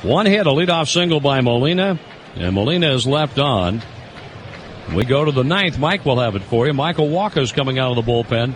One hit, a leadoff single by Molina, and Molina is left on. We go to the ninth. Mike will have it for you. Michael Walker's coming out of the bullpen.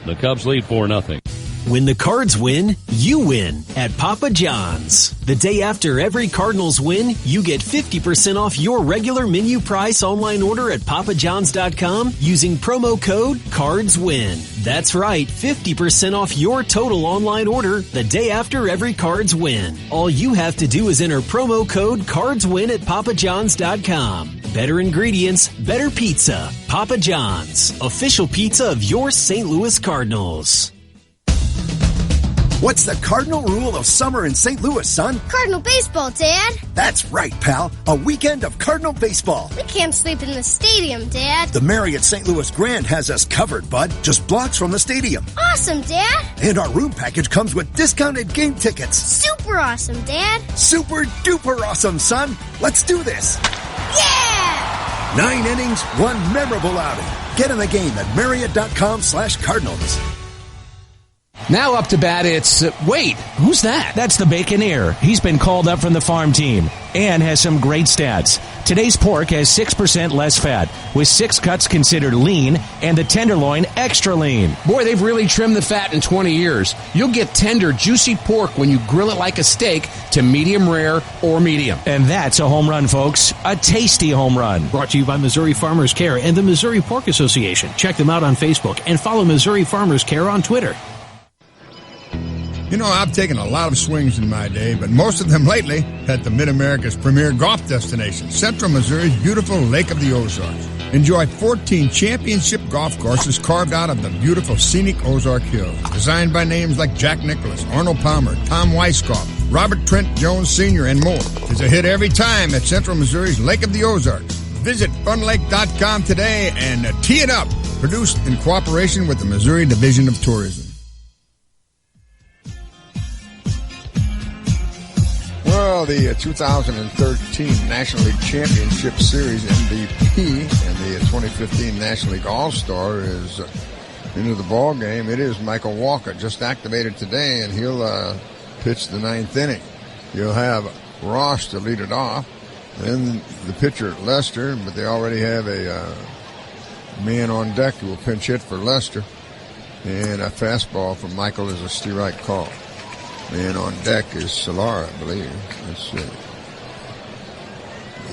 The Cubs lead 4-0. When the Cards win, you win at Papa John's. The day after every Cardinals win, you get 50% off your regular menu price online order at papajohns.com using promo code CARDSWIN. That's right, 50% off your total online order the day after every Cards win. All you have to do is enter promo code CARDSWIN at papajohns.com. Better ingredients, better pizza. Papa John's, official pizza of your St. Louis Cardinals. What's the cardinal rule of summer in St. Louis, son? Cardinal baseball, Dad. That's right, pal. A weekend of Cardinal baseball. We can't sleep in the stadium, Dad. The Marriott St. Louis Grand has us covered, bud. Just blocks from the stadium. Awesome, Dad. And our room package comes with discounted game tickets. Super awesome, Dad. Super duper awesome, son. Let's do this. Yeah! 9 innings, 1 memorable outing. Get in the game at Marriott.com/Cardinals. Now up to bat, it's, wait, who's that? That's the Baconaire. He's been called up from the farm team and has some great stats. Today's pork has 6% less fat, with 6 cuts considered lean and the tenderloin extra lean. Boy, they've really trimmed the fat in 20 years. You'll get tender, juicy pork when you grill it like a steak to medium rare or medium. And that's a home run, folks. A tasty home run. Brought to you by Missouri Farmers Care and the Missouri Pork Association. Check them out on Facebook and follow Missouri Farmers Care on Twitter. You know, I've taken a lot of swings in my day, but most of them lately at the Mid-America's premier golf destination, Central Missouri's beautiful Lake of the Ozarks. Enjoy 14 championship golf courses carved out of the beautiful scenic Ozark Hills. Designed by names like Jack Nicklaus, Arnold Palmer, Tom Weisskopf, Robert Trent Jones Sr., and more. It's a hit every time at Central Missouri's Lake of the Ozarks. Visit funlake.com today and tee it up. Produced in cooperation with the Missouri Division of Tourism. Well, the 2013 National League Championship Series MVP and the 2015 National League All-Star is into the ball game. It is Michael Walker, just activated today, and he'll pitch the 9th inning. You'll have Ross to lead it off, then the pitcher Lester, but they already have a man on deck who will pinch hit for Lester, and a fastball from Michael is a strike call. Man on deck is Solar, I believe. Let's see.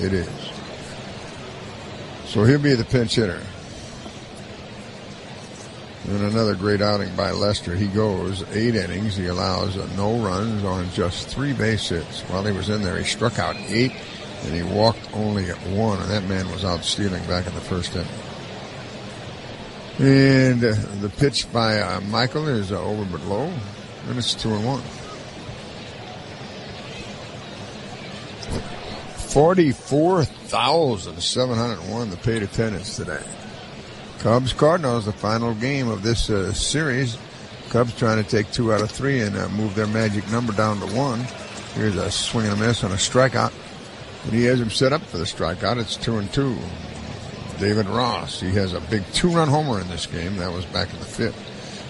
It is. So he'll be the pinch hitter. And another great outing by Lester. He goes 8 innings. He allows no runs on just 3 base hits. While he was in there, he struck out 8, and he walked only at 1, and that man was out stealing back in the first inning. And the pitch by Michael is over but low, and it's 2-1. 44,701 that paid attendance today. Cubs Cardinals, the final game of this series. Cubs trying to take 2 out of 3 and move their magic number down to 1. Here's a swing and a miss on a strikeout. And he has him set up for the strikeout. It's 2-2. David Ross, he has a big 2-run homer in this game. That was back in the 5th.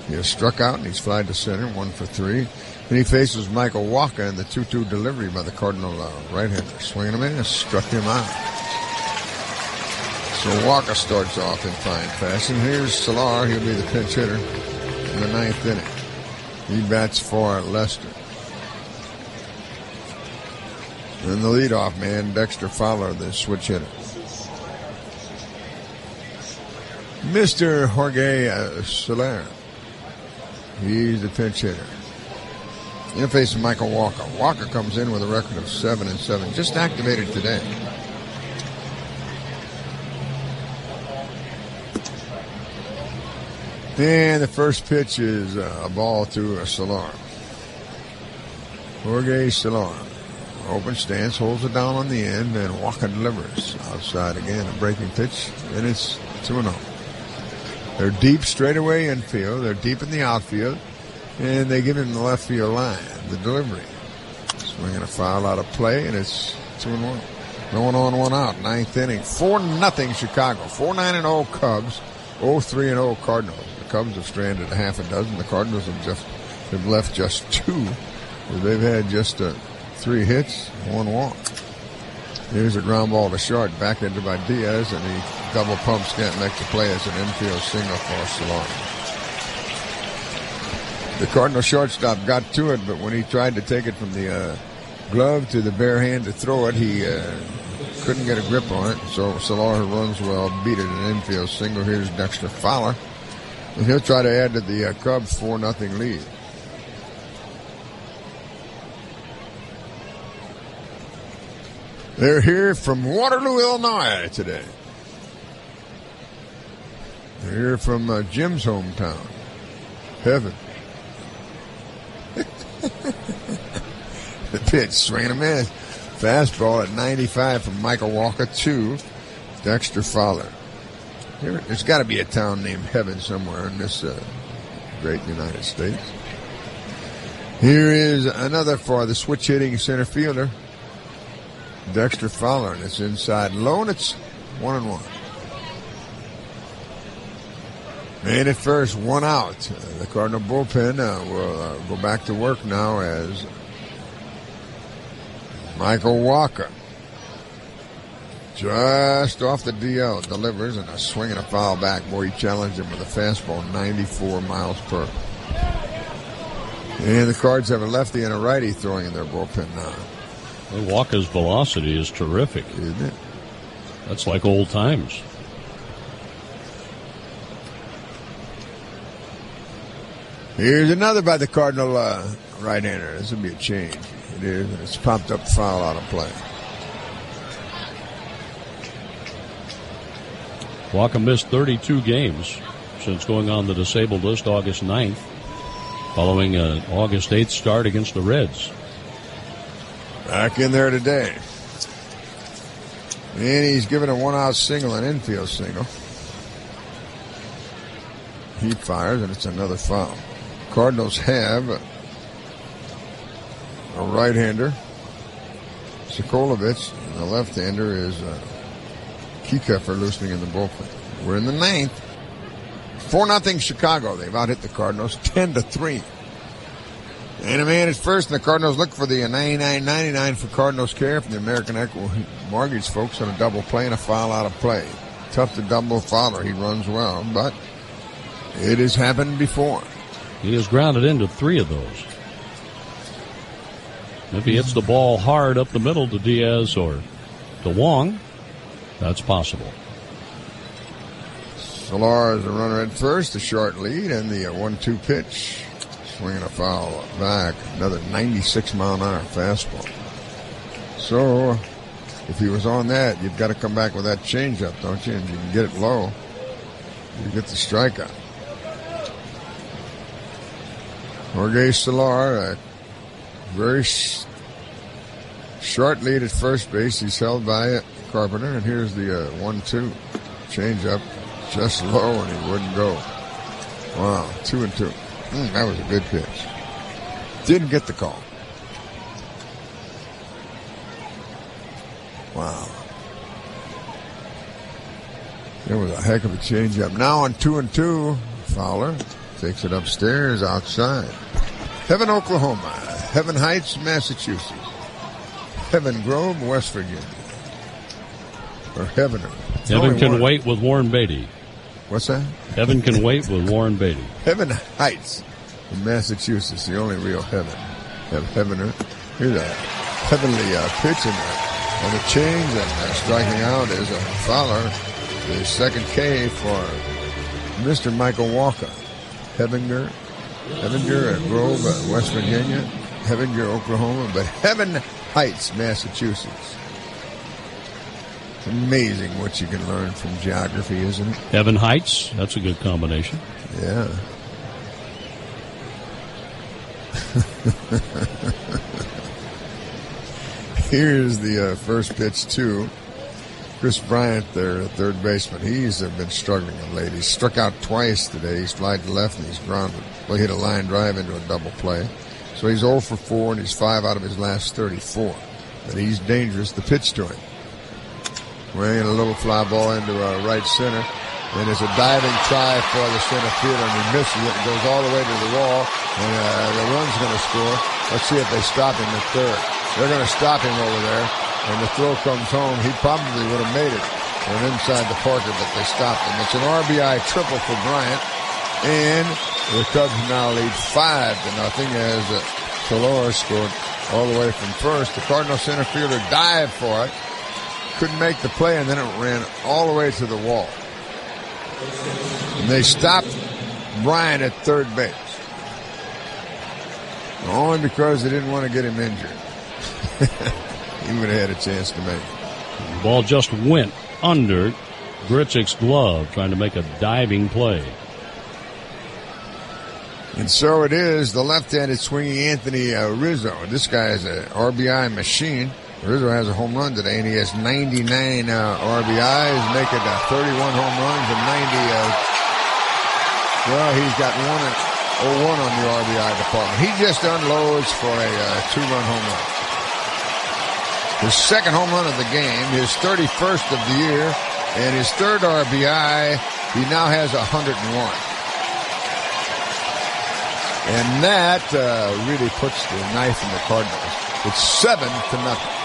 He has struck out and he's flied to center, 1 for 3. And he faces Michael Walker in the 2-2 delivery by the Cardinal right-hander. Swinging him in, struck him out. So Walker starts off in fine fashion. Here's Solar. He'll be the pinch hitter in the 9th inning. He bats for Lester. And the leadoff man, Dexter Fowler, the switch hitter. Mr. Jorge Soler. He's the pinch hitter. He'll face Michael Walker. Walker comes in with a record of 7-7, just activated today. And the first pitch is a ball to Soler. Jorge Soler. Open stance, holds it down on the end, and Walker delivers. Outside again, a breaking pitch, and it's 2-0. They're deep straightaway infield. They're deep in the outfield. And they give him the left field line, the delivery. Swinging a foul out of play, and it's 2-1. No 1 on, 1 out, 9th inning. 4-0 Chicago. 4-9-0 Cubs. 0-3-0 Cardinals. The Cubs have stranded a half a dozen. The Cardinals have left just 2. They've had just 3 hits, 1 walk. Here's a ground ball to short, back into by Diaz, and he double pumps, can't make the play as an infield single for Solar. The Cardinal shortstop got to it, but when he tried to take it from the glove to the bare hand to throw it, he couldn't get a grip on it. So Solar runs well, beat it an infield single. Here's Dexter Fowler, and he'll try to add to the Cubs 4-0 lead. They're here from Waterloo, Illinois today. They're here from Jim's hometown, Heaven. The pitch, swing and a miss. Fastball at 95 from Michael Walker to Dexter Fowler. There's got to be a town named Heaven somewhere in this great United States. Here is another for the switch hitting center fielder, Dexter Fowler, and it's inside low, and it's 1-1. Man at first, 1 out. The Cardinal bullpen will go back to work now as Michael Walker, just off the DL, delivers, and a swing and a foul back. Boy, he challenged him with a fastball, 94 miles per. And the Cards have a lefty and a righty throwing in their bullpen now. Well, Walker's velocity is terrific. Isn't it? That's like old times. Here's another by the Cardinal right-hander. This will be a change. It is. It's popped up foul out of play. Walker missed 32 games since going on the disabled list August 9th, following an August 8th start against the Reds. Back in there today. And he's given a 1-out single, an infield single. He fires, and it's another foul. Cardinals have a right-hander, Sokolovich, and the left-hander is Kiefer loosening in the bullpen. We're in the 9th. 4-0 Chicago. They've out-hit the Cardinals 10-3. And a man at first, and the Cardinals look for the 99.99 for Cardinals Care from the American Equity Mortgage folks on a double play and a foul out of play. Tough to double Fowler. He runs well, but it has happened before. He has grounded into 3 of those. If he hits the ball hard up the middle to Diaz or to Wong, that's possible. Solar is a runner at first, a short lead, and the 1-2 pitch. Swinging a foul back. Another 96-mile-an-hour fastball. So, if he was on that, you've got to come back with that changeup, don't you? And you can get it low. You get the strikeout. Jorge Solar, a very short lead at first base. He's held by Carpenter, and here's the 1-2 changeup, just low, and he wouldn't go. Wow, 2-2. That was a good pitch. Didn't get the call. Wow. It was a heck of a changeup. Now on 2-2, Fowler takes it upstairs outside. Heaven, Oklahoma. Heaven Heights, Massachusetts. Heaven Grove, West Virginia. Or Heavener. Heaven can wait with Warren Beatty. What's that? Heaven can wait with Warren Beatty. Heaven Heights in Massachusetts, the only real heaven. Heavener. Here's a heavenly pitch in there. On the change and striking out is a Fowler. The second K for Mr. Michael Walker. Heavinger at Grove, West Virginia. Heavinger, Oklahoma. But Heaven Heights, Massachusetts. It's amazing what you can learn from geography, isn't it? Heaven Heights, that's a good combination. Yeah. Here's the first pitch to Chris Bryant, their third baseman. He's been struggling of late. He's struck out twice today. He's flied to left and he's grounded. Well, he hit a line drive into a double play. So he's 0 for 4 and he's 5 out of his last 34. But he's dangerous. The pitch to him. Weighing a little fly ball into right center. And it's a diving try for the center fielder, and he misses it and goes all the way to the wall. And the run's going to score. Let's see if they stop him at third. They're going to stop him over there. When the throw comes home, he probably would have made it from inside the Parker, but they stopped him. It's an RBI triple for Bryant. And the Cubs now lead 5-0 as Solora scored all the way from first. The Cardinal center fielder dived for it. Couldn't make the play, and then it ran all the way to the wall. And they stopped Bryant at third base. Only because they didn't want to get him injured. He would have had a chance to make it. The ball just went under Grichuk's glove, trying to make a diving play. And so it is, the left-handed swinging Anthony Rizzo. This guy is an RBI machine. Rizzo has a home run today, and he has 99 RBIs, making 31 home runs and 90. Well, he's got 1-01 on the RBI department. He just unloads for a two-run home run. His second home run of the game, his 31st of the year, and his third RBI. He now has 101. And that really puts the knife in the Cardinals. It's 7-0.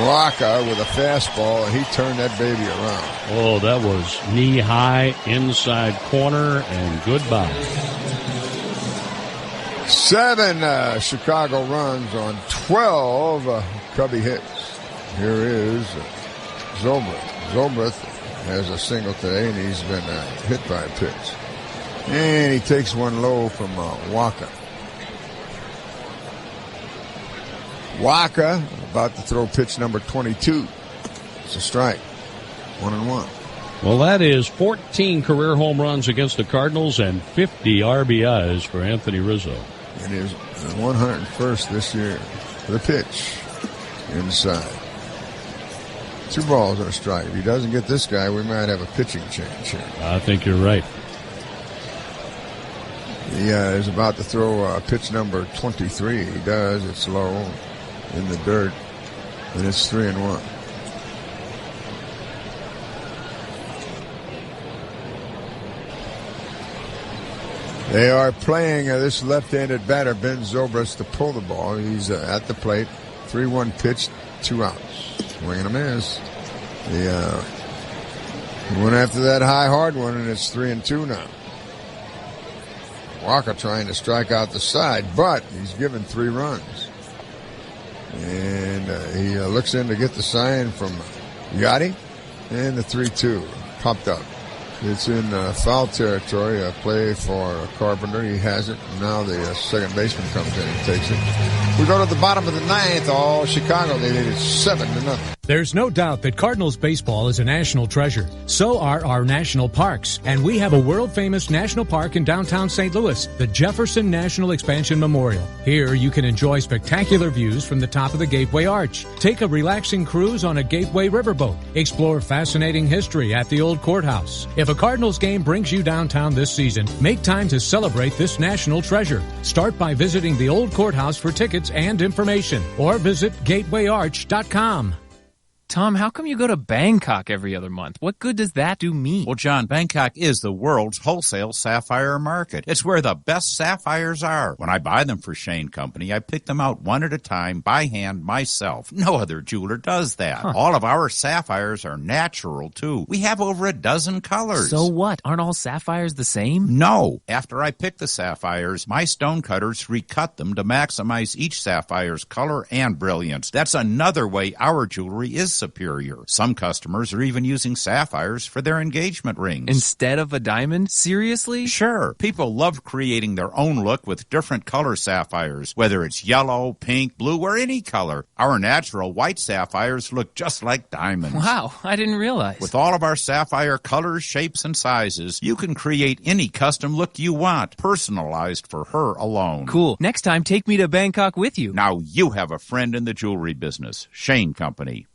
Rocca with a fastball, and he turned that baby around. Oh, that was knee-high inside corner, and goodbye. 7 Chicago runs on 12 Cubby hits. Here is Zobrist. Zobrist has a single today, and he's been hit by a pitch. And he takes one low from Waka. Waka about to throw pitch number 22. It's a strike. 1-1. Well, that is 14 career home runs against the Cardinals and 50 RBIs for Anthony Rizzo. It is 101st this year. The pitch inside. 2 balls and a strike. If he doesn't get this guy, we might have a pitching change here. I think you're right. He is about to throw pitch number 23. He does. It's low in the dirt, and it's 3-1. They are playing this left-handed batter, Ben Zobrist, to pull the ball. He's at the plate. 3-1 pitch, 2 outs. Swing and a miss. He went after that high, hard one, and it's 3-2 now. Walker trying to strike out the side, but he's given 3 runs. And he looks in to get the sign from Yachty, and the 3-2 popped up. It's in foul territory, a play for Carpenter. He has it. Now the second baseman comes in and takes it. We go to the bottom of the 9th. All Chicago, they lead it 7-0. There's no doubt that Cardinals baseball is a national treasure. So are our national parks. And we have a world-famous national park in downtown St. Louis, the Jefferson National Expansion Memorial. Here you can enjoy spectacular views from the top of the Gateway Arch. Take a relaxing cruise on a Gateway riverboat. Explore fascinating history at the old courthouse. If a Cardinals game brings you downtown this season, make time to celebrate this national treasure. Start by visiting the old courthouse for tickets and information, or visit gatewayarch.com. Tom, how come you go to Bangkok every other month? What good does that do me? Well, John, Bangkok is the world's wholesale sapphire market. It's where the best sapphires are. When I buy them for Shane Company, I pick them out one at a time by hand myself. No other jeweler does that. All of our sapphires are natural, too. We have over a dozen colors. So what? Aren't all sapphires the same? No. After I pick the sapphires, my stone cutters recut them to maximize each sapphire's color and brilliance. That's another way our jewelry is superior. Some customers are even using sapphires for their engagement rings. Instead of a diamond? Seriously? Sure. People love creating their own look with different color sapphires, whether it's yellow, pink, blue, or any color. Our natural white sapphires look just like diamonds. Wow, I didn't realize. With all of our sapphire colors, shapes, and sizes, you can create any custom look you want, personalized for her alone. Cool. Next time, take me to Bangkok with you. Now you have a friend in the jewelry business. Shane Company.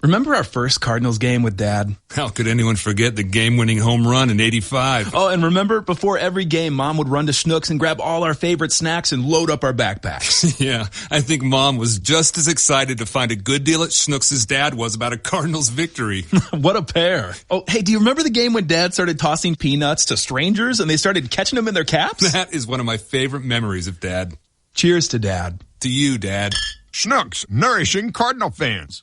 Remember our first Cardinals game with Dad? How could anyone forget the game-winning home run in '85? Oh, and remember, before every game, Mom would run to Schnucks and grab all our favorite snacks and load up our backpacks. Yeah, I think Mom was just as excited to find a good deal at Schnucks as Dad was about a Cardinals victory. What a pair. Oh, hey, do you remember the game when Dad started tossing peanuts to strangers and they started catching them in their caps? That is one of my favorite memories of Dad. Cheers to Dad. To you, Dad. Schnucks, nourishing Cardinal fans.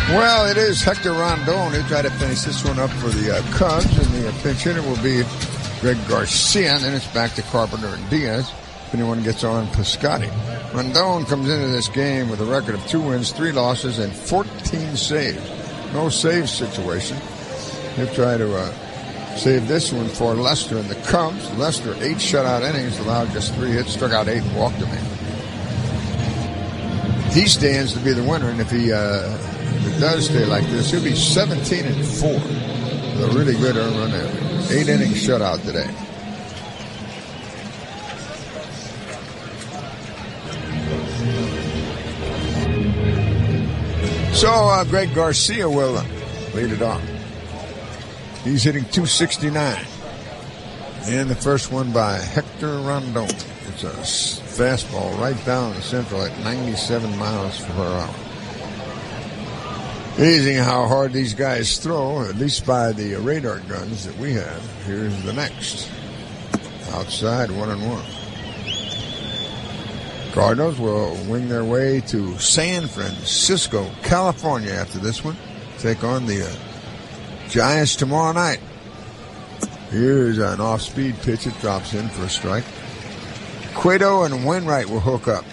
Well, it is Hector Rondon who tried to finish this one up for the Cubs, and the pinch hitter will be Greg Garcia, and then it's back to Carpenter and Diaz. If anyone gets on, Piscotty. Rondon comes into this game with a record of 2 wins, 3 losses, and 14 saves. No save situation. He'll try to save this one for Lester and the Cubs. Lester, 8 shutout innings, allowed just 3 hits, struck out 8 and walked a man. He stands to be the winner, and if he if it does stay like this, he'll be 17-4 with a really good earned run average. 8 innings shutout today. So Greg Garcia will lead it off. He's hitting .269. And the first one by Hector Rondon. It's a fastball right down the central at 97 miles per hour. Amazing how hard these guys throw, at least by the radar guns that we have. Here's the next. Outside, 1-1. Cardinals will wing their way to San Francisco, California after this one. Take on the Giants tomorrow night. Here's an off-speed pitch. It drops in for a strike. Cueto and Wainwright will hook up.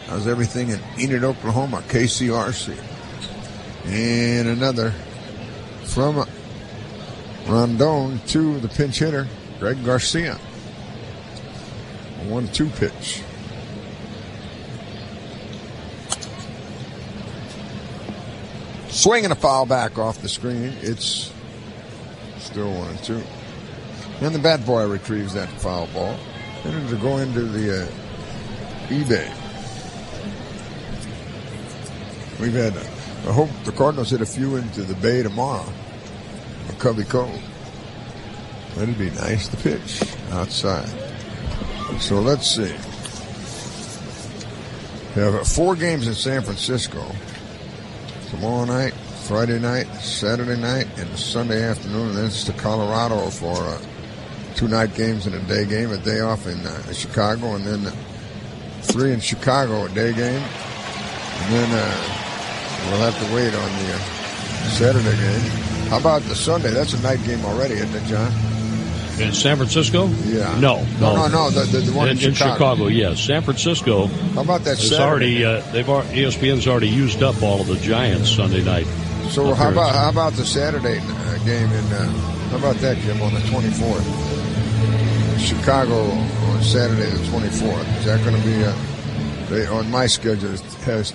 How's everything in Enid, Oklahoma? KCRC. And another from Rondon to the pinch hitter, Greg Garcia. A 1-2 pitch. Swing and a foul back off the screen. It's still 1-2. And the bat boy retrieves that foul ball. And it'll go into the eBay. We've had, I hope the Cardinals hit a few into the bay tomorrow. A Cubby Cove. That'd be nice to pitch outside. So let's see. We have 4 games in San Francisco. Tomorrow night, Friday night, Saturday night, and Sunday afternoon. And then it's to Colorado for 2 night games and a day game. A day off in Chicago, and then 3 in Chicago, a day game. And then we'll have to wait on the Saturday game. How about the Sunday? That's a night game already, isn't it, John? In San Francisco? Yeah. No. The one in Chicago, yes. San Francisco. How about that Saturday? ESPN's already used up all of the Giants Sunday night. So how about the Saturday game how about that, Jim, on the 24th? Chicago on Saturday the 24th. Is that going to be on my schedule? It has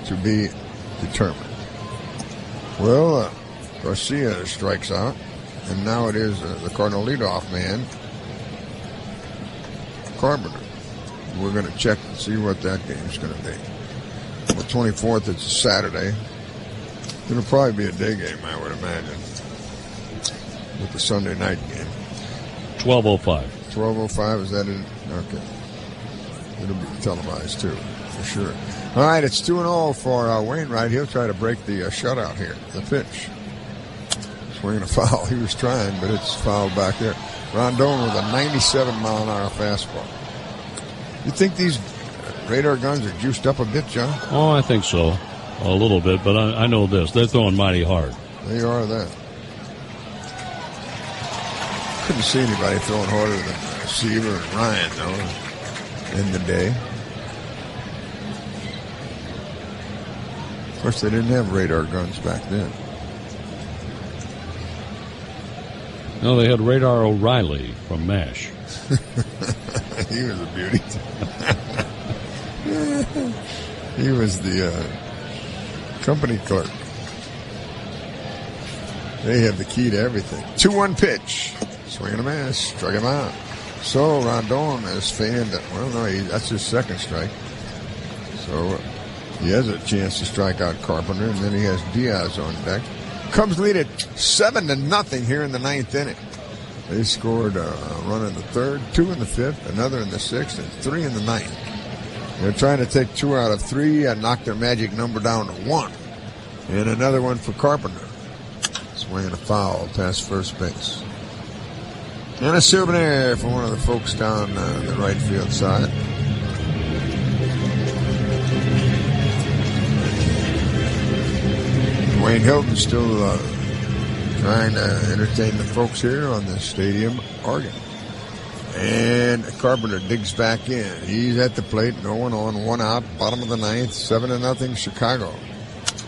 to be determined. Well, Garcia strikes out. And now it is the Cardinal leadoff man, Carpenter. We're going to check and see what that game's going to be. On the 24th, it's a Saturday. It'll probably be a day game, I would imagine, with the Sunday night game. 12:05. 12:05, is that it? Okay. It'll be televised, too, for sure. All right, it's 2-0 for Wainwright. He'll try to break the shutout here, the pitch. Swinging a foul. He was trying, but it's fouled back there. Rondon with a 97-mile-an-hour fastball. You think these radar guns are juiced up a bit, John? Oh, I think so. A little bit, but I know this. They're throwing mighty hard. They are that. Couldn't see anybody throwing harder than Seaver and Ryan, though, in the day. Of course, they didn't have radar guns back then. No, they had Radar O'Reilly from MASH. He was a beauty. He was the company clerk. They had the key to everything. 2-1 pitch. Swing and a miss. Struck him out. So Rondon is fanned. Well, no, that's his second strike. So he has a chance to strike out Carpenter, and then he has Diaz on deck. Cubs lead at 7-0 here in the ninth inning. They scored a run in the third, 2 in the fifth, another in the sixth, and 3 in the ninth. They're trying to take 2 out of 3 and knock their magic number down to 1. And another one for Carpenter. Swinging a foul past first base. And a souvenir for one of the folks down the right field side. Wayne Hilton still trying to entertain the folks here on the stadium organ. And Carpenter digs back in. He's at the plate, no one on, 1 out, bottom of the ninth, 7-0 Chicago.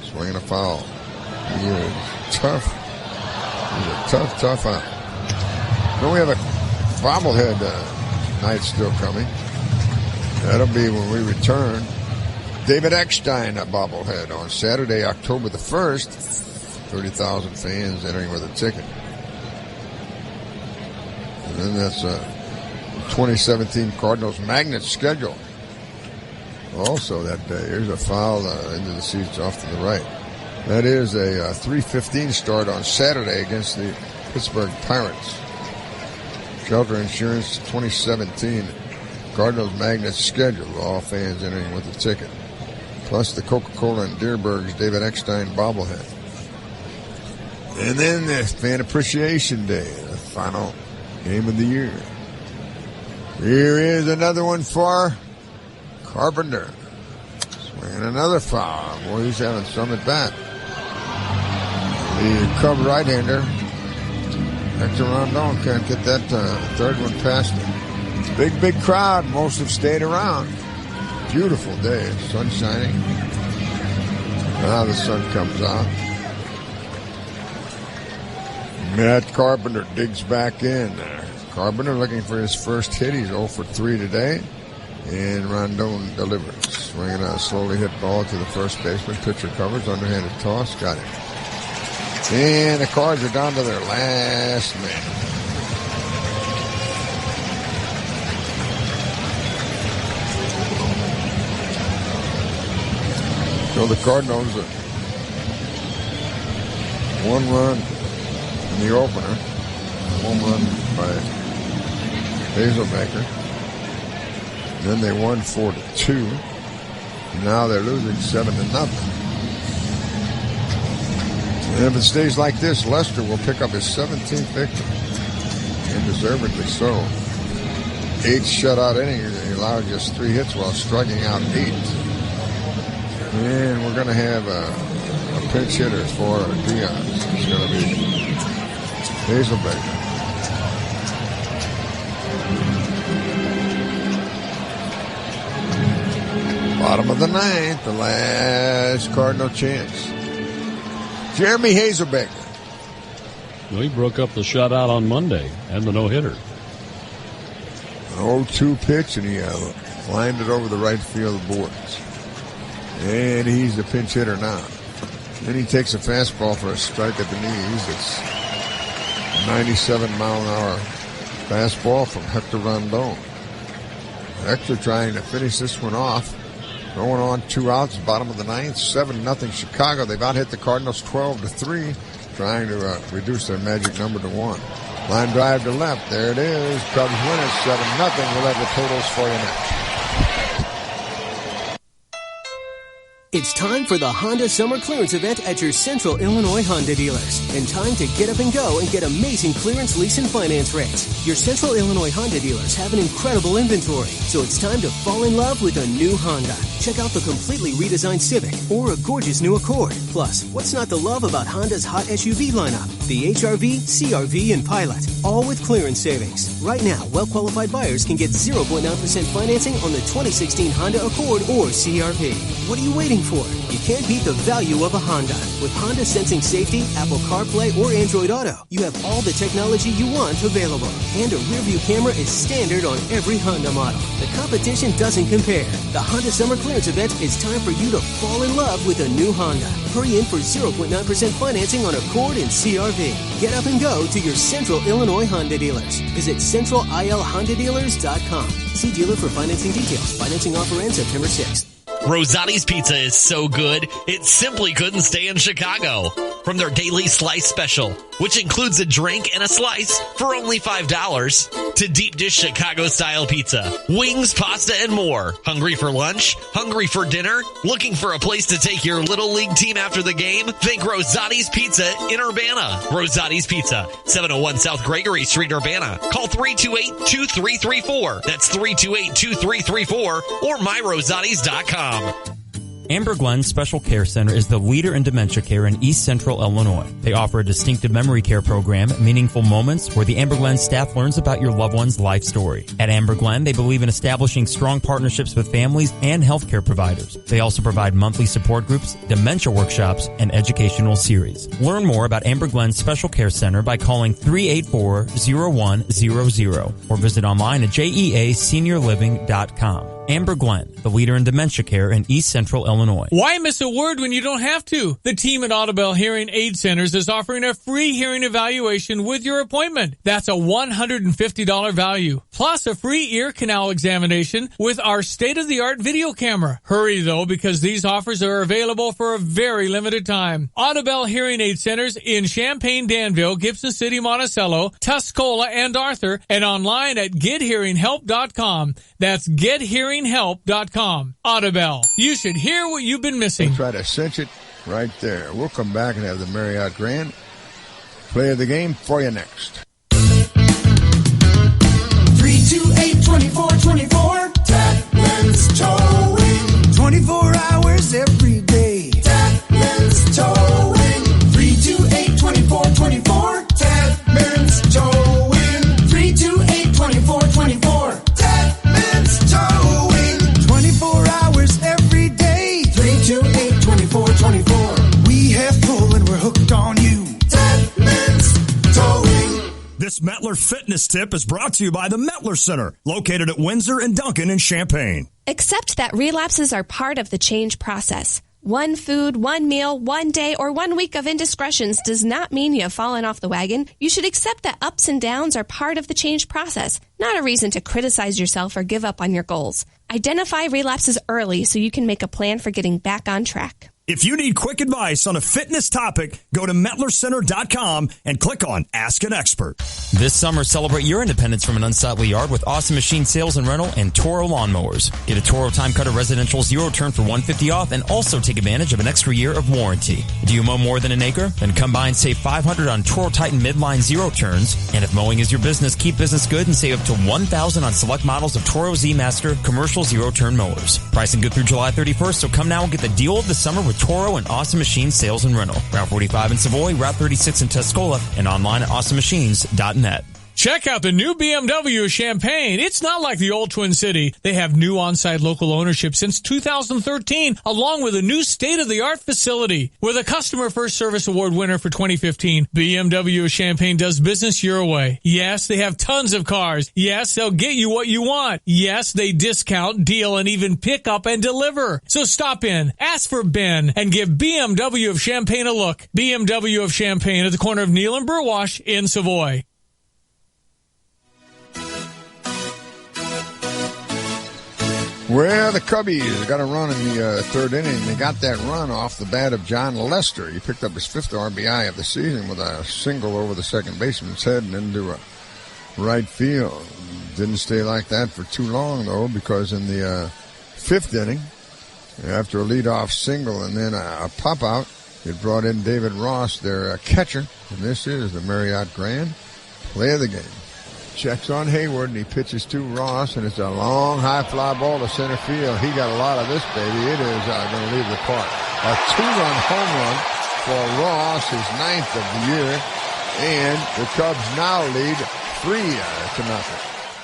Swinging a foul. He is tough. He's a tough out. Then we have a bobblehead night still coming. That'll be when we return. David Eckstein, a bobblehead on Saturday, October the 1st. 30,000 fans entering with a ticket. And then that's 2017 Cardinals Magnet schedule. Also that day, here's a foul into the seats off to the right. That is a 3:15 start on Saturday against the Pittsburgh Pirates. Shelter Insurance 2017 Cardinals Magnet schedule. All fans entering with a ticket. Plus the Coca-Cola and Deerberg's David Eckstein bobblehead. And then the Fan Appreciation Day, the final game of the year. Here is another one for Carpenter. Swinging another foul. Boy, he's having some at bat. The Cub right-hander, Hector Rondon, can't get that third one past him. Big crowd. Most have stayed around. Beautiful day. Sun shining. Now the sun comes out. Matt Carpenter digs back in there. Carpenter looking for his first hit. He's 0 for 3 today. And Rondon delivers. Swinging a slowly hit ball to the first baseman. Pitcher covers. Underhanded toss. Got it. And the Cards are down to their last man. So the Cardinals, 1 run in the opener, home run by Hazelbaker. Then they won 4-2. Now they're losing 7-0. And if it stays like this, Lester will pick up his 17th victory, and deservedly so. 8 shutout innings. He allowed just 3 hits while striking out 8. And we're going to have a pinch hitter for Diaz. It's going to be Hazelbaker. Bottom of the ninth, the last Cardinal chance. Jeremy Hazelbaker. Well, he broke up the shutout on Monday and the no-hitter. An 0-2 pitch, and he lined it over the right field boards. And he's the pinch hitter now. Then he takes a fastball for a strike at the knees. It's a 97-mile-an-hour fastball from Hector Rondon. Hector trying to finish this one off. Going on 2 outs, bottom of the ninth, 7-0 Chicago. They've out hit the Cardinals 12-3, trying to reduce their magic number to 1. Line drive to left. There it is. Cubs win it 7-0. We'll have the totals for you next. It's time for the Honda Summer Clearance Event at your Central Illinois Honda dealers. And time to get up and go and get amazing clearance lease and finance rates. Your Central Illinois Honda dealers have an incredible inventory, so it's time to fall in love with a new Honda. Check out the completely redesigned Civic or a gorgeous new Accord. Plus, what's not to love about Honda's hot SUV lineup? The HR-V, CR-V, and Pilot, all with clearance savings. Right now, well-qualified buyers can get 0.9% financing on the 2016 Honda Accord or CR-V. What are you waiting looking for. You can't beat the value of a Honda. With Honda Sensing Safety, Apple CarPlay, or Android Auto, you have all the technology you want available. And a rear-view camera is standard on every Honda model. The competition doesn't compare. The Honda Summer Clearance Event is time for you to fall in love with a new Honda. Hurry in for 0.9% financing on Accord and CR-V. Get up and go to your Central Illinois Honda dealers. Visit CentralILHondaDealers.com. See dealer for financing details. Financing offer ends September 6th. Rosati's Pizza is so good, it simply couldn't stay in Chicago. From their daily slice special, which includes a drink and a slice for only $5, to deep dish Chicago-style pizza, wings, pasta, and more. Hungry for lunch? Hungry for dinner? Looking for a place to take your Little League team after the game? Think Rosati's Pizza in Urbana. Rosati's Pizza, 701 South Gregory Street, Urbana. Call 328-2334. That's 328-2334 or myrosatis.com. Amber Glen Special Care Center is the leader in dementia care in East Central Illinois. They offer a distinctive memory care program, Meaningful Moments, where the Amber Glen staff learns about your loved one's life story. At Amber Glen, they believe in establishing strong partnerships with families and healthcare providers. They also provide monthly support groups, dementia workshops, and educational series. Learn more about Amber Glen Special Care Center by calling 384-0100 or visit online at jeaseniorliving.com. Amber Glen, the leader in dementia care in East Central Illinois. Why miss a word when you don't have to? The team at Audubell Hearing Aid Centers is offering a free hearing evaluation with your appointment. That's a $150 value, plus a free ear canal examination with our state-of-the-art video camera. Hurry, though, because these offers are available for a very limited time. Audubell Hearing Aid Centers in Champaign, Danville, Gibson City, Monticello, Tuscola, and Arthur, and online at gethearinghelp.com. That's gethearinghelp.com. Audubell. You should hear what you've been missing. We'll try to cinch it right there. We'll come back and have the Marriott Grand play of the game for you next. 328-2424. Tapman's Towing. 24 hours every day. Tapman's Towing. 328-2424. Tapman's Towing. 328-2424. Tapman's Towing. 24 hours every day. 328-2424. We have pull and we're hooked on you. Tapman's Towing. This Mettler Fitness Tip is brought to you by the Mettler Center, located at Windsor and Duncan in Champaign. Accept that relapses are part of the change process. One food, one meal, one day, or 1 week of indiscretions does not mean you have fallen off the wagon. You should accept that ups and downs are part of the change process, not a reason to criticize yourself or give up on your goals. Identify relapses early so you can make a plan for getting back on track. If you need quick advice on a fitness topic, go to MettlerCenter.com and click on Ask an Expert. This summer, celebrate your independence from an unsightly yard with Awesome Machine Sales and Rental and Toro Lawnmowers. Get a Toro Time Cutter Residential Zero Turn for $150 off and also take advantage of an extra year of warranty. Do you mow more than an acre? Then come by and save $500 on Toro Titan Midline Zero Turns. And if mowing is your business, keep business good and save up to $1,000 on select models of Toro Z Master Commercial Zero Turn Mowers. Pricing good through July 31st, so come now and get the deal of the summer with Toro and Awesome Machine Sales and Rental. Route 45 in Savoy, Route 36 in Tuscola, and online at awesomemachines.net. Check out the new BMW of Champaign. It's not like the old Twin City. They have new on-site local ownership since 2013, along with a new state-of-the-art facility. With a Customer First Service Award winner for 2015, BMW of Champaign does business your way. Yes, they have tons of cars. Yes, they'll get you what you want. Yes, they discount, deal, and even pick up and deliver. So stop in, ask for Ben, and give BMW of Champaign a look. BMW of Champaign at the corner of Neal and Burwash in Savoy. Well, the Cubbies got a run in the third inning. They got that run off the bat of John Lester. He picked up his 5th RBI of the season with a single over the second baseman's head and into a right field. Didn't stay like that for too long, though, because in the 5th inning, after a leadoff single and then a pop-out, it brought in David Ross, their catcher. And this is the Marriott Grand play of the game. Checks on Hayward, and he pitches to Ross, and it's a long, high fly ball to center field. He got a lot of this, baby. It is going to leave the park. A 2-run home run for Ross, his 9th of the year, and the Cubs now lead 3-0.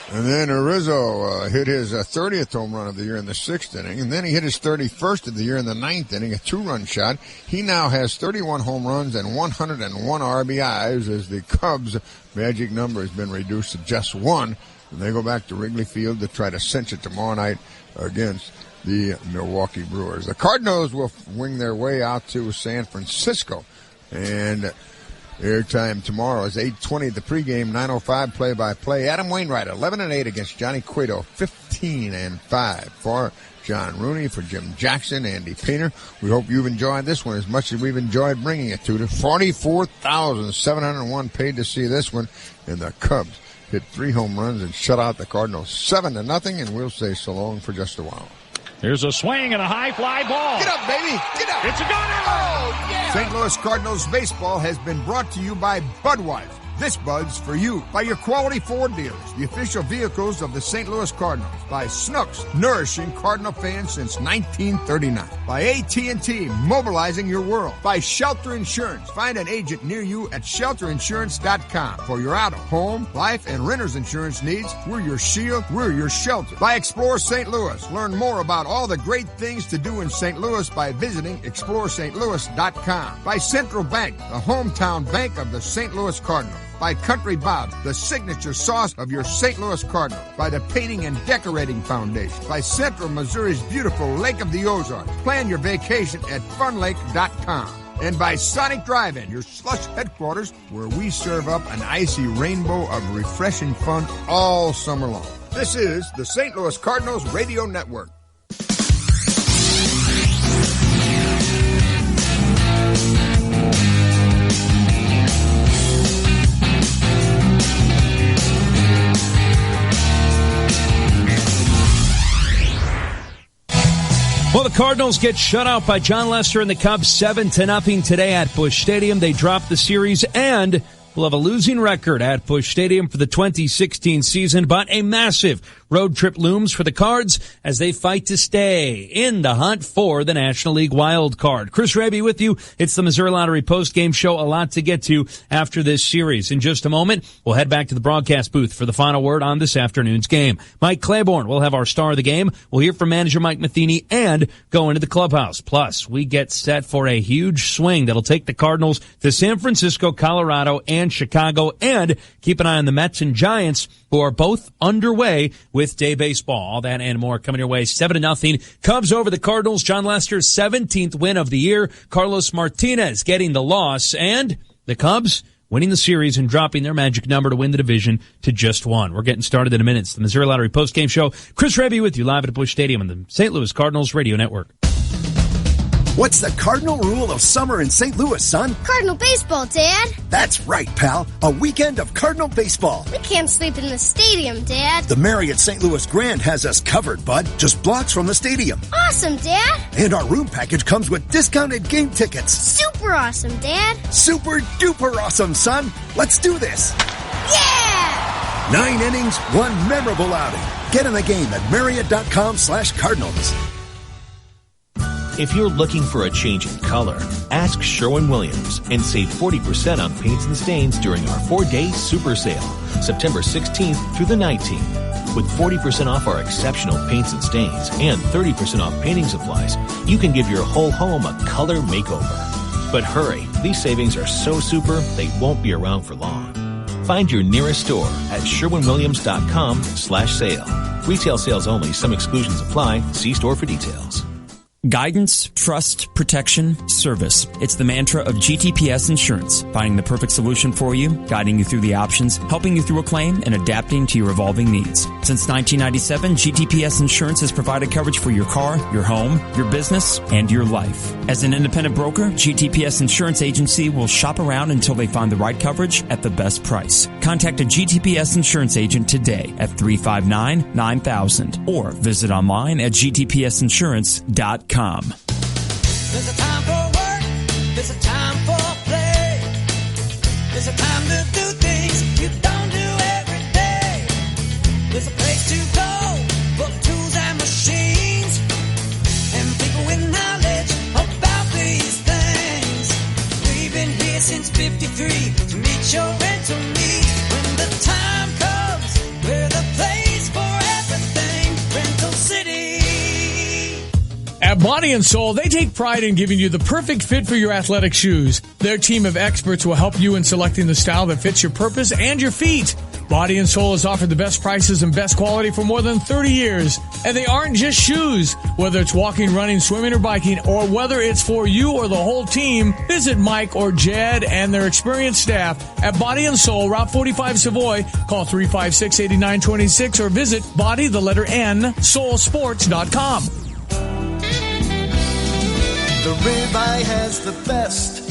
And then Rizzo hit his 30th home run of the year in the 6th inning. And then he hit his 31st of the year in the 9th inning, a 2-run shot. He now has 31 home runs and 101 RBIs as the Cubs' magic number has been reduced to just 1. And they go back to Wrigley Field to try to cinch it tomorrow night against the Milwaukee Brewers. The Cardinals will wing their way out to San Francisco. And airtime tomorrow is 8:20 at the pregame, 9:05 play-by-play. Adam Wainwright, 11-8 against Johnny Cueto, 15-5 for John Rooney, for Jim Jackson, Andy Painter. We hope you've enjoyed this one as much as we've enjoyed bringing it to you. 44,701 paid to see this one, and the Cubs hit 3 home runs and shut out the Cardinals 7-0, and we'll say so long for just a while. Here's a swing and a high fly ball. Get up, baby. Get up. It's a gunner. Oh, yeah. St. Louis Cardinals baseball has been brought to you by Budweiser. This Bud's for you. By your quality Ford dealers, the official vehicles of the St. Louis Cardinals. By Snooks, nourishing Cardinal fans since 1939. By AT&T, mobilizing your world. By Shelter Insurance. Find an agent near you at shelterinsurance.com. For your auto, home, life, and renter's insurance needs, we're your shield, we're your shelter. By Explore St. Louis. Learn more about all the great things to do in St. Louis by visiting ExploreSt.Louis.com. By Central Bank, the hometown bank of the St. Louis Cardinals. By Country Bob, the signature sauce of your St. Louis Cardinals. By the Painting and Decorating Foundation. By Central Missouri's beautiful Lake of the Ozarks. Plan your vacation at funlake.com. And by Sonic Drive-In, your slush headquarters, where we serve up an icy rainbow of refreshing fun all summer long. This is the St. Louis Cardinals Radio Network. Well, the Cardinals get shut out by John Lester and the Cubs 7-0 today at Busch Stadium. They drop the series and will have a losing record at Busch Stadium for the 2016 season, but a massive road trip looms for the Cards as they fight to stay in the hunt for the National League wild card. Chris Raby with you. It's the Missouri Lottery post-game show. A lot to get to after this series. In just a moment, we'll head back to the broadcast booth for the final word on this afternoon's game. Mike Claiborne will have our star of the game. We'll hear from manager Mike Matheny and go into the clubhouse. Plus, we get set for a huge swing that'll take the Cardinals to San Francisco, Colorado, and Chicago. And keep an eye on the Mets and Giants, who are both underway with day baseball. All that and more coming your way. 7-0. Cubs over the Cardinals. John Lester's 17th win of the year. Carlos Martinez getting the loss. And the Cubs winning the series and dropping their magic number to win the division to just 1. We're getting started in a minute. It's the Missouri Lottery postgame show. Chris Raby with you live at Busch Stadium on the St. Louis Cardinals Radio Network. What's the cardinal rule of summer in St. Louis, son? Cardinal baseball, Dad. That's right, pal. A weekend of Cardinal baseball. We can't sleep in the stadium, Dad. The Marriott St. Louis Grand has us covered, bud. Just blocks from the stadium. Awesome, Dad. And our room package comes with discounted game tickets. Super awesome, Dad. Super duper awesome, son. Let's do this. Yeah! 9 innings, 1 memorable outing. Get in the game at Marriott.com/Cardinals. If you're looking for a change in color, ask Sherwin-Williams and save 40% on paints and stains during our 4-day super sale, September 16th through the 19th. With 40% off our exceptional paints and stains and 30% off painting supplies, you can give your whole home a color makeover. But hurry, these savings are so super, they won't be around for long. Find your nearest store at sherwinwilliams.com/sale. Retail sales only. Some exclusions apply. See store for details. Guidance, trust, protection, service. It's the mantra of GTPS Insurance. Finding the perfect solution for you, guiding you through the options, helping you through a claim, and adapting to your evolving needs. Since 1997, GTPS Insurance has provided coverage for your car, your home, your business, and your life. As an independent broker, GTPS Insurance Agency will shop around until they find the right coverage at the best price. Contact a GTPS Insurance agent today at 359-9000 or visit online at gtpsinsurance.com. There's a time for work, there's a time for play. There's a time to do things you don't do every day. There's a place to go for tools and machines and people with knowledge about these things. We've been here since 53 to meet your rental needs. When the time comes, we're the place At Body and Soul, they take pride in giving you the perfect fit for your athletic shoes. Their team of experts will help you in selecting the style that fits your purpose and your feet. Body and Soul has offered the best prices and best quality for more than 30 years. And they aren't just shoes. Whether it's walking, running, swimming, or biking, or whether it's for you or the whole team, visit Mike or Jed and their experienced staff at Body and Soul, Route 45 Savoy. Call 356-8926 or visit soulsports.com. The ribeye has the best,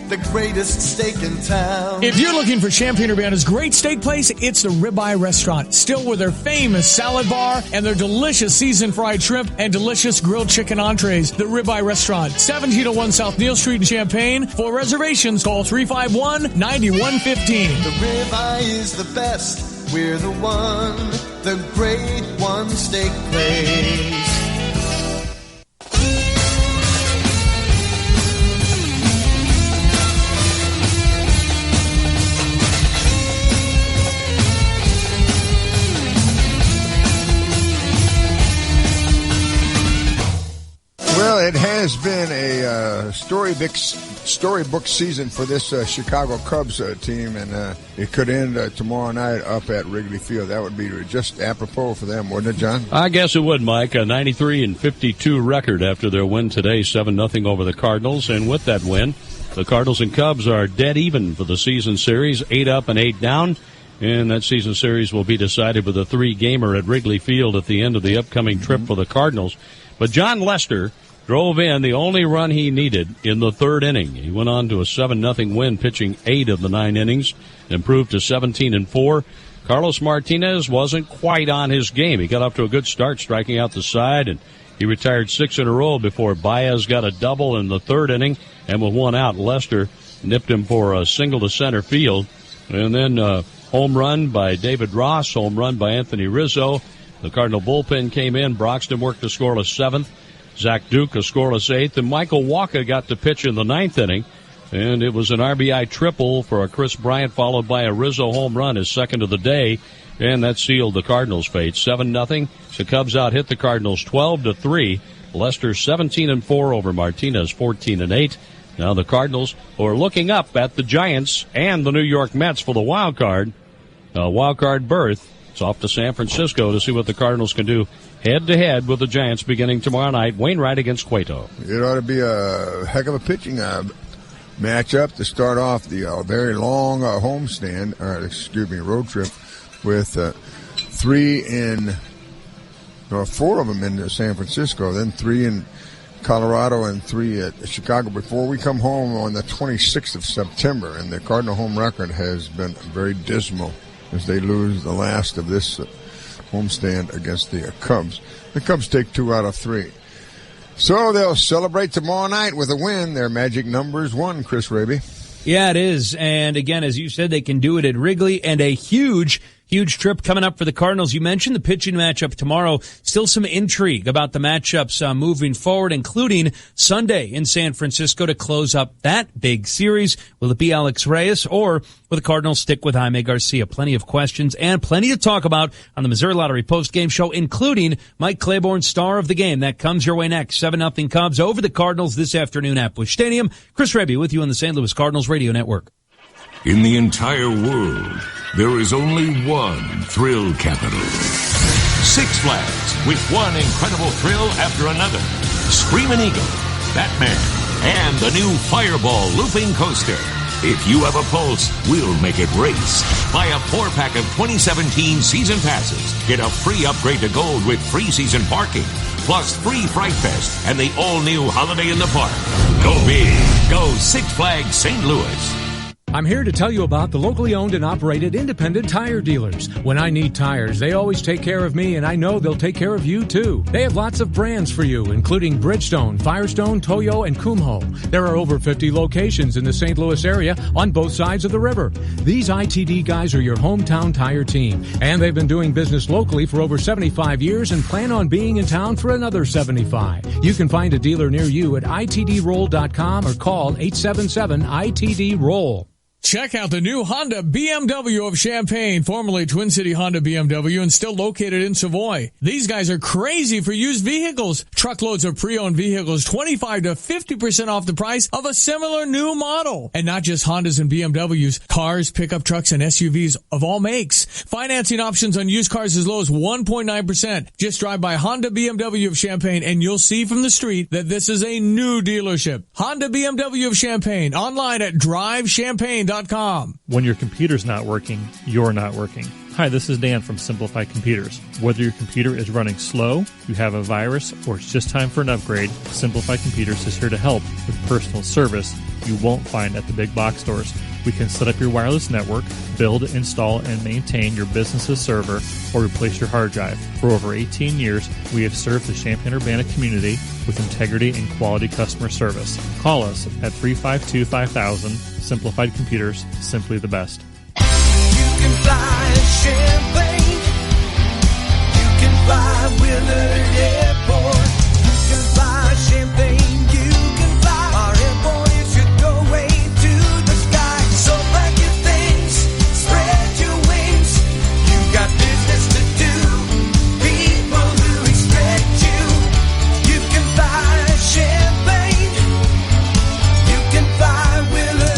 the greatest steak in town. If you're looking for Champaign-Urbana's great steak place, it's the Ribeye Restaurant. Still with their famous salad bar and their delicious seasoned fried shrimp and delicious grilled chicken entrees. The Ribeye Restaurant, 1701 South Neal Street in Champaign. For reservations, call 351-9115. The ribeye is the best. We're the one, the great one steak place. Well, it has been a storybook season for this Chicago Cubs team, and it could end tomorrow night up at Wrigley Field. That would be just apropos for them, wouldn't it, John? I guess it would, Mike. A 93-52 record after their win today, 7-0 over the Cardinals. And with that win, the Cardinals and Cubs are dead even for the season series, 8 up and 8 down. And that season series will be decided with a 3-gamer at Wrigley Field at the end of the upcoming trip for the Cardinals. But John Lester drove in the only run he needed in the third inning. He went on to a 7-0 win, pitching 8 of the 9 innings, improved to 17-4. Carlos Martinez wasn't quite on his game. He got off to a good start, striking out the side, and he retired 6 in a row before Baez got a double in the third inning. And with 1 out, Lester nipped him for a single to center field. And then home run by David Ross, home run by Anthony Rizzo. The Cardinal bullpen came in. Broxton worked a scoreless 7th. Zach Duke a scoreless 8th, and Michael Walker got to pitch in the 9th inning, and it was an RBI triple for a Chris Bryant, followed by a Rizzo home run, his second of the day, and that sealed the Cardinals' fate. 7-0. The Cubs out hit the Cardinals 12-3. Lester 17-4 over Martinez, 14-8. Now the Cardinals are looking up at the Giants and the New York Mets for the wild card berth. It's off to San Francisco to see what the Cardinals can do head-to-head with the Giants beginning tomorrow night. Wainwright against Cueto. It ought to be a heck of a pitching matchup to start off the very long road trip with 4 of them in San Francisco, then 3 in Colorado and 3 at Chicago before we come home on the 26th of September. And the Cardinal home record has been very dismal as they lose the last of this homestand against the Cubs. The Cubs take 2 out of 3. So they'll celebrate tomorrow night with a win. Their magic number is 1, Chris Raby. Yeah, it is. And again, as you said, they can do it at Wrigley, and a huge trip coming up for the Cardinals. You mentioned the pitching matchup tomorrow. Still some intrigue about the matchups moving forward, including Sunday in San Francisco to close up that big series. Will it be Alex Reyes, or will the Cardinals stick with Jaime Garcia? Plenty of questions and plenty to talk about on the Missouri Lottery post-game show, including Mike Claiborne's star of the game. That comes your way next. 7-0 Cubs over the Cardinals this afternoon at Busch Stadium. Chris Raby with you on the St. Louis Cardinals Radio Network. In the entire world, there is only one thrill capital. Six Flags, with one incredible thrill after another. Screamin' Eagle, Batman, and the new Fireball looping coaster. If you have a pulse, we'll make it race. Buy a 4-pack of 2017 season passes. Get a free upgrade to gold with free season parking, plus free Fright Fest and the all-new Holiday in the Park. Go big. Go Six Flags St. Louis. I'm here to tell you about the locally owned and operated independent tire dealers. When I need tires, they always take care of me, and I know they'll take care of you too. They have lots of brands for you, including Bridgestone, Firestone, Toyo, and Kumho. There are over 50 locations in the St. Louis area on both sides of the river. These ITD guys are your hometown tire team, and they've been doing business locally for over 75 years and plan on being in town for another 75. You can find a dealer near you at itdroll.com or call 877-ITD-ROLL. Check out the new Honda BMW of Champaign, formerly Twin City Honda BMW and still located in Savoy. These guys are crazy for used vehicles. Truckloads of pre-owned vehicles, 25 to 50% off the price of a similar new model. And not just Hondas and BMWs, cars, pickup trucks, and SUVs of all makes. Financing options on used cars as low as 1.9%. Just drive by Honda BMW of Champaign and you'll see from the street that this is a new dealership. Honda BMW of Champaign, online at drivechampaign.com. When your computer's not working, you're not working. Hi, this is Dan from Simplified Computers. Whether your computer is running slow, you have a virus, or it's just time for an upgrade, Simplified Computers is here to help with personal service you won't find at the big box stores. We can set up your wireless network, build, install, and maintain your business's server, or replace your hard drive. For over 18 years, we have served the Champaign-Urbana community with integrity and quality customer service. Call us at 352-5000. Simplified Computers, simply the best. You can fly Champaign. You can fly Willard Airport. You can fly Champaign. You can fly our airport. It should go way to the sky. So pack your things, spread your wings. You got business to do. People who expect you. You can fly Champaign. You can fly Willard.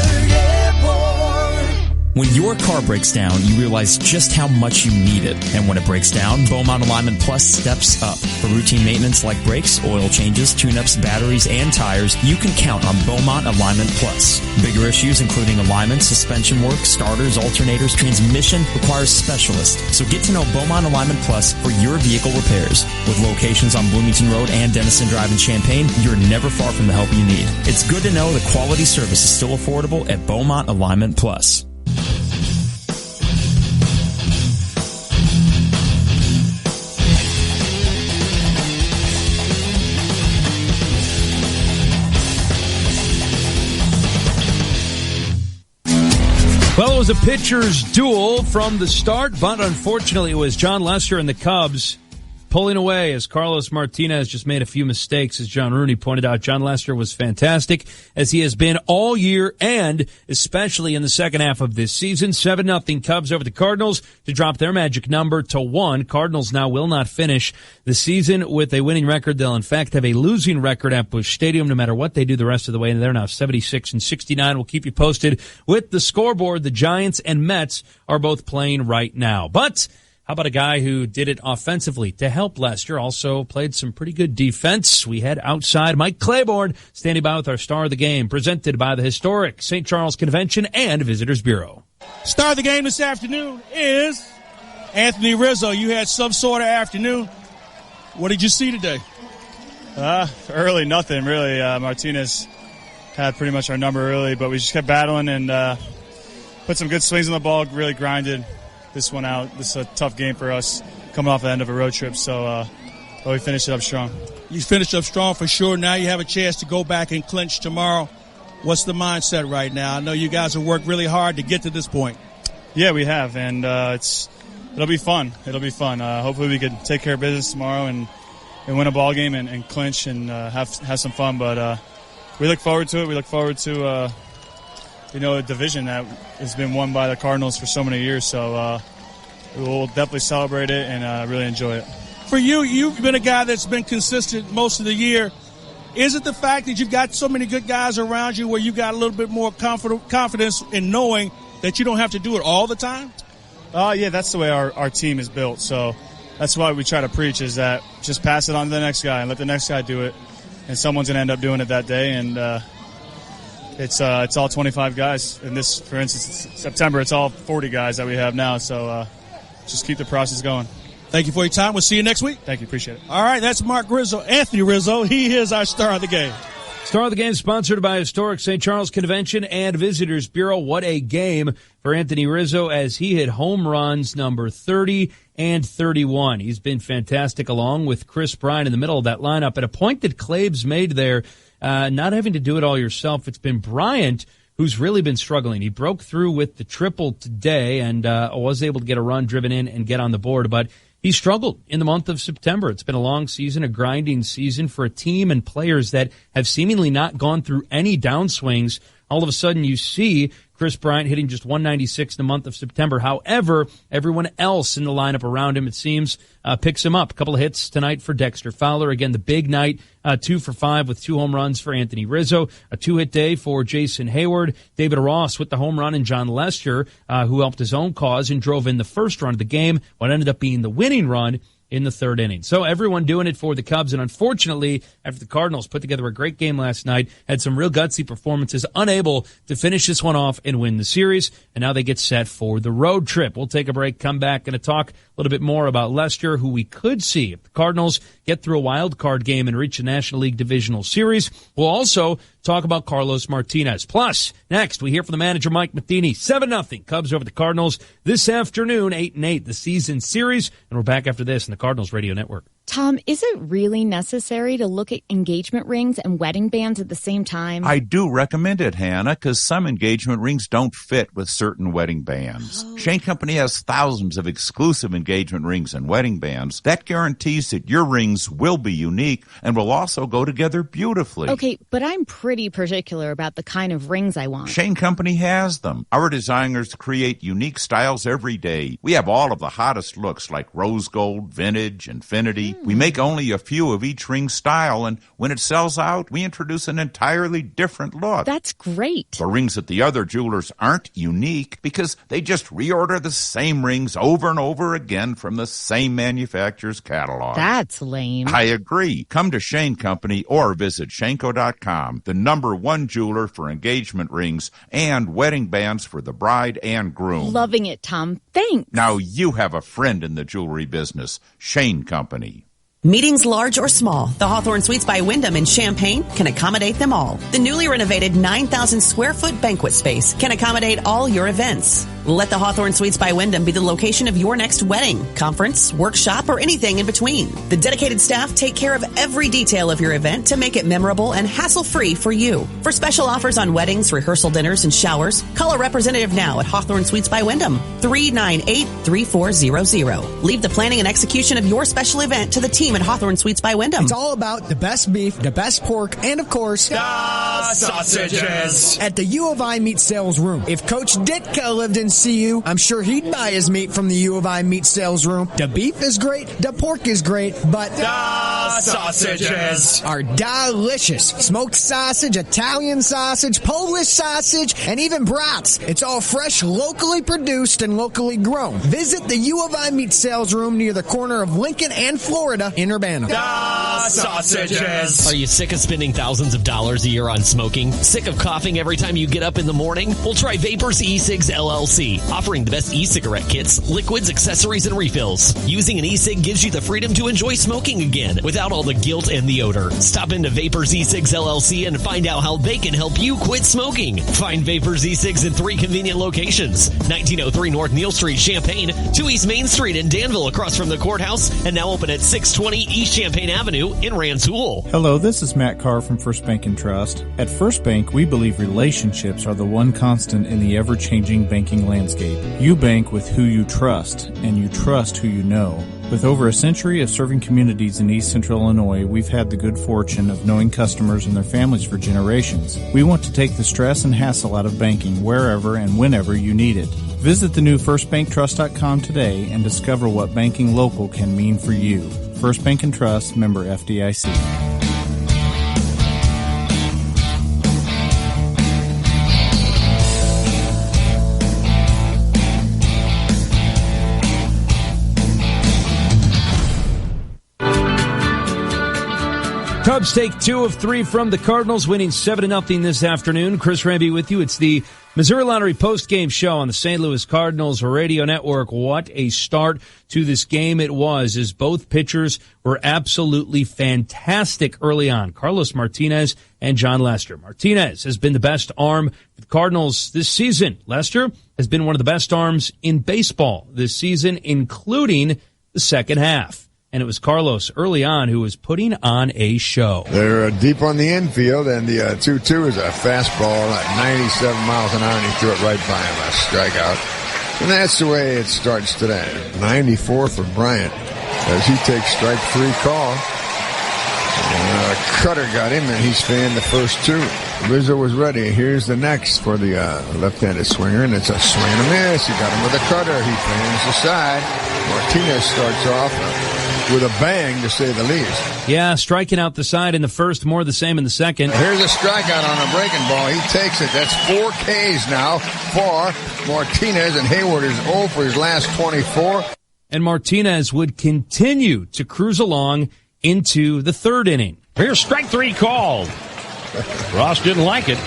When your car breaks down, you realize just how much you need it. And when it breaks down, Beaumont Alignment Plus steps up. For routine maintenance like brakes, oil changes, tune-ups, batteries, and tires, you can count on Beaumont Alignment Plus. Bigger issues including alignment, suspension work, starters, alternators, transmission requires specialists. So get to know Beaumont Alignment Plus for your vehicle repairs. With locations on Bloomington Road and Denison Drive in Champaign, you're never far from the help you need. It's good to know the quality service is still affordable at Beaumont Alignment Plus. Well, it was a pitcher's duel from the start, but unfortunately it was John Lester and the Cubs pulling away as Carlos Martinez just made a few mistakes. As John Rooney pointed out, John Lester was fantastic, as he has been all year and especially in the second half of this season. 7-0 Cubs over the Cardinals to drop their magic number to 1. Cardinals now will not finish the season with a winning record. They'll in fact have a losing record at Busch Stadium no matter what they do the rest of the way, and they're now 76-69. We'll keep you posted with the scoreboard. The Giants and Mets are both playing right now. But how about a guy who did it offensively to help Lester, also played some pretty good defense? We head outside. Mike Claiborne standing by with our Star of the Game, presented by the historic St. Charles Convention and Visitors Bureau. Star of the game this afternoon is Anthony Rizzo. You had some sort of afternoon. What did you see today? Early, nothing really. Martinez had pretty much our number early, but we just kept battling and put some good swings on the ball, really grinded this one out. This is a tough game for us coming off the end of a road trip, so but we finished it up strong. You finished up strong for sure. Now you have a chance to go back and clinch tomorrow. What's the mindset right now? I know you guys have worked really hard to get to this point. Yeah, we have, and it'll be fun. It'll be fun. Hopefully we can take care of business tomorrow and win a ball game and clinch and have some fun. But we look forward to it. We look forward to a division that has been won by the Cardinals for so many years. So we'll definitely celebrate it and really enjoy it. For you, you've been a guy that's been consistent most of the year. Is it the fact that you've got so many good guys around you where you got a little bit more confidence in knowing that you don't have to do it all the time? Yeah, that's the way our team is built. So that's why we try to preach, is that just pass it on to the next guy and let the next guy do it. And someone's going to end up doing it that day. And it's all 25 guys. In this, for instance, September, it's all 40 guys that we have now. So just keep the process going. Thank you for your time. We'll see you next week. Thank you. Appreciate it. All right, that's Mark Rizzo, Anthony Rizzo. He is our Star of the Game. Star of the Game sponsored by Historic St. Charles Convention and Visitors Bureau. What a game for Anthony Rizzo as he hit home runs number 30 and 31. He's been fantastic along with Chris Bryant in the middle of that lineup. At a point that Claib's made there, not having to do it all yourself, it's been Bryant who's really been struggling. He broke through with the triple today and was able to get a run driven in and get on the board, but he struggled in the month of September. It's been a long season, a grinding season for a team and players that have seemingly not gone through any downswings. All of a sudden you see Chris Bryant hitting just 196 in the month of September. However, everyone else in the lineup around him, it seems, picks him up. A couple of hits tonight for Dexter Fowler. Again, the big night, 2 for 5 with 2 home runs for Anthony Rizzo. A 2-hit day for Jason Hayward. David Ross with the home run, and John Lester, who helped his own cause and drove in the first run of the game, what ended up being the winning run in the 3rd inning. So everyone doing it for the Cubs, and unfortunately, after the Cardinals put together a great game last night, had some real gutsy performances, unable to finish this one off and win the series, and now they get set for the road trip. We'll take a break, come back, and talk a little bit more about Lester, who we could see if the Cardinals get through a wild card game and reach the National League Divisional Series. We'll also talk about Carlos Martinez. Plus, next, we hear from the manager, Mike Matheny. 7-0 Cubs over the Cardinals this afternoon, 8-8, the season series. And we're back after this in the Cardinals Radio Network. Tom, is it really necessary to look at engagement rings and wedding bands at the same time? I do recommend it, Hannah, because some engagement rings don't fit with certain wedding bands. Shane Company has thousands of exclusive engagement rings and wedding bands. That guarantees that your rings will be unique and will also go together beautifully. Okay, but I'm pretty particular about the kind of rings I want. Shane Company has them. Our designers create unique styles every day. We have all of the hottest looks like rose gold, vintage, infinity. We make only a few of each ring style, and when it sells out, we introduce an entirely different look. That's great. The rings at the other jewelers aren't unique because they just reorder the same rings over and over again from the same manufacturer's catalog. That's lame. I agree. Come to Shane Company or visit Shanko.com, the #1 jeweler for engagement rings and wedding bands for the bride and groom. Loving it, Tom. Thanks. Now you have a friend in the jewelry business, Shane Company. Meetings large or small, the Hawthorne Suites by Wyndham in Champaign can accommodate them all. The newly renovated 9,000 square foot banquet space can accommodate all your events. Let the Hawthorne Suites by Wyndham be the location of your next wedding, conference, workshop, or anything in between. The dedicated staff take care of every detail of your event to make it memorable and hassle-free for you. For special offers on weddings, rehearsal dinners, and showers, call a representative now at Hawthorne Suites by Wyndham, 398-3400. Leave the planning and execution of your special event to the team at Hawthorne Suites by Wyndham. It's all about the best beef, the best pork, and of course, the sausages. At the U of I Meat Sales Room. If Coach Ditka lived in CU, I'm sure he'd buy his meat from the U of I Meat Sales Room. The beef is great, the pork is great, but the sausages are delicious. Smoked sausage, Italian sausage, Polish sausage, and even brats. It's all fresh, locally produced, and locally grown. Visit the U of I Meat Sales Room near the corner of Lincoln and Florida in Urbana. The sausages. Are you sick of spending thousands of dollars a year on smoking? Sick of coughing every time you get up in the morning? Well, try Vapors E-Cigs LLC, offering the best e-cigarette kits, liquids, accessories, and refills. Using an e-cig gives you the freedom to enjoy smoking again without all the guilt and the odor. Stop into Vapors E-Cigs LLC and find out how they can help you quit smoking. Find Vapors E-Cigs in 3 convenient locations: 1903 North Neal Street, Champaign, 2 East Main Street in Danville across from the courthouse, and now open at 620 East Champaign Avenue in Rantoul. Hello, this is Matt Carr from First Bank and Trust. At First Bank, we believe relationships are the one constant in the ever-changing banking landscape. You bank with who you trust, and you trust who you know. With over a century of serving communities in East Central Illinois, we've had the good fortune of knowing customers and their families for generations. We want to take the stress and hassle out of banking wherever and whenever you need it. Visit the new FirstBankTrust.com today and discover what banking local can mean for you. First Bank and Trust, member FDIC. Cubs take 2 of 3 from the Cardinals, winning 7-0 this afternoon. Chris Ramby with you. It's the Missouri Lottery post-game show on the St. Louis Cardinals Radio Network. What a start to this game it was, as both pitchers were absolutely fantastic early on. Carlos Martinez and John Lester. Martinez has been the best arm for the Cardinals this season. Lester has been one of the best arms in baseball this season, including the second half. And it was Carlos early on who was putting on a show. They're deep on the infield, and the 2-2 is a fastball at 97 miles an hour, and he threw it right by him, a strikeout. And that's the way it starts today. 94 for Bryant as he takes strike 3 call. Cutter got him, and he's fanned the first two. Rizzo was ready. Here's the next for the left-handed swinger, and it's a swing and a miss. He got him with a cutter. He fans the side. Martinez starts off with a bang, to say the least. Yeah, striking out the side in the first, more the same in the second. Here's a strikeout on a breaking ball. He takes it. That's 4 Ks now for Martinez, and Hayward is 0 for his last 24. And Martinez would continue to cruise along into the third inning. Here's strike 3 called. Ross didn't like it,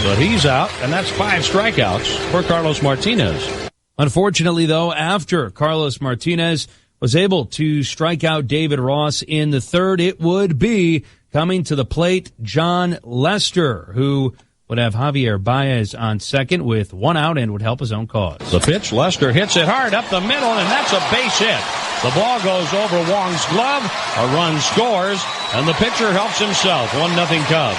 but he's out, and that's 5 strikeouts for Carlos Martinez. Unfortunately, though, after Carlos Martinez was able to strike out David Ross in the third, it would be coming to the plate John Lester, who would have Javier Baez on second with 1 out and would help his own cause. The pitch, Lester hits it hard up the middle, and that's a base hit. The ball goes over Wong's glove, a run scores, and the pitcher helps himself. 1-0 Cubs.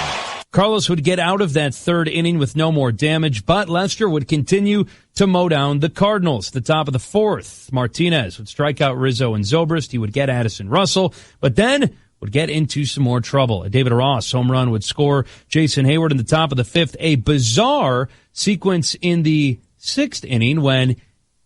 Carlos would get out of that third inning with no more damage, but Lester would continue to mow down the Cardinals. At the top of the fourth, Martinez would strike out Rizzo and Zobrist. He would get Addison Russell, but then would get into some more trouble. A David Ross home run would score Jason Hayward in the top of the fifth. A bizarre sequence in the sixth inning when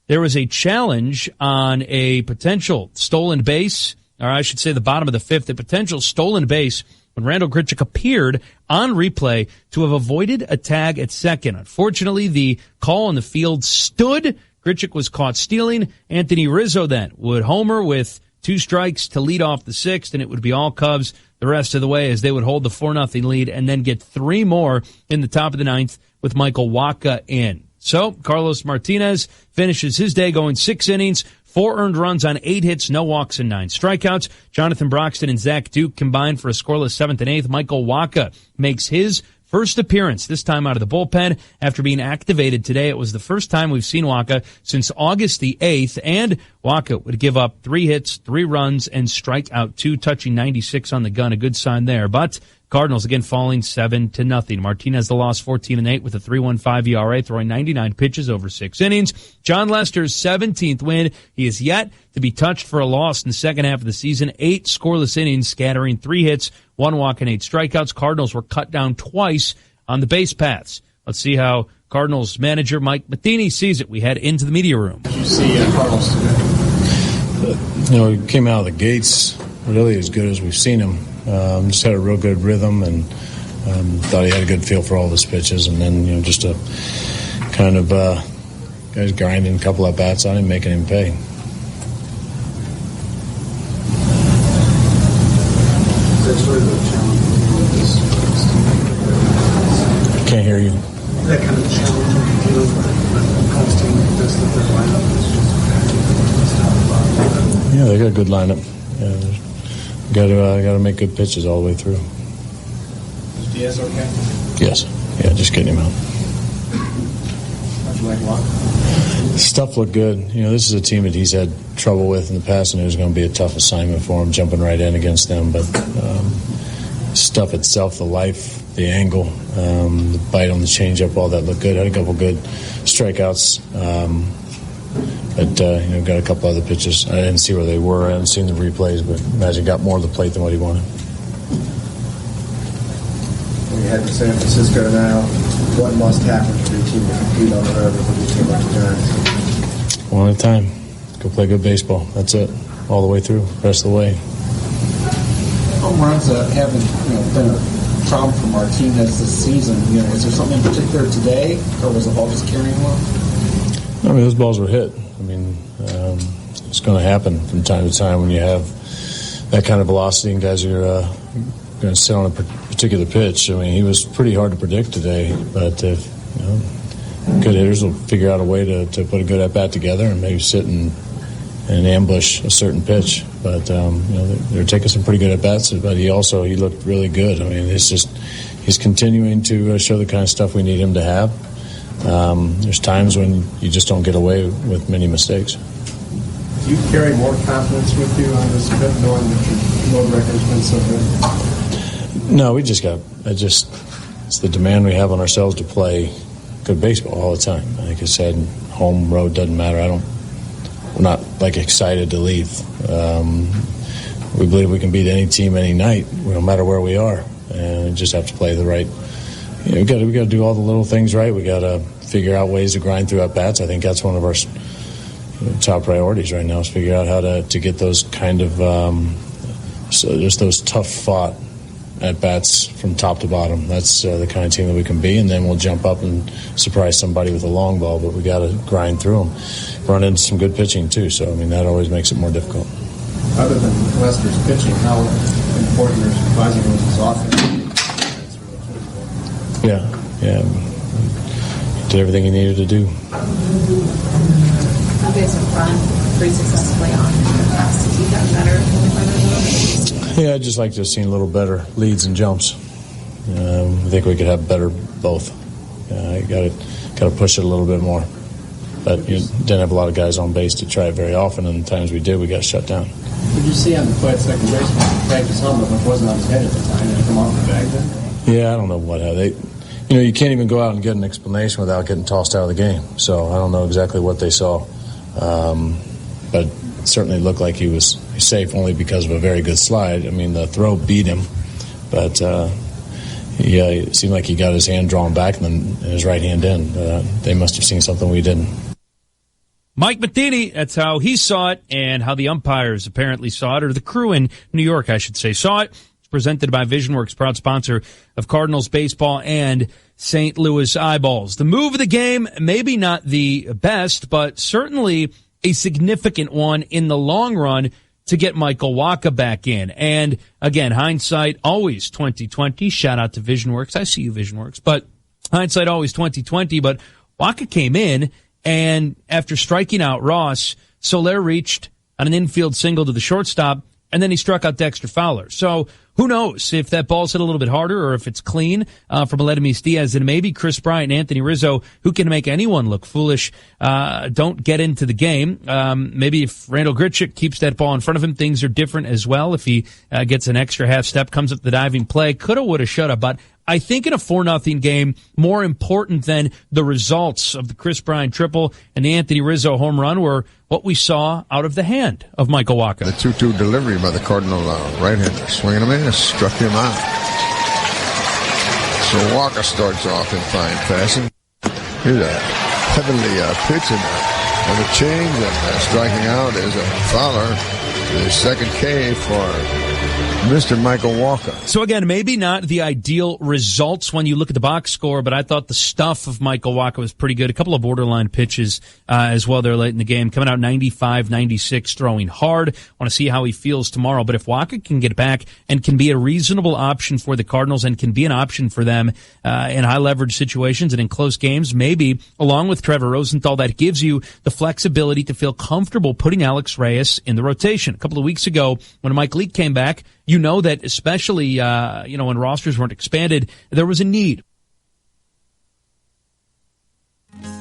there was a challenge on a potential stolen base, or I should say the bottom of the fifth, a potential stolen base when Randall Grichuk appeared on replay to have avoided a tag at second. Unfortunately, the call on the field stood. Grichuk was caught stealing. Anthony Rizzo then would homer with 2 strikes to lead off the sixth, and it would be all Cubs the rest of the way as they would hold the 4-0 lead and then get 3 more in the top of the ninth with Michael Wacha in. So Carlos Martinez finishes his day going 6 innings, 4 earned runs on 8 hits, no walks, and 9 strikeouts. Jonathan Broxton and Zach Duke combined for a scoreless 7th and 8th. Michael Wacha makes his first appearance, this time out of the bullpen after being activated today. It was the first time we've seen Wacha since August the 8th, and Wacha would give up 3 hits, 3 runs, and strike out 2, touching 96 on the gun. A good sign there. But Cardinals again falling 7-0. Martinez the loss 14-8 with a 3.15 ERA, throwing 99 pitches over 6 innings. John Lester's 17th win. He is yet to be touched for a loss in the second half of the season. 8 scoreless innings, scattering 3 hits, 1 walk, and 8 strikeouts. Cardinals were cut down twice on the base paths. Let's see how Cardinals manager Mike Matheny sees it. We head into the media room. You see Cardinals today? He came out of the gates really as good as we've seen him. Just had a real good rhythm and thought he had a good feel for all of his pitches. And then, just a kind of guys grinding a couple of bats on him, making him pay. I can't hear you. That kind of challenge dealing with Cubs team like this, that their lineup. Yeah, they got a good lineup. Yeah, got to make good pitches all the way through. Is Diaz okay? Yes. Yeah, just getting him out. How'd you like Wacha? Stuff looked good. This is a team that he's had trouble with in the past, and it was going to be a tough assignment for him, jumping right in against them. But stuff itself, the life, the angle, the bite on the changeup, all that looked good. Had a couple good strikeouts. But, got a couple other pitches. I didn't see where they were. I haven't seen the replays, but imagine got more of the plate than what he wanted. When you head to San Francisco now, what must happen for your team to compete on the road with a team like the Giants? One at a time. Go play good baseball. That's it. All the way through. Rest of the way. Home runs haven't been a problem for Martinez this season. Was there something in particular today, or was the ball just carrying well? Those balls were hit. It's going to happen from time to time when you have that kind of velocity and guys are going to sit on a particular pitch. He was pretty hard to predict today, but if good hitters will figure out a way to put a good at-bat together and maybe sit and ambush a certain pitch. But they're taking some pretty good at-bats, but he looked really good. He's continuing to show the kind of stuff we need him to have. There's times when you just don't get away with many mistakes. Do you carry more confidence with you on this trip, knowing that your road record's been so good? No, it's the demand we have on ourselves to play good baseball all the time. Like I said, home, road, doesn't matter. We're not excited to leave. we believe we can beat any team any night, no matter where we are, and we just have to play the right. We got to do all the little things right. We got to figure out ways to grind through at bats. I think that's one of our top priorities right now, is figure out how to get those kind of just those tough fought at bats from top to bottom. That's the kind of team that we can be, and then we'll jump up and surprise somebody with a long ball. But we got to grind through them. Run into some good pitching too. So I mean, that always makes it more difficult. Other than Lester's pitching, how important or surprising was his offense? Yeah. He did everything he needed to do. You guys have run pretty successfully on in the past. Have you gotten better? Yeah, I'd just like to have seen a little better leads and jumps. I think we could have better both. You got to push it a little bit more. But you didn't have a lot of guys on base to try it very often, and the times we did, we got shut down. Did you see on the play at second base, practice helmet, which wasn't on his head at the time, did it come off the bag then? Yeah, I don't know what you can't even go out and get an explanation without getting tossed out of the game. So I don't know exactly what they saw, but it certainly looked like he was safe only because of a very good slide. I mean, the throw beat him, but yeah, it seemed like he got his hand drawn back and then his right hand in. They must have seen something we didn't. Mike Matheny, that's how he saw it and how the umpires apparently saw it, or the crew in New York, I should say, saw it. It's presented by VisionWorks, proud sponsor of Cardinals baseball and St. Louis Eyeballs. The move of the game, maybe not the best, but certainly a significant one in the long run to get Michael Wacha back in. And again, hindsight always 20/20. Shout out to VisionWorks. I see you, VisionWorks. But hindsight always 20/20. But Wacha came in, and after striking out Ross, Soler reached on an infield single to the shortstop, and then he struck out Dexter Fowler. So who knows if that ball's hit a little bit harder or if it's clean from Aledmys Diaz, and maybe Chris Bryant and Anthony Rizzo, who can make anyone look foolish, don't get into the game. Maybe if Randall Grichuk keeps that ball in front of him, things are different as well. If he gets an extra half step, comes up the diving play, coulda, woulda, shoulda. But I think in a 4-0 game, more important than the results of the Chris Bryant triple and the Anthony Rizzo home run were what we saw out of the hand of Michael Wacha. The 2-2 delivery by the Cardinal right-hander, swinging him in, struck him out. So Wacha starts off in fine fashion. Here's a heavenly pitch on the change, and striking out is a Fowler. The second K for Mr. Michael Wacha. So again, maybe not the ideal results when you look at the box score, but I thought the stuff of Michael Wacha was pretty good. A couple of borderline pitches as well there late in the game. Coming out 95, 96, throwing hard. Want to see how he feels tomorrow. But if Wacha can get back and can be a reasonable option for the Cardinals and can be an option for them in high leverage situations and in close games, maybe along with Trevor Rosenthal, that gives you the flexibility to feel comfortable putting Alex Reyes in the rotation. A couple of weeks ago when Mike Leake came back, you know that especially, when rosters weren't expanded, there was a need.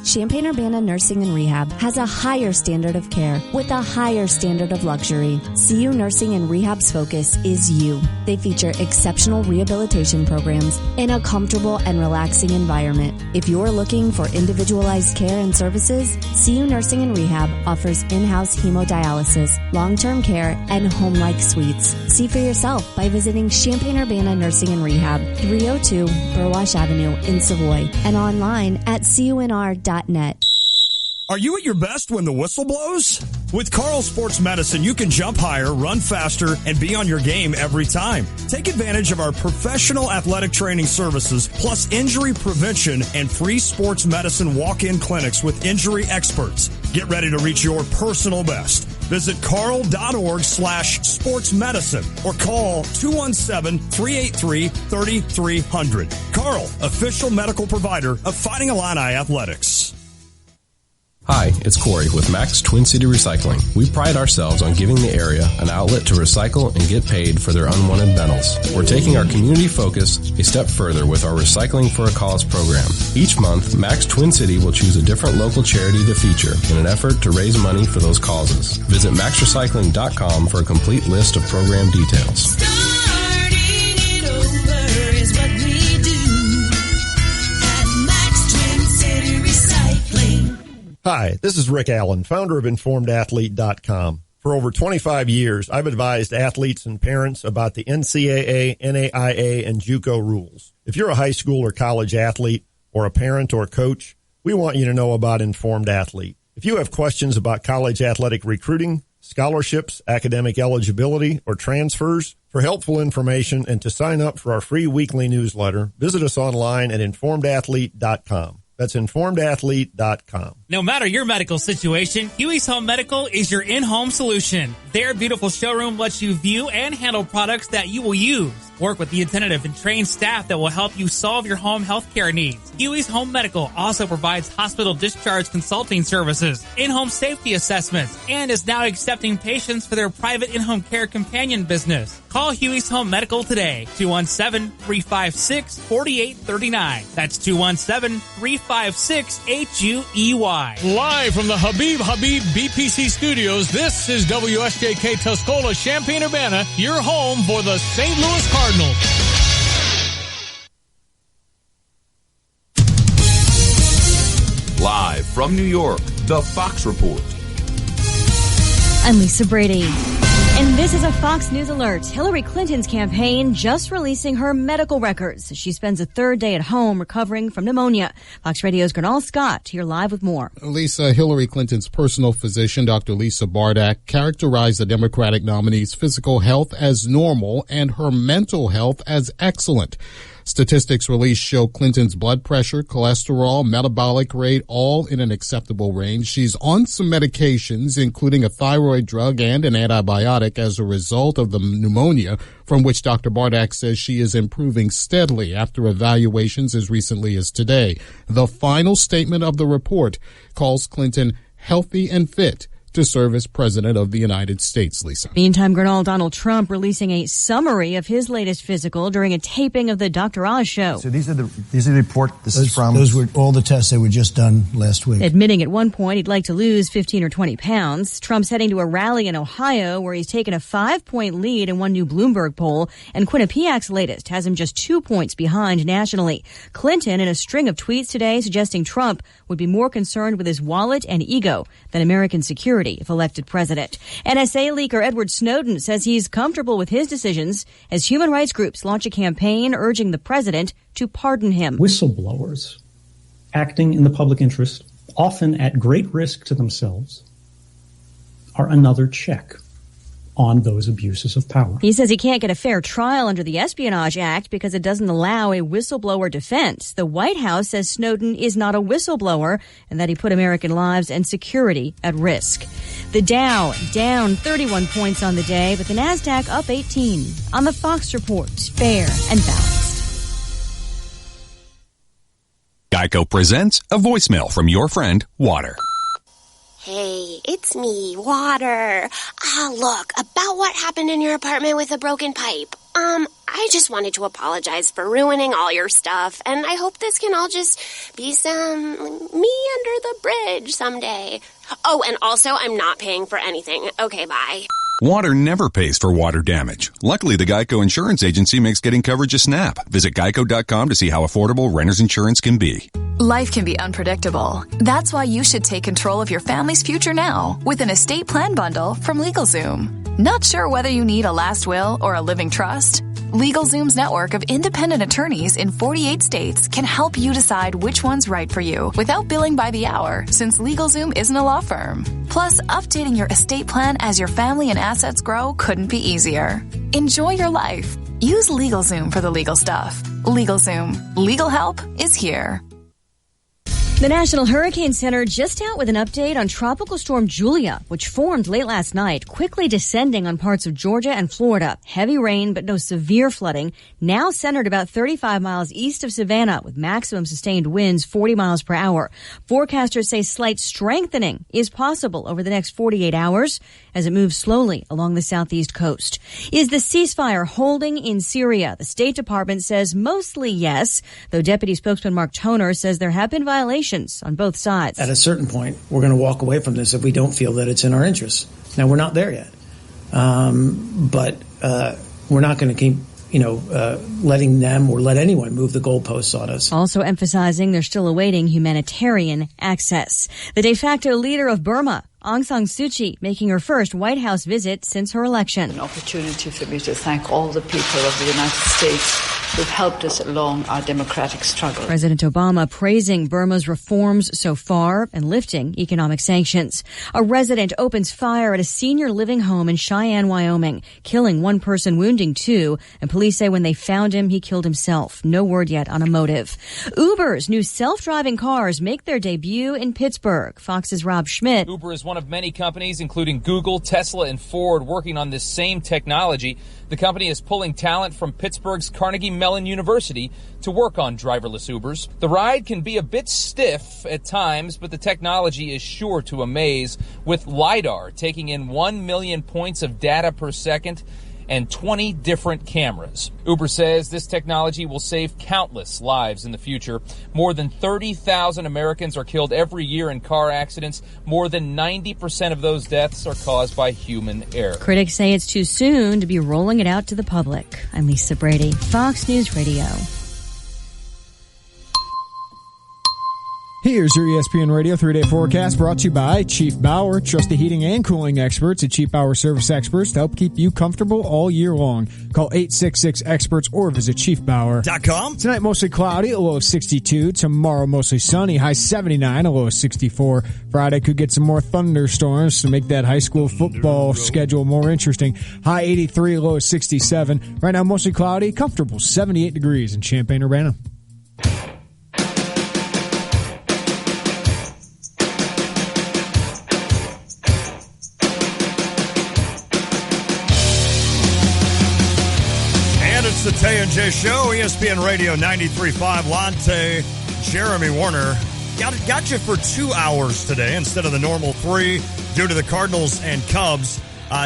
Champaign-Urbana Nursing and Rehab has a higher standard of care with a higher standard of luxury. CU Nursing and Rehab's focus is you. They feature exceptional rehabilitation programs in a comfortable and relaxing environment. If you're looking for individualized care and services, CU Nursing and Rehab offers in-house hemodialysis, long-term care, and home-like suites. See for yourself by visiting Champaign-Urbana Nursing and Rehab, 302 Burwash Avenue in Savoy, and online at cunr.net. Are you at your best when the whistle blows? With Carl Sports Medicine, you can jump higher, run faster, and be on your game every time. Take advantage of our professional athletic training services, plus injury prevention and free sports medicine walk-in clinics with injury experts. Get ready to reach your personal best. Visit carl.org/sportsmedicine or call 217-383-3300. Carl, official medical provider of Fighting Illini Athletics. Hi, it's Corey with Max Twin City Recycling. We pride ourselves on giving the area an outlet to recycle and get paid for their unwanted metals. We're taking our community focus a step further with our Recycling for a Cause program. Each month, Max Twin City will choose a different local charity to feature in an effort to raise money for those causes. Visit maxrecycling.com for a complete list of program details. Hi, this is Rick Allen, founder of InformedAthlete.com. For over 25 years, I've advised athletes and parents about the NCAA, NAIA, and JUCO rules. If you're a high school or college athlete or a parent or coach, we want you to know about Informed Athlete. If you have questions about college athletic recruiting, scholarships, academic eligibility, or transfers, for helpful information and to sign up for our free weekly newsletter, visit us online at informedathlete.com. That's informedathlete.com. No matter your medical situation, Huey's Home Medical is your in-home solution. Their beautiful showroom lets you view and handle products that you will use. Work with the attentive and trained staff that will help you solve your home health care needs. Huey's Home Medical also provides hospital discharge consulting services, in-home safety assessments, and is now accepting patients for their private in-home care companion business. Call Huey's Home Medical today, 217-356-4839. That's 217-356-HUEY. Live from the Habib BPC studios, this is WSJK Tuscola, Champaign-Urbana, your home for the St. Louis Cardinals. Live from New York, the Fox Report. I'm Lisa Brady. And this is a Fox News alert. Hillary Clinton's campaign just releasing her medical records. She spends a third day at home recovering from pneumonia. Fox Radio's Gernal Scott here live with more. Lisa, Hillary Clinton's personal physician, Dr. Lisa Bardak, characterized the Democratic nominee's physical health as normal and her mental health as excellent. Statistics released show Clinton's blood pressure, cholesterol, metabolic rate, all in an acceptable range. She's on some medications, including a thyroid drug and an antibiotic as a result of the pneumonia, from which Dr. Bardak says she is improving steadily after evaluations as recently as today. The final statement of the report calls Clinton healthy and fit to serve as president of the United States, Lisa. Meantime, Donald Trump releasing a summary of his latest physical during a taping of the Dr. Oz show. So these are the report. Those were all the tests that were just done last week. Admitting at one point he'd like to lose 15 or 20 pounds. Trump's heading to a rally in Ohio where he's taken a 5-point lead in one new Bloomberg poll, and Quinnipiac's latest has him just 2 points behind nationally. Clinton in a string of tweets today suggesting Trump would be more concerned with his wallet and ego than American security if elected president. NSA leaker Edward Snowden says he's comfortable with his decisions as human rights groups launch a campaign urging the president to pardon him. Whistleblowers acting in the public interest, often at great risk to themselves, are another check on those abuses of power. He says he can't get a fair trial under the Espionage Act because it doesn't allow a whistleblower defense. The White House says Snowden is not a whistleblower and that he put American lives and security at risk. The Dow down 31 points on the day, but the NASDAQ up 18. On the Fox Report, fair and balanced. Geico presents a voicemail from your friend, Water. Hey, it's me, Water. Look, about what happened in your apartment with a broken pipe. I just wanted to apologize for ruining all your stuff, and I hope this can all just be some me under the bridge someday. Oh, and also, I'm not paying for anything. Okay, bye. Water never pays for water damage. Luckily, the Geico Insurance Agency makes getting coverage a snap. Visit geico.com to see how affordable renter's insurance can be. Life can be unpredictable. That's why you should take control of your family's future now with an estate plan bundle from LegalZoom. Not sure whether you need a last will or a living trust? LegalZoom's network of independent attorneys in 48 states can help you decide which one's right for you without billing by the hour, since LegalZoom isn't a law firm. Plus, updating your estate plan as your family and assets grow couldn't be easier. Enjoy your life. Use LegalZoom for the legal stuff. LegalZoom. Legal help is here. The National Hurricane Center just out with an update on Tropical Storm Julia, which formed late last night, quickly descending on parts of Georgia and Florida. Heavy rain, but no severe flooding. Now centered about 35 miles east of Savannah with maximum sustained winds 40 miles per hour. Forecasters say slight strengthening is possible over the next 48 hours as it moves slowly along the southeast coast. Is the ceasefire holding in Syria? The State Department says mostly yes, though Deputy Spokesman Mark Toner says there have been violations on both sides. At a certain point, we're going to walk away from this if we don't feel that it's in our interests. Now, we're not there yet, but we're not going to keep letting them or let anyone move the goalposts on us. Also emphasizing they're still awaiting humanitarian access. The de facto leader of Burma Aung San Suu Kyi making her first White House visit since her election. An opportunity for me to thank all the people of the United States who've helped us along our democratic struggle. President Obama praising Burma's reforms so far and lifting economic sanctions. A resident opens fire at a senior living home in Cheyenne, Wyoming, killing one person, wounding two, and police say when they found him, he killed himself. No word yet on a motive. Uber's new self-driving cars make their debut in Pittsburgh. Fox's Rob Schmidt. Uber is one of many companies, including Google, Tesla, and Ford, working on this same technology. The company is pulling talent from Pittsburgh's Carnegie Mellon University to work on driverless Ubers. The ride can be a bit stiff at times, but the technology is sure to amaze, with LiDAR taking in 1 million points of data per second and 20 different cameras. Uber says this technology will save countless lives in the future. More than 30,000 Americans are killed every year in car accidents. More than 90% of those deaths are caused by human error. Critics say it's too soon to be rolling it out to the public. I'm Lisa Brady, Fox News Radio. Here's your ESPN Radio 3-day forecast brought to you by Chief Bauer. Trust the heating and cooling experts at Chief Bauer Service Experts to help keep you comfortable all year long. Call 866-EXPERTS or visit chiefbauer.com. Tonight, mostly cloudy, a low of 62. Tomorrow, mostly sunny, high 79, a low of 64. Friday could get some more thunderstorms to make that high school football schedule more interesting. High 83, low of 67. Right now, mostly cloudy, comfortable 78 degrees in Champaign-Urbana. The Tay and J Show, ESPN Radio 93.5. Lante, Jeremy Warner. Got you for 2 hours today instead of the normal 3 due to the Cardinals and Cubs.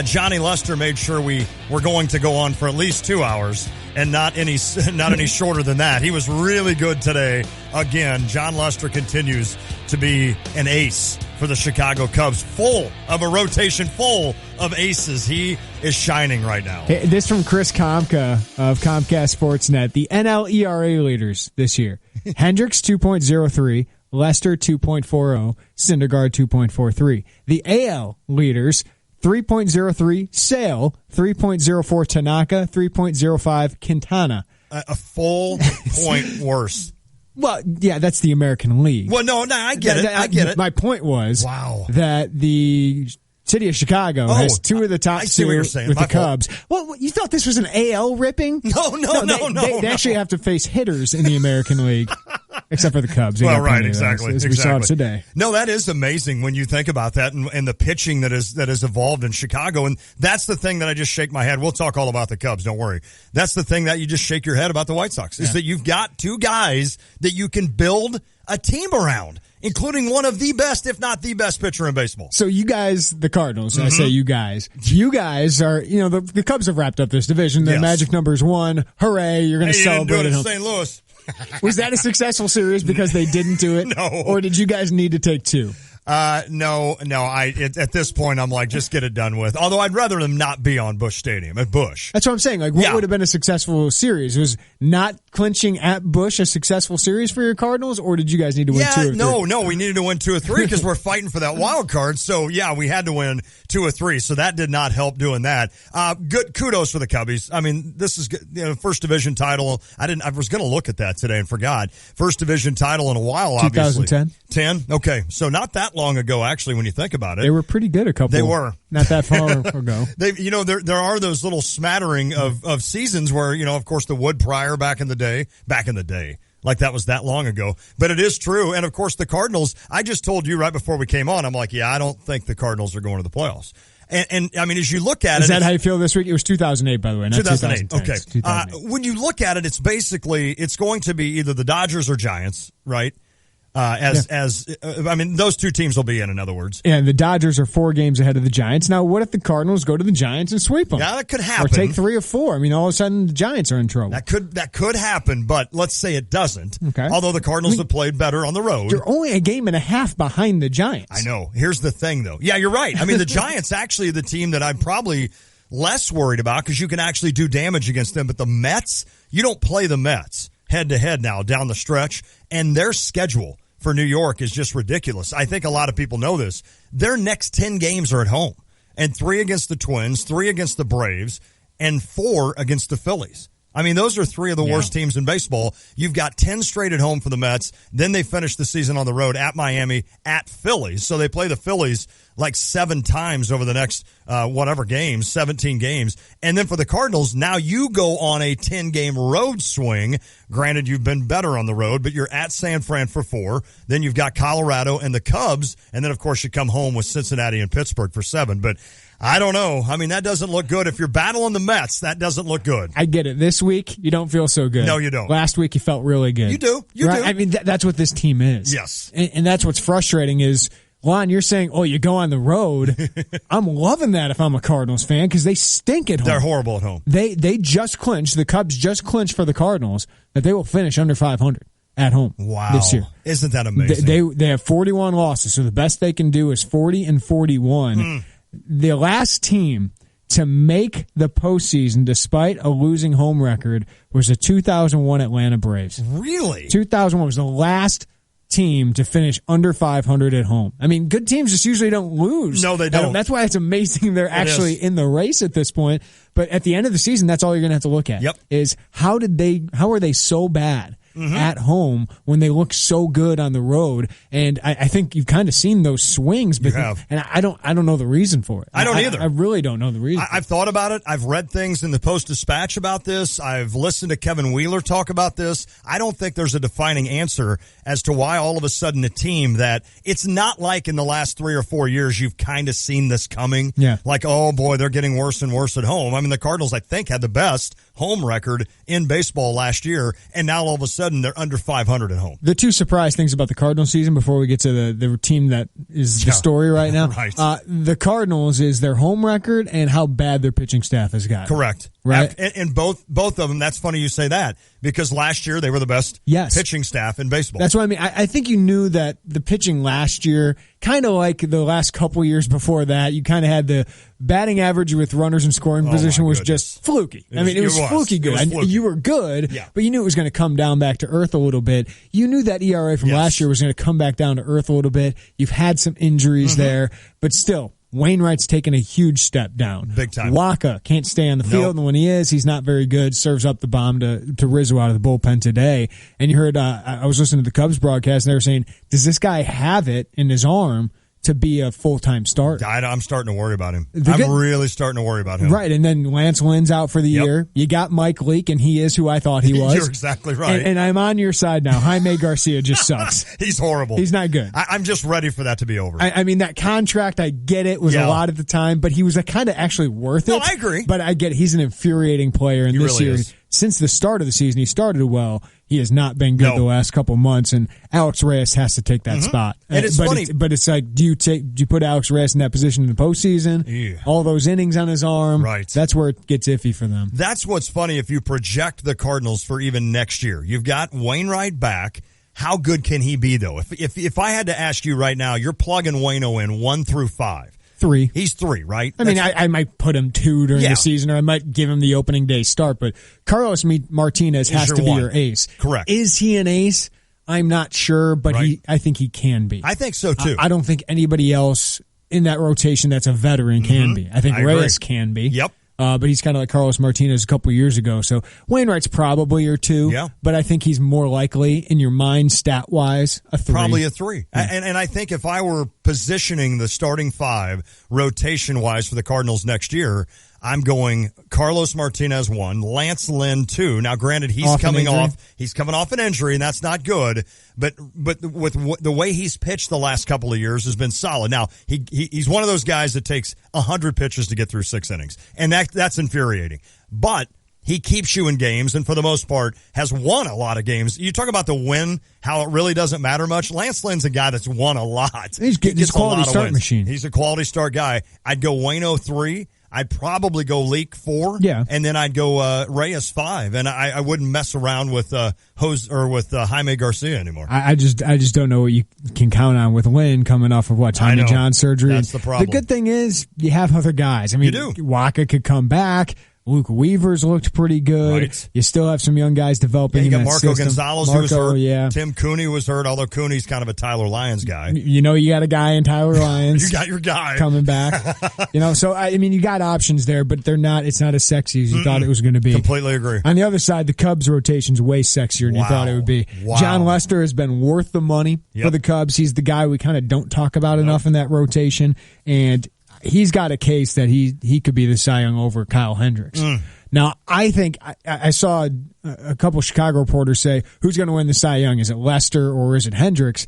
Johnny Lester made sure we were going to go on for at least 2 hours and not any shorter than that. He was really good today. Again, John Lester continues to be an ace for the Chicago Cubs. Full of a rotation full of aces. He is shining right now. Hey, this from Chris Komka of Comcast Sportsnet. The NL ERA leaders this year. Hendricks 2.03, Lester 2.40, Syndergaard 2.43. The AL leaders 3.03 Sale, 3.04 Tanaka, 3.05 Quintana. A full point worse. Well, yeah, that's the American League. Well, no, I get it. I get it. My point was that the city of Chicago has 2 of the top 2 with the Cubs. Well, you thought this was an AL ripping? No. They actually have to face hitters in the American League. Except for the Cubs. Well, right, exactly. As we saw today. No, that is amazing when you think about that and the pitching that has evolved in Chicago. And that's the thing that I just shake my head. We'll talk all about the Cubs, don't worry. That's the thing that you just shake your head about the White Sox, is that you've got 2 guys that you can build a team around, including one of the best, if not the best pitcher in baseball. So you guys, the Cardinals, I say you guys are, the Cubs have wrapped up this division. The magic number is 1. Hooray, you're going to celebrate it in St. Louis. Was that a successful series because they didn't do it? No. Or did you guys need to take 2? No. At this point, I'm like, just get it done with. Although I'd rather them not be on Busch Stadium, at Busch. That's what I'm saying. Like, what would have been a successful series? Was not clinching at Busch a successful series for your Cardinals, or did you guys need to win 2 or 3? No, we needed to win 2 or 3 because we're fighting for that wild card. So, yeah, we had to win 2 or 3. So that did not help doing that. Good kudos for the Cubbies. I mean, this is first division title. I was going to look at that today and forgot. First division title in a while, obviously. 2010. 10? Okay. So not that long ago, actually, when you think about it. They were pretty good a couple. They were. Not that far ago. There are those little smattering of seasons where, of course, the Wood Pryor back in the day, like that was that long ago. But it is true. And, of course, the Cardinals, I just told you right before we came on, I'm like, I don't think the Cardinals are going to the playoffs. And I mean, as you look at Is that how you feel this week? It was 2008, by the way, not 2008. 2010. Okay. 2008. When you look at it, it's going to be either the Dodgers or Giants, right? Those 2 teams will be in other words. And the Dodgers are 4 games ahead of the Giants. Now, what if the Cardinals go to the Giants and sweep them? Yeah, that could happen. Or take 3 or 4. I mean, all of a sudden, the Giants are in trouble. That could happen, but let's say it doesn't. Okay. Although the Cardinals have played better on the road. You're only a game and a half behind the Giants. I know. Here's the thing, though. Yeah, you're right. I mean, the Giants actually the team that I'm probably less worried about because you can actually do damage against them. But the Mets, you don't play the Mets head-to-head now down the stretch, and their schedule for New York is just ridiculous. I think a lot of people know this. Their next 10 games are at home, and 3 against the Twins, 3 against the Braves, and 4 against the Phillies. I mean, those are 3 of the worst teams in baseball. You've got 10 straight at home for the Mets. Then they finish the season on the road at Miami, at Phillies. So they play the Phillies like 7 times over the next, 17 games. And then for the Cardinals, now you go on a 10-game road swing. Granted, you've been better on the road, but you're at San Fran for 4. Then you've got Colorado and the Cubs. And then, of course, you come home with Cincinnati and Pittsburgh for 7. But I don't know. I mean, that doesn't look good. If you're battling the Mets, that doesn't look good. I get it. This week, you don't feel so good. No, you don't. Last week, you felt really good. You do. You do. I mean, that's what this team is. Yes. And that's what's frustrating is, Lon, you're saying, oh, you go on the road. I'm loving that if I'm a Cardinals fan because they stink at home. They're horrible at home. They just clinched. The Cubs just clinched for the Cardinals that they will finish under 500 at home this year. Isn't that amazing? They have 41 losses, so the best they can do is 40-41. The last team to make the postseason despite a losing home record was the 2001 Atlanta Braves. Really? 2001 was the last team to finish under 500 at home. I mean, good teams just usually don't lose. No, they don't. That's why it's amazing they're actually in the race at this point. But at the end of the season, that's all you're going to have to look at. Is how are they so bad at home when they look so good on the road? And I think you've kind of seen those swings, but and I don't know the reason for it. I don't either. I really don't know the reason. I've thought about it. I've read things in the Post-Dispatch about this. I've listened to Kevin Wheeler talk about this. I don't think there's a defining answer as to why all of a sudden a team that it's not like in the last 3 or 4 years you've kind of seen this coming. Yeah. Like, oh boy, they're getting worse and worse at home. I mean, the Cardinals, I think, had the best home record in baseball last year, and now all of a sudden they're under 500 at home. The 2 surprise things about the Cardinals season before we get to the team that is the story right now. Right. The Cardinals is their home record and how bad their pitching staff has gotten. Correct. Right. And both of them, that's funny you say that, because last year they were the best pitching staff in baseball. That's what I mean. I think you knew that the pitching last year, kind of like the last couple years before that, you kind of had the batting average with runners in scoring position was just fluky. It was fluky good. You were good, but you knew it was going to come down back to earth a little bit. You knew that ERA from last year was going to come back down to earth a little bit. You've had some injuries there, but still, Wainwright's taken a huge step down. Big time. Waka can't stay on the field, and when he is, he's not very good. Serves up the bomb to Rizzo out of the bullpen today. And you heard, I was listening to the Cubs broadcast, and they were saying, does this guy have it in his arm to be a full-time starter? I'm starting to worry about him. I'm really starting to worry about him. Right, and then Lance Lynn's out for the year. You got Mike Leake, and he is who I thought he was. You're exactly right. And I'm on your side now. Jaime Garcia just sucks. He's horrible. He's not good. I'm just ready for that to be over. I mean, that contract, I get it, was a lot at the time, but he was kind of actually worth it. No, I agree. But I get it. He's an infuriating player, and this year, since the start of the season, he started well. He has not been good the last couple months, and Alex Reyes has to take that spot. And it's funny. But it's like, do you put Alex Reyes in that position in the postseason? Yeah. All those innings on his arm. Right. That's where it gets iffy for them. That's what's funny if you project the Cardinals for even next year. You've got Wainwright back. How good can he be, though? If I had to ask you right now, you're plugging Waino in 1 through 5. 3. He's 3, right? I mean, I might put him 2 during the season, or I might give him the opening day start, but Carlos Martinez has to be your ace. Correct. Is he an ace? I'm not sure, but I think he can be. I think so, too. I don't think anybody else in that rotation that's a veteran can be. I think Reyes can be. Yep. But he's kind of like Carlos Martinez a couple years ago. So Wainwright's probably your 2. Yeah. But I think he's more likely, in your mind, stat-wise, a 3. Probably a 3. Yeah. And I think if I were positioning the starting 5 rotation-wise for the Cardinals next year, I'm going Carlos Martinez 1, Lance Lynn 2. Now, granted, he's coming off an injury, and that's not good. But with the way he's pitched the last couple of years has been solid. Now, he's one of those guys that takes 100 pitches to get through 6 innings, and that's infuriating. But he keeps you in games, and for the most part has won a lot of games. You talk about the win, how it really doesn't matter much. Lance Lynn's a guy that's won a lot. He's a quality start machine. He's a quality start guy. I'd go Waino 3. I'd probably go Leake 4, and then I'd go Reyes 5, and I wouldn't mess around with Jaime Garcia anymore. I just don't know what you can count on with Lynn coming off of Tommy John surgery. That's the problem. The good thing is you have other guys. I mean, you do. Waka could come back. Luke Weaver's looked pretty good. Right. You still have some young guys developing. You got in that Marco system. Gonzalez who was hurt. Yeah. Tim Cooney was hurt, although Cooney's kind of a Tyler Lyons guy. You got a guy in Tyler Lyons. You got your guy coming back. So I mean, you got options there, but they're not. It's not as sexy as you thought it was going to be. Completely agree. On the other side, the Cubs rotation's way sexier than you thought it would be. Wow. John Lester has been worth the money for the Cubs. He's the guy we kind of don't talk about enough in that rotation, and he's got a case that he could be the Cy Young over Kyle Hendricks. Now, I think I saw a couple Chicago reporters say, who's going to win the Cy Young? Is it Lester or is it Hendricks?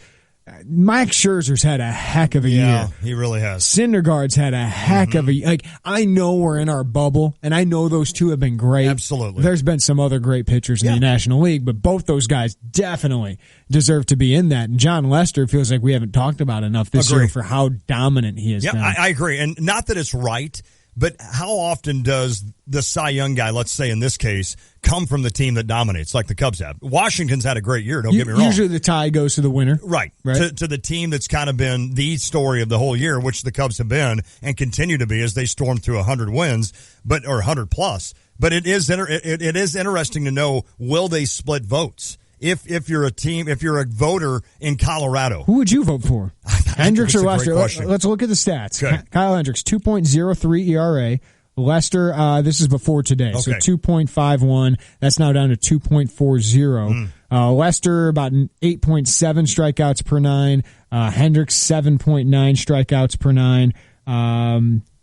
Max Scherzer's had a heck of a year. Yeah, he really has. Syndergaard's had a heck of a I know we're in our bubble, and I know those two have been great. Absolutely. There's been some other great pitchers in the National League, but both those guys definitely deserve to be in that. And John Lester feels like we haven't talked about enough this year for how dominant he is. Yeah, I agree. And not that it's right, but how often does the Cy Young guy, let's say in this case, come from the team that dominates, like the Cubs have? Washington's had a great year, don't get me wrong. Usually the tie goes to the winner. Right. To the team that's kind of been the story of the whole year, which the Cubs have been and continue to be as they storm through 100 wins, or 100 plus. But it is interesting to know, will they split votes? If you're a voter in Colorado, who would you vote for? Hendricks or Lester? Let's look at the stats. Okay. Kyle Hendricks, 2.03 ERA. Lester, this is before today, so 2.51. That's now down to 2.40. Lester, about 8.7 strikeouts per nine. Hendricks, 7.9 strikeouts per nine.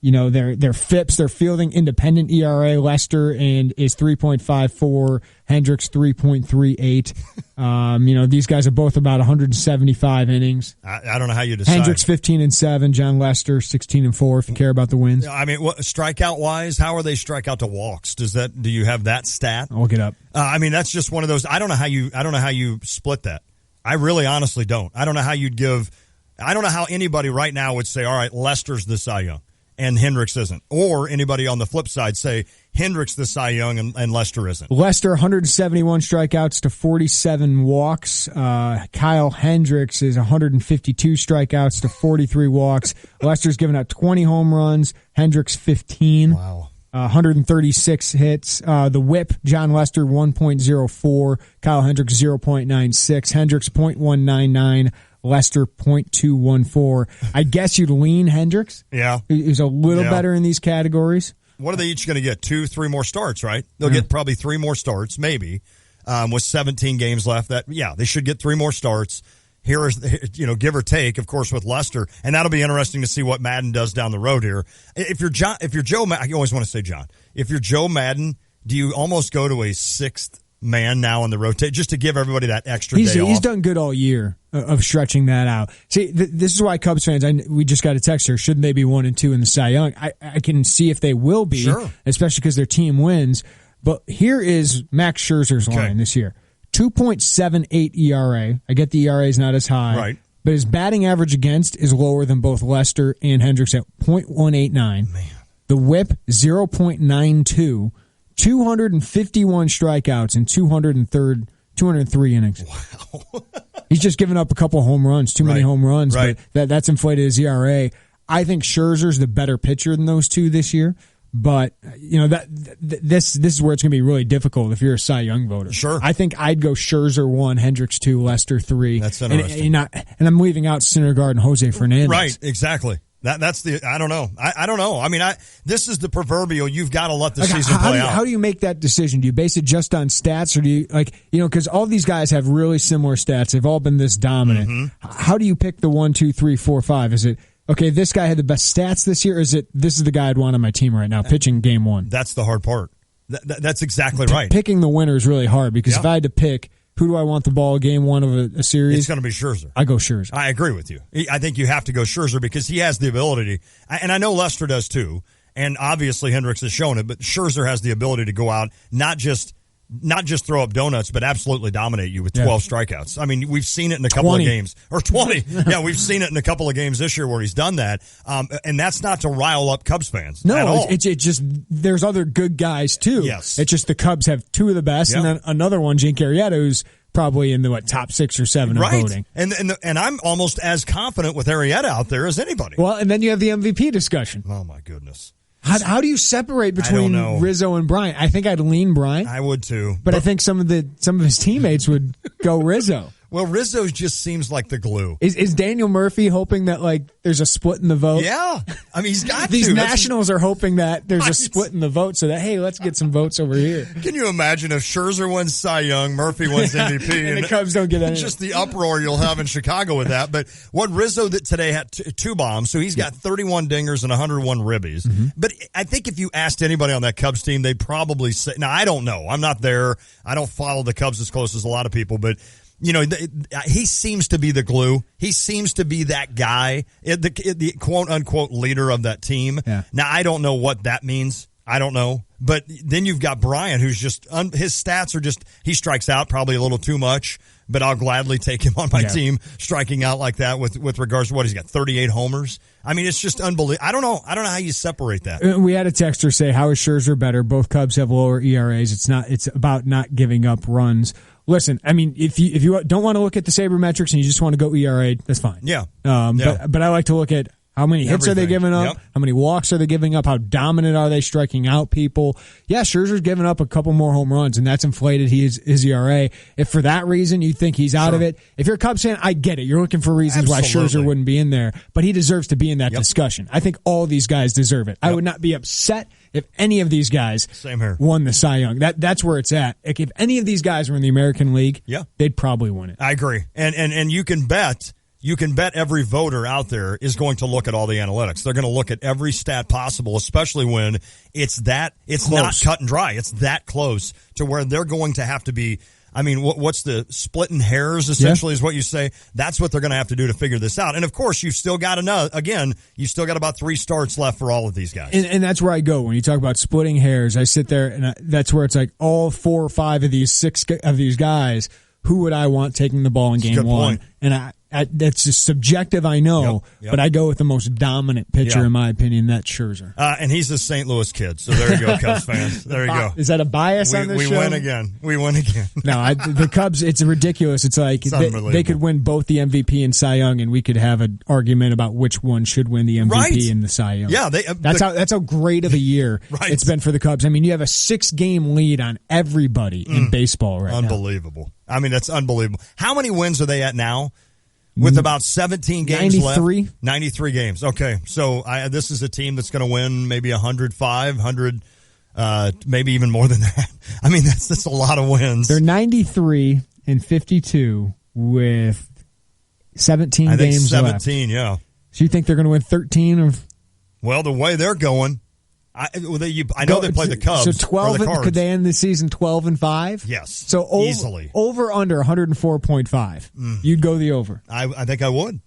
Their FIPS, their fielding independent ERA, Lester and is 3.54, Hendricks 3.38. These guys are both about 175 innings. I don't know how you decide. Hendricks 15-7, John Lester 16-4. If you care about the wins. I mean, strikeout wise, how are they strikeout to walks? Do you have that stat? I'll look it up. That's just one of those. I don't know how you split that. I really honestly don't. I don't know how anybody right now would say, all right, Lester's the Cy Young and Hendricks isn't. Or anybody on the flip side say Hendricks the Cy Young and Lester isn't. Lester, 171 strikeouts to 47 walks. Kyle Hendricks is 152 strikeouts to 43 walks. Lester's given up 20 home runs. Hendricks 15. Wow. 136 hits. The whip, John Lester 1.04. Kyle Hendricks 0.96. Hendricks 0.199. Lester 0.214. I guess you'd lean Hendricks. Yeah. Who's a little better in these categories. What are they each going to get? 2-3 more starts, right? They'll get probably 3 more starts, maybe, with 17 games left. They should get 3 more starts. Here is, give or take, of course, with Lester, and that'll be interesting to see what Madden does down the road here. If you're Joe, I always want to say John. If you're Joe Madden, do you almost go to a 6th man now in the rotate just to give everybody that extra day off? He's done good all year of stretching that out. See, this is why Cubs fans, we just got a text here, shouldn't they be 1 and 2 in the Cy Young? I can see if they will be, especially because their team wins. But here is Max Scherzer's line this year. 2.78 ERA. I get the ERA is not as high. Right. But his batting average against is lower than both Lester and Hendricks at .189. Man. The whip, 0.92. 251 strikeouts and 203 innings. Wow. He's just given up a couple home runs, too many home runs, but that's inflated his ERA. I think Scherzer's the better pitcher than those two this year, but this is where it's going to be really difficult if you're a Cy Young voter. Sure. I think I'd go Scherzer 1, Hendricks 2, Lester 3. That's interesting. And I'm leaving out Syndergaard and Jose Fernandez. Right, exactly. That's the I don't know. I don't know. I mean, this is the proverbial. You've got to let the season play out. How do you make that decision? Do you base it just on stats, or do you because all these guys have really similar stats. They've all been this dominant. Mm-hmm. How do you pick the 1, 2, 3, 4, 5? Is it okay? This guy had the best stats this year. Or is it this is the guy I'd want on my team right now, pitching game 1? That's the hard part. That's exactly right. Picking the winner is really hard because if I had to pick. Who do I want the ball game 1 of a series? It's going to be Scherzer. I go Scherzer. I agree with you. I think you have to go Scherzer because he has the ability, and I know Lester does too, and obviously Hendricks has shown it, but Scherzer has the ability to go out, not just throw up donuts, but absolutely dominate you with 12 strikeouts. I mean, we've seen it in a couple of games. Or 20. Yeah, we've seen it in a couple of games this year where he's done that. And that's not to rile up Cubs fans at all. It's just there's other good guys, too. Yes. It's just the Cubs have 2 of the best, and then another one, Jake Arrieta, who's probably in the top 6 or 7 of voting. And I'm almost as confident with Arrieta out there as anybody. Well, and then you have the MVP discussion. Oh, my goodness. How do you separate between Rizzo and Bryant? I think I'd lean Bryant. I would too. But I think some of his teammates would go Rizzo. Well, Rizzo just seems like the glue. Is Daniel Murphy hoping that there's a split in the vote? Yeah. I mean, he's got These Nationals are hoping that there's a split in the vote so that, hey, let's get some votes over here. Can you imagine if Scherzer wins Cy Young, Murphy wins MVP, and the Cubs don't get anything? Just the uproar you'll have in Chicago with that. But what Rizzo today had two bombs, so he's got 31 dingers and 101 ribbies. Mm-hmm. But I think if you asked anybody on that Cubs team, they'd probably say, now I don't know. I'm not there. I don't follow the Cubs as close as a lot of people, but he seems to be the glue. He seems to be that guy, the quote-unquote leader of that team. Yeah. Now, I don't know what that means. I don't know. But then you've got Bryant, who's just his stats are just he strikes out probably a little too much, but I'll gladly take him on my team striking out like that with regards to what he's got, 38 homers. I mean, it's just unbelievable. I don't know how you separate that. We had a texter say, how is Scherzer better? Both Cubs have lower ERAs. It's about not giving up runs. Listen, I mean, if you don't want to look at the sabermetrics and you just want to go ERA, that's fine. Yeah. But I like to look at how many hits are they giving up? Yep. How many walks are they giving up? How dominant are they striking out people? Yeah, Scherzer's giving up a couple more home runs, and that's inflated his ERA. If for that reason you think he's out of it, if you're a Cubs fan, I get it. You're looking for reasons why Scherzer wouldn't be in there, but he deserves to be in that discussion. I think all these guys deserve it. I would not be upset if any of these guys won the Cy Young. That's where it's at. Like, if any of these guys were in the American League, they'd probably win it. I agree. And you can bet every voter out there is going to look at all the analytics. They're going to look at every stat possible, especially when it's close. Not cut and dry. It's that close to where they're going to have to be. I mean, what's the splitting hairs essentially is what you say. That's what they're going to have to do to figure this out. And of course, you've still got you've still got about 3 starts left for all of these guys. And that's where I go when you talk about splitting hairs. I sit there and that's where it's like all 4 or 5 of these 6 of these guys. Who would I want taking the ball in game one? And that's just subjective, I know, but I go with the most dominant pitcher, in my opinion, that's Scherzer. And he's a St. Louis kid, so there you go, Cubs fans. There you go. Is that a bias on this show? We win again. No, the Cubs, it's ridiculous. It's like they could win both the MVP and Cy Young, and we could have an argument about which one should win the MVP and the Cy Young. Yeah, that's how great of a year it's been for the Cubs. I mean, you have a 6-game lead on everybody in baseball right now. Unbelievable. I mean, that's unbelievable. How many wins are they at now? With about 17 games 93? left. 93 games. Okay. So this is a team that's going to win maybe 105, 100, maybe even more than that. I mean, that's a lot of wins. They're 93 and 52 with 17 games left. 17, yeah. So you think they're going to win 13? Well, the way they're going, I know they play the Cubs. So 12, could they end the season 12-5? Yes. So easily. Over under 104.5. You'd go the over. I think I would.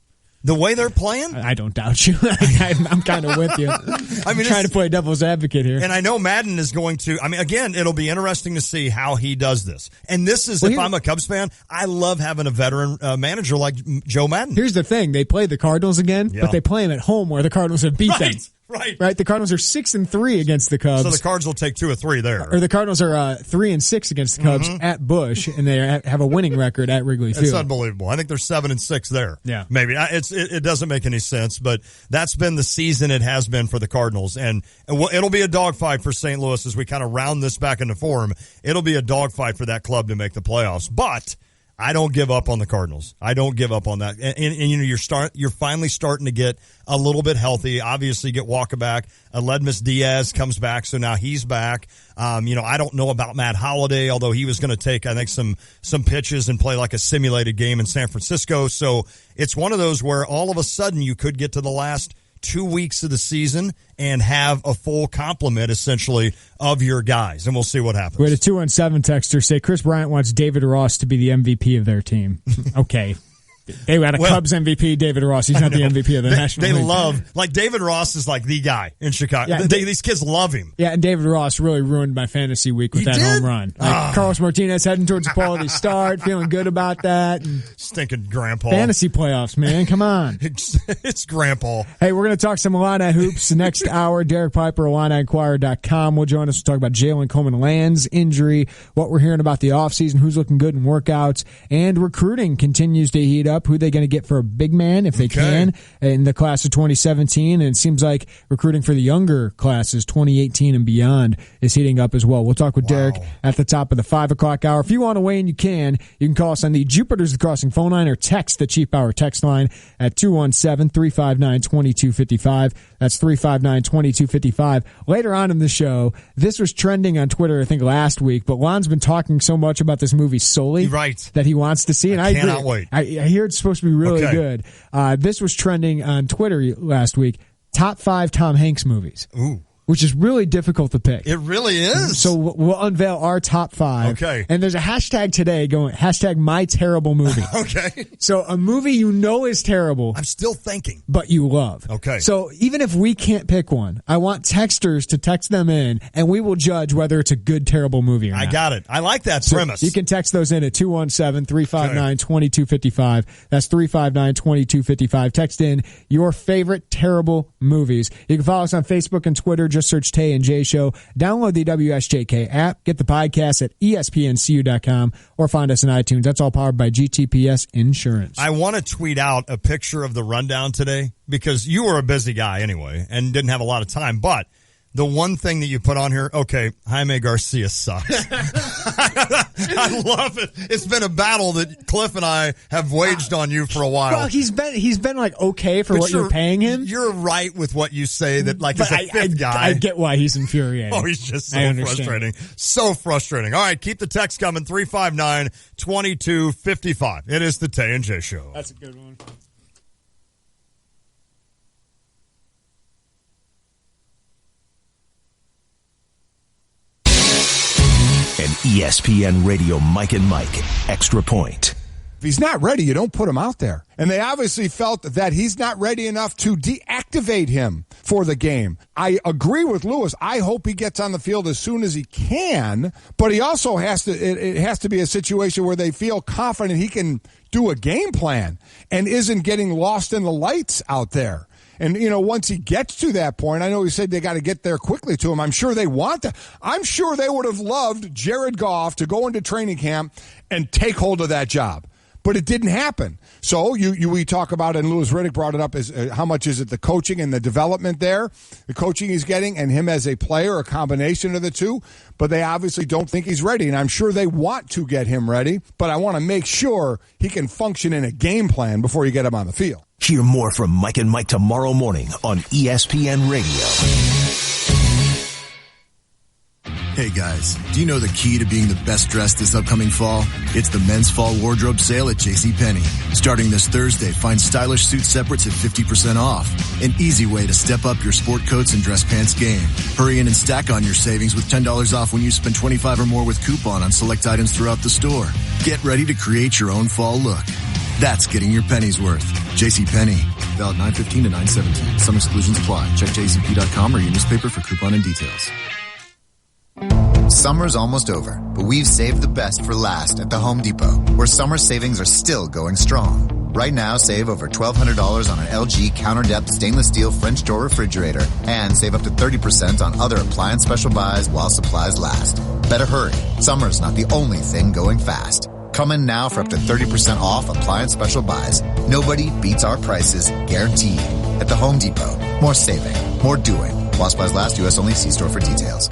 The way they're playing? I don't doubt you. I'm kind of with you. I mean, trying to play devil's advocate here. And I know Madden is going to, again, it'll be interesting to see how he does this. And this is, if I'm a Cubs fan, I love having a veteran manager like Joe Madden. Here's the thing. They play the Cardinals again, but they play them at home where the Cardinals have beat them. Right. The Cardinals are 6-3 against the Cubs. So the Cards will take 2 or 3 there. Or the Cardinals are 3-6 against the Cubs at Busch, and they have a winning record at Wrigley Field. It's unbelievable. I think they're 7-6 there. Yeah, maybe it doesn't make any sense, but that's been the season it has been for the Cardinals, and it'll be a dogfight for St. Louis as we kind of round this back into form. It'll be a dogfight for that club to make the playoffs, but I don't give up on the Cardinals. I don't give up on that. And you're finally starting to get a little bit healthy. Obviously, get Walker back. Aledmus Diaz comes back, so now he's back. I don't know about Matt Holliday, although he was going to take, I think, some pitches and play like a simulated game in San Francisco. So it's one of those where all of a sudden you could get to the last 2 weeks of the season and have a full complement, essentially, of your guys. And we'll see what happens. We had a 217 texter say Chris Bryant wants David Ross to be the MVP of their team. Okay. They had a Cubs MVP, David Ross. He's not the MVP of the National League. They love, David Ross is like the guy in Chicago. Yeah, these kids love him. Yeah, and David Ross really ruined my fantasy week with home run. Carlos Martinez heading towards a quality start, feeling good about that. Stinking grandpa. Fantasy playoffs, man. Come on. It's grandpa. Hey, we're going to talk some Illini hoops next hour. Derek Piper, IlliniInquirer.com will join us to talk about Jalen Coleman-Land's injury, what we're hearing about the offseason, who's looking good in workouts, and recruiting continues to heat up. up. Who they going to get for a big man, if they can, in the class of 2017. And it seems like recruiting for the younger classes, 2018 and beyond, is heating up as well. We'll talk with Derek at the top of the 5 o'clock hour. If you want to weigh in, you can. You can call us on the Jupiter's the Crossing phone line or text the Chief Bauer text line at 217-359-2255. That's 359-2255. Later on in the show, this was trending on Twitter, I think, last week, but Lon's been talking so much about this movie Sully that he wants to see, and I cannot agree. wait. I hear it's supposed to be really good. This was trending on Twitter last week. Top 5 Tom Hanks movies. Ooh. Which is really difficult to pick. It really is. So we'll unveil our top 5. Okay. And there's a hashtag today going, hashtag my terrible movie. Okay. So a movie you know is terrible. I'm still thinking. But you love. Okay. So even if we can't pick one, I want texters to text them in, and we will judge whether it's a good, terrible movie or not. I got it. I like that premise. You can text those in at 217-359-2255. That's 359-2255. Text in your favorite terrible movies. You can follow us on Facebook and Twitter. Just search Tay and J Show. Download the WSJK app. Get the podcast at espncu.com or find us on iTunes. That's all powered by GTPS Insurance. I want to tweet out a picture of the rundown today because you were a busy guy anyway and didn't have a lot of time. But the one thing that you put on here, Jaime Garcia sucks. I love it. It's been a battle that Cliff and I have waged on you for a while. Well, he's been like okay for what you're paying him. You're right with what you say that like as a fifth guy. I get why he's infuriating. Oh, he's just so frustrating. So frustrating. All right, keep the text coming. 359-2255. It is the Tay and J Show. That's a good one. An ESPN Radio Mike and Mike Extra Point. If he's not ready, you don't put him out there. And they obviously felt that he's not ready enough to deactivate him for the game. I agree with Lewis. I hope he gets on the field as soon as he can, but he also has to, it has to be a situation where they feel confident he can do a game plan and isn't getting lost in the lights out there. And, you know, once he gets to that point, I know he said they got to get there quickly to him. I'm sure they want to. I'm sure they would have loved Jared Goff to go into training camp and take hold of that job. But it didn't happen. So we talk about, and Louis Riddick brought it up, is how much is it the coaching and the development there, the coaching he's getting, and him as a player, a combination of the two. But they obviously don't think he's ready, and I'm sure they want to get him ready. But I want to make sure he can function in a game plan before you get him on the field. Hear more from Mike and Mike tomorrow morning on ESPN Radio. Hey guys, do you know the key to being the best dressed this upcoming fall? It's the men's fall wardrobe sale at JCPenney. Starting this Thursday, find stylish suit separates at 50% off. An easy way to step up your sport coats and dress pants game. Hurry in and stack on your savings with $10 off when you spend $25 or more with coupon on select items throughout the store. Get ready to create your own fall look. That's getting your pennies worth. JCPenney. Valid 9/15 to 9/17. Some exclusions apply. Check jcp.com or your newspaper for coupon and details. Summer's almost over, but we've saved the best for last at the Home Depot, where summer savings are still going strong. Right now, save over $1,200 on an LG counter-depth stainless steel French door refrigerator and save up to 30% on other appliance special buys while supplies last. Better hurry. Summer's not the only thing going fast. Come in now for up to 30% off appliance special buys. Nobody beats our prices, guaranteed. At the Home Depot, more saving, more doing. While supplies last, U.S. only. See store for details.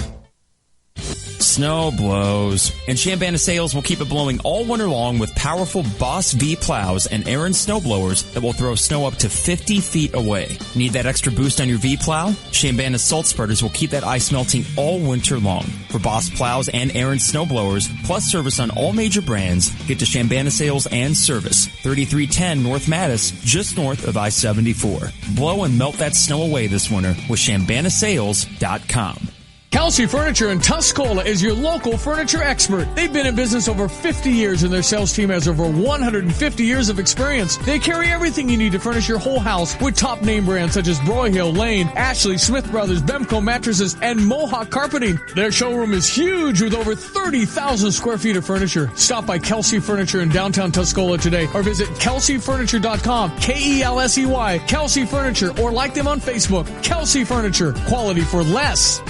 Snow blows, and Chambana Sales will keep it blowing all winter long with powerful Boss V plows and Aaron snow blowers that will throw snow up to 50 feet away. Need that extra boost on your V plow? Chambana salt spreaders will keep that ice melting all winter long. For Boss plows and Aaron snow blowers, plus service on all major brands, get to Chambana Sales and Service, 3310 North Mattis, just north of I-74. Blow and melt that snow away this winter with ChambanaSales.com. Kelsey Furniture in Tuscola is your local furniture expert. They've been in business over 50 years and their sales team has over 150 years of experience. They carry everything you need to furnish your whole house with top name brands such as Broyhill, Lane, Ashley, Smith Brothers, Bemco mattresses, and Mohawk carpeting. Their showroom is huge with over 30,000 square feet of furniture. Stop by Kelsey Furniture in downtown Tuscola today or visit kelseyfurniture.com, K-E-L-S-E-Y, Kelsey Furniture, or like them on Facebook. Kelsey Furniture, quality for less.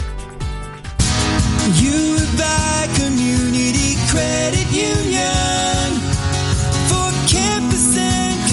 You would buy Community Credit Union for campus and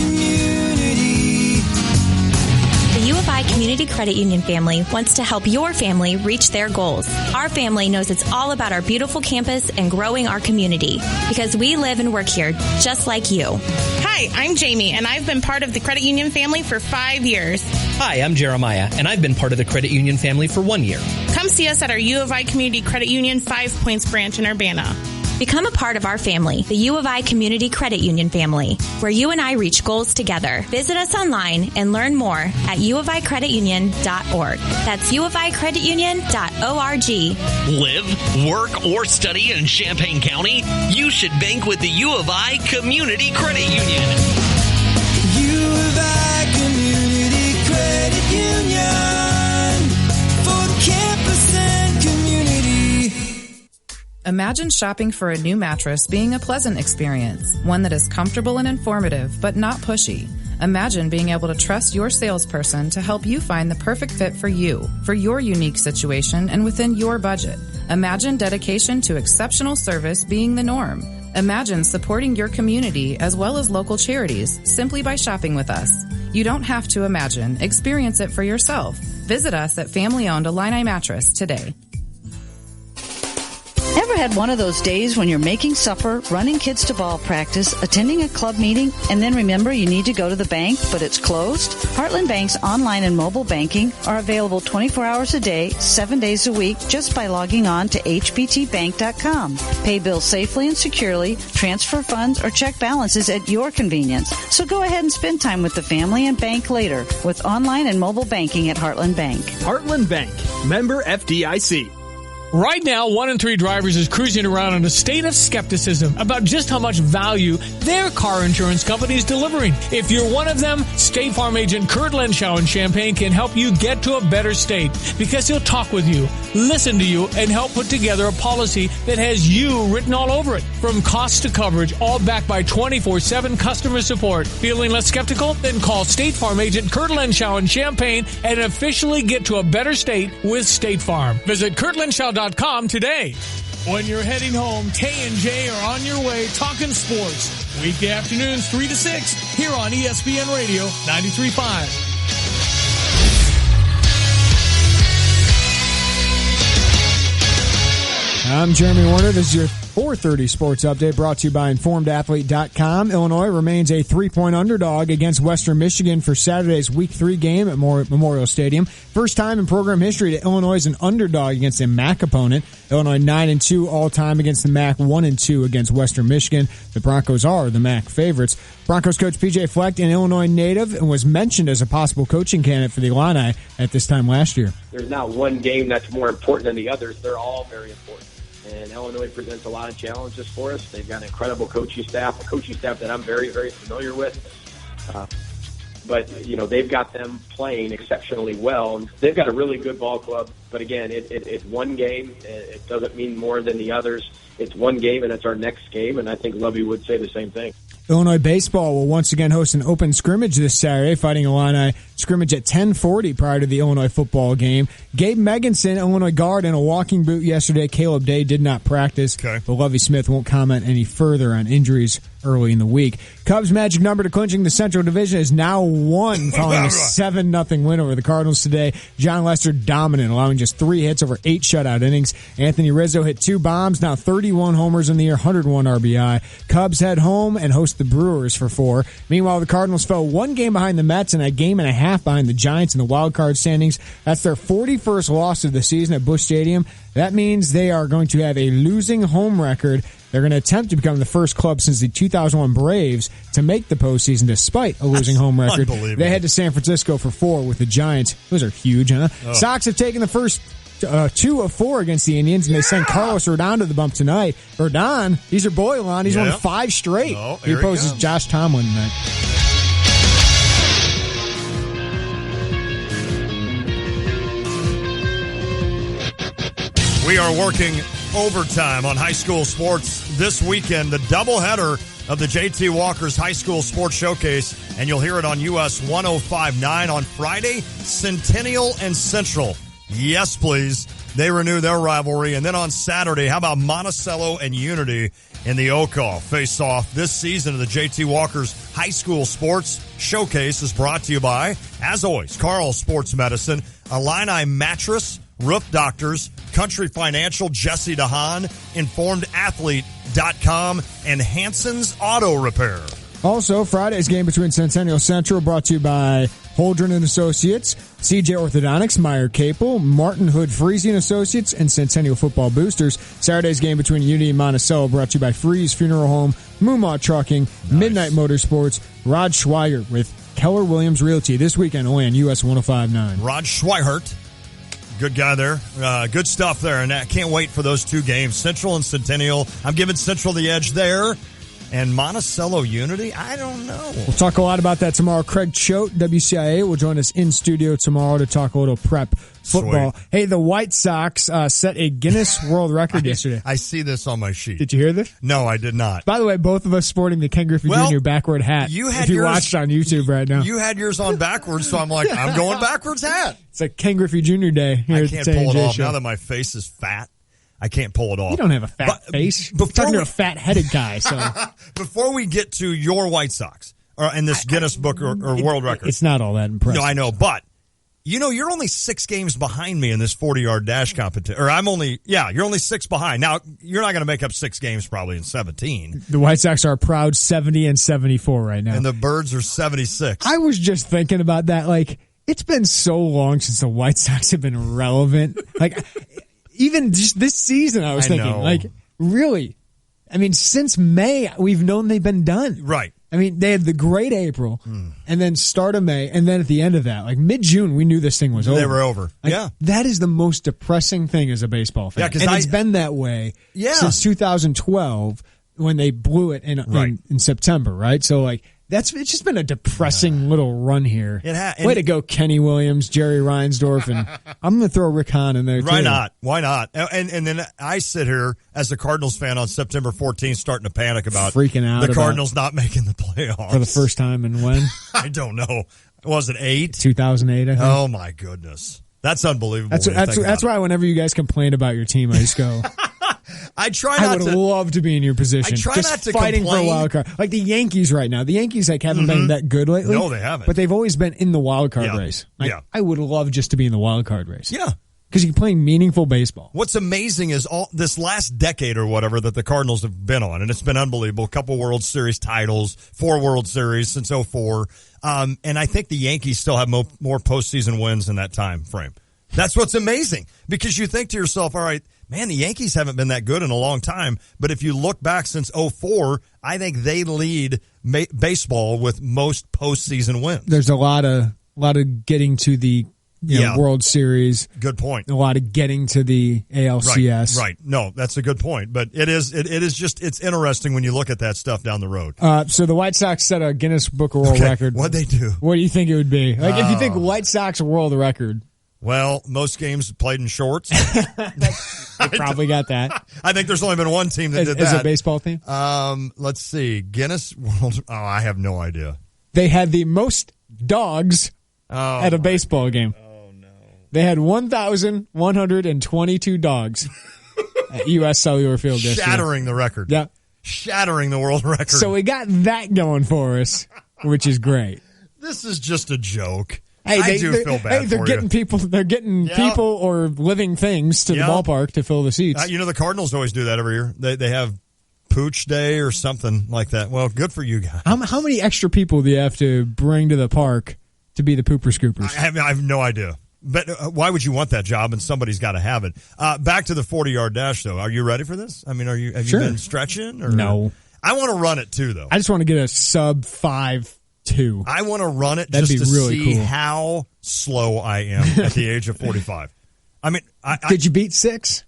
Community Credit Union family wants to help your family reach their goals. Our family knows it's all about our beautiful campus and growing our community because we live and work here just like you. Hi, I'm Jamie, and I've been part of the credit union family for 5 years. Hi, I'm Jeremiah, and I've been part of the credit union family for 1 year. Come see us at our U of I Community Credit Union 5 Points branch in Urbana. Become a part of our family, the U of I Community Credit Union family, where you and I reach goals together. Visit us online and learn more at uoficreditunion.org. That's uoficreditunion.org. Live, work, or study in Champaign County? You should bank with the U of I Community Credit Union. U of I Community Credit Union for campus and community. Imagine shopping for a new mattress being a pleasant experience, one that is comfortable and informative, but not pushy. Imagine being able to trust your salesperson to help you find the perfect fit for you, for your unique situation, and within your budget. Imagine dedication to exceptional service being the norm. Imagine supporting your community as well as local charities simply by shopping with us. You don't have to imagine. Experience it for yourself. Visit us at Family-Owned Illini Mattress today. Ever had one of those days when you're making supper, running kids to ball practice, attending a club meeting, and then remember you need to go to the bank, but it's closed? Heartland Bank's online and mobile banking are available 24 hours a day, 7 days a week, just by logging on to hbtbank.com. Pay bills safely and securely, transfer funds, or check balances at your convenience. So go ahead and spend time with the family and bank later with online and mobile banking at Heartland Bank. Heartland Bank, member FDIC. Right now, 1 in 3 drivers is cruising around in a state of skepticism about just how much value their car insurance company is delivering. If you're one of them, State Farm agent Kurt Lenschow in Champaign can help you get to a better state because he'll talk with you, listen to you, and help put together a policy that has you written all over it. From cost to coverage, all backed by 24/7 customer support. Feeling less skeptical? Then call State Farm agent Kurt Lenschow in Champaign and officially get to a better state with State Farm. Visit KurtLenschow.com today. When you're heading home, Tay and J are on your way talking sports. Weekday afternoons 3 to 6 here on ESPN Radio 93.5. I'm Jeremy Warner. This is your 4:30 Sports Update brought to you by InformedAthlete.com. Illinois remains a 3-point underdog against Western Michigan for Saturday's Week 3 game at Memorial Stadium. First time in program history that Illinois is an underdog against a MAC opponent. Illinois 9-2 all-time against the MAC, 1-2 against Western Michigan. The Broncos are the MAC favorites. Broncos coach P.J. Fleck, an Illinois native, and was mentioned as a possible coaching candidate for the Illini at this time last year. There's not one game that's more important than the others. They're all very important. And Illinois presents a lot of challenges for us. They've got an incredible coaching staff, a coaching staff that I'm very, very familiar with. But, you know, they've got them playing exceptionally well. They've got a really good ball club. But, again, it's one game. It doesn't mean more than the others. It's one game, and it's our next game. And I think Lovey would say the same thing. Illinois baseball will once again host an open scrimmage this Saturday, fighting Illini scrimmage at 10:40 prior to the Illinois football game. Gabe Meganson, Illinois guard, in a walking boot yesterday. Caleb Day did not practice, but Lovie Smith won't comment any further on injuries early in the week. Cubs' magic number to clinching the Central Division is now 1 following a 7-0 win over the Cardinals today. John Lester dominant, allowing just 3 hits over 8 shutout innings. Anthony Rizzo hit 2 bombs, now 31 homers in the year, 101 RBI. Cubs head home and host the Brewers for 4. Meanwhile, the Cardinals fell 1 game behind the Mets and a game and a half behind the Giants in the wild card standings. That's their 41st loss of the season at Busch Stadium. That means they are going to have a losing home record. They're going to attempt to become the first club since the 2001 Braves to make the postseason despite a losing home record. They head to San Francisco for 4 with the Giants. Those are huge, huh? Oh. Sox have taken the first 2 of 4 against the Indians, and they sent Carlos Rodon to the bump tonight. Rodon, he's your boy, Lon. He's won 5 straight. Oh, he opposes Josh Tomlin tonight. We are working overtime on high school sports this weekend, the doubleheader of the J.T. Walker's High School Sports Showcase, and you'll hear it on US 105.9 on Friday, Centennial and Central. Yes, please. They renew their rivalry. And then on Saturday, how about Monticello and Unity in the Oak face off this season of the J.T. Walker's High School Sports Showcase is brought to you by, as always, Carl Sports Medicine, Illini Mattress, Roof Doctors, Country Financial, Jesse DeHaan, InformedAthlete.com, and Hanson's Auto Repair. Also, Friday's game between Centennial Central brought to you by Holdren and Associates, CJ Orthodontics, Meyer Capel, Martin Hood Freezing Associates, and Centennial Football Boosters. Saturday's game between Unity and Monticello brought to you by Freeze Funeral Home, Moomaw Trucking, Midnight Motorsports, Rod Schweigert with Keller Williams Realty this weekend only on US 105.9. Rod Schweigert. Good guy there. Good stuff there. And I can't wait for those two games, Central and Centennial. I'm giving Central the edge there. And Monticello Unity, I don't know. We'll talk a lot about that tomorrow. Craig Choate, WCIA, will join us in studio tomorrow to talk a little prep football. Sweet. Hey, the White Sox set a Guinness World Record yesterday. I see this on my sheet. Did you hear this? No, I did not. By the way, both of us sporting the Ken Griffey Jr. backward hat. You had if you yours, watched on YouTube right now. You had yours on backwards, so I'm like, I'm going backwards hat. It's like Ken Griffey Jr. Day here I at can't the Tay and pull it J off Show. now that my face is fat. I can't pull it off. You don't have a fat face. You're talking to a fat-headed guy. So before we get to your White Sox and this Guinness Book or World Record, it's not all that impressive. No, I know, but you're only 6 games behind me in this 40-yard dash competition. Or you're only 6 behind. Now you're not going to make up 6 games probably in 17. The White Sox are a proud 70-74 right now, and the Birds are 76. I was just thinking about that. Like, it's been so long since the White Sox have been relevant. Like. Even just this season, I was thinking, like, really? I mean, since May, we've known they've been done. Right. I mean, they had the great April, and then start of May, and then at the end of that, like mid-June, we knew this thing was over. They were over. Like, yeah. That is the most depressing thing as a baseball fan. Yeah, and it's been that way since 2012 when they blew it in September, right? So, like, it's just been a depressing little run here. Way to go, Kenny Williams, Jerry Reinsdorf, and I'm going to throw Rick Hahn in there, too. Why not? And then I sit here as a Cardinals fan on September 14th starting to panic about freaking out the Cardinals not making the playoffs. For the first time in when? I don't know. Was it 8? 2008, I think. Oh, my goodness. That's unbelievable. That's why whenever you guys complain about your team, I just go... I would love to be in your position. I try just not to fighting complain. for a wild card. Like the Yankees right now. The Yankees haven't been that good lately. No, they haven't. But they've always been in the wild card race. Like, I would love just to be in the wild card race. Yeah. Because you're playing meaningful baseball. What's amazing is all this last decade or whatever that the Cardinals have been on, and it's been unbelievable. A couple World Series titles, 4 World Series since 2004. And I think the Yankees still have more postseason wins in that time frame. That's what's amazing. Because you think to yourself, all right, man, the Yankees haven't been that good in a long time. But if you look back since 2004, I think they lead baseball with most postseason wins. There's a lot of getting to the World Series. Good point. A lot of getting to the ALCS. Right. No, that's a good point. But it is just it's interesting when you look at that stuff down the road. So the White Sox set a Guinness Book of World Record. What'd they do? What do you think it would be? Like if you think White Sox world record. Well, most games played in shorts. They probably got that. I think there's only been one team that did that. As a baseball team? Let's see. Guinness World... Oh, I have no idea. They had the most dogs at a baseball game. Oh, no. They had 1,122 dogs at U.S. Cellular Field this year. Shattering the record. Yeah. Shattering the world record. So we got that going for us, which is great. This is just a joke. Hey, I do feel bad they're for getting you. people. They're getting people or living things to the ballpark to fill the seats. The Cardinals always do that every year. They have Pooch Day or something like that. Well, good for you guys. How many extra people do you have to bring to the park to be the pooper scoopers? I have no idea. But why would you want that job? And somebody's got to have it. Back to the 40-yard dash, though. Are you ready for this? I mean, have you been stretching? Or? No. I want to run it too, though. I just want to get a sub 5.2. I want to run it That'd just to be really see cool. how slow I am at the age of 45. I mean, could you beat 6?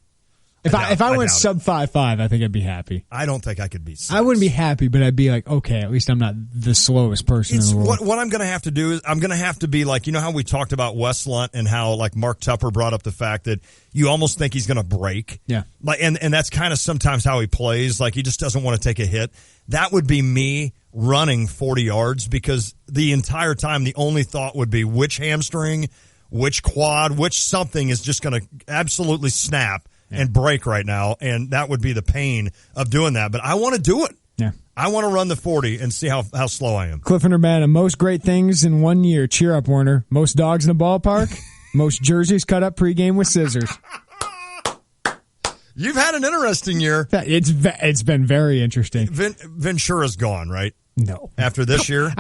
If I went sub 5.5, I think I'd be happy. I don't think I could beat 6. I wouldn't be happy, but I'd be like, okay, at least I'm not the slowest person in the world. What I'm going to have to do is I'm going to have to be like, you know how we talked about Wes Lunt and how like Mark Tupper brought up the fact that you almost think he's going to break. Yeah. Like, and that's kind of sometimes how he plays. Like he just doesn't want to take a hit. That would be me running 40 yards because the entire time the only thought would be which hamstring, which quad, which something is just going to absolutely snap and break right now, and that would be the pain of doing that. But I want to do it. Yeah. I want to run the 40 and see how slow I am. Cliff and Urbana, most great things in 1 year. Cheer up, Warner. Most dogs in the ballpark. Most jerseys cut up pregame with scissors. You've had an interesting year. It's been very interesting. Ventura's gone, right? No. After this year?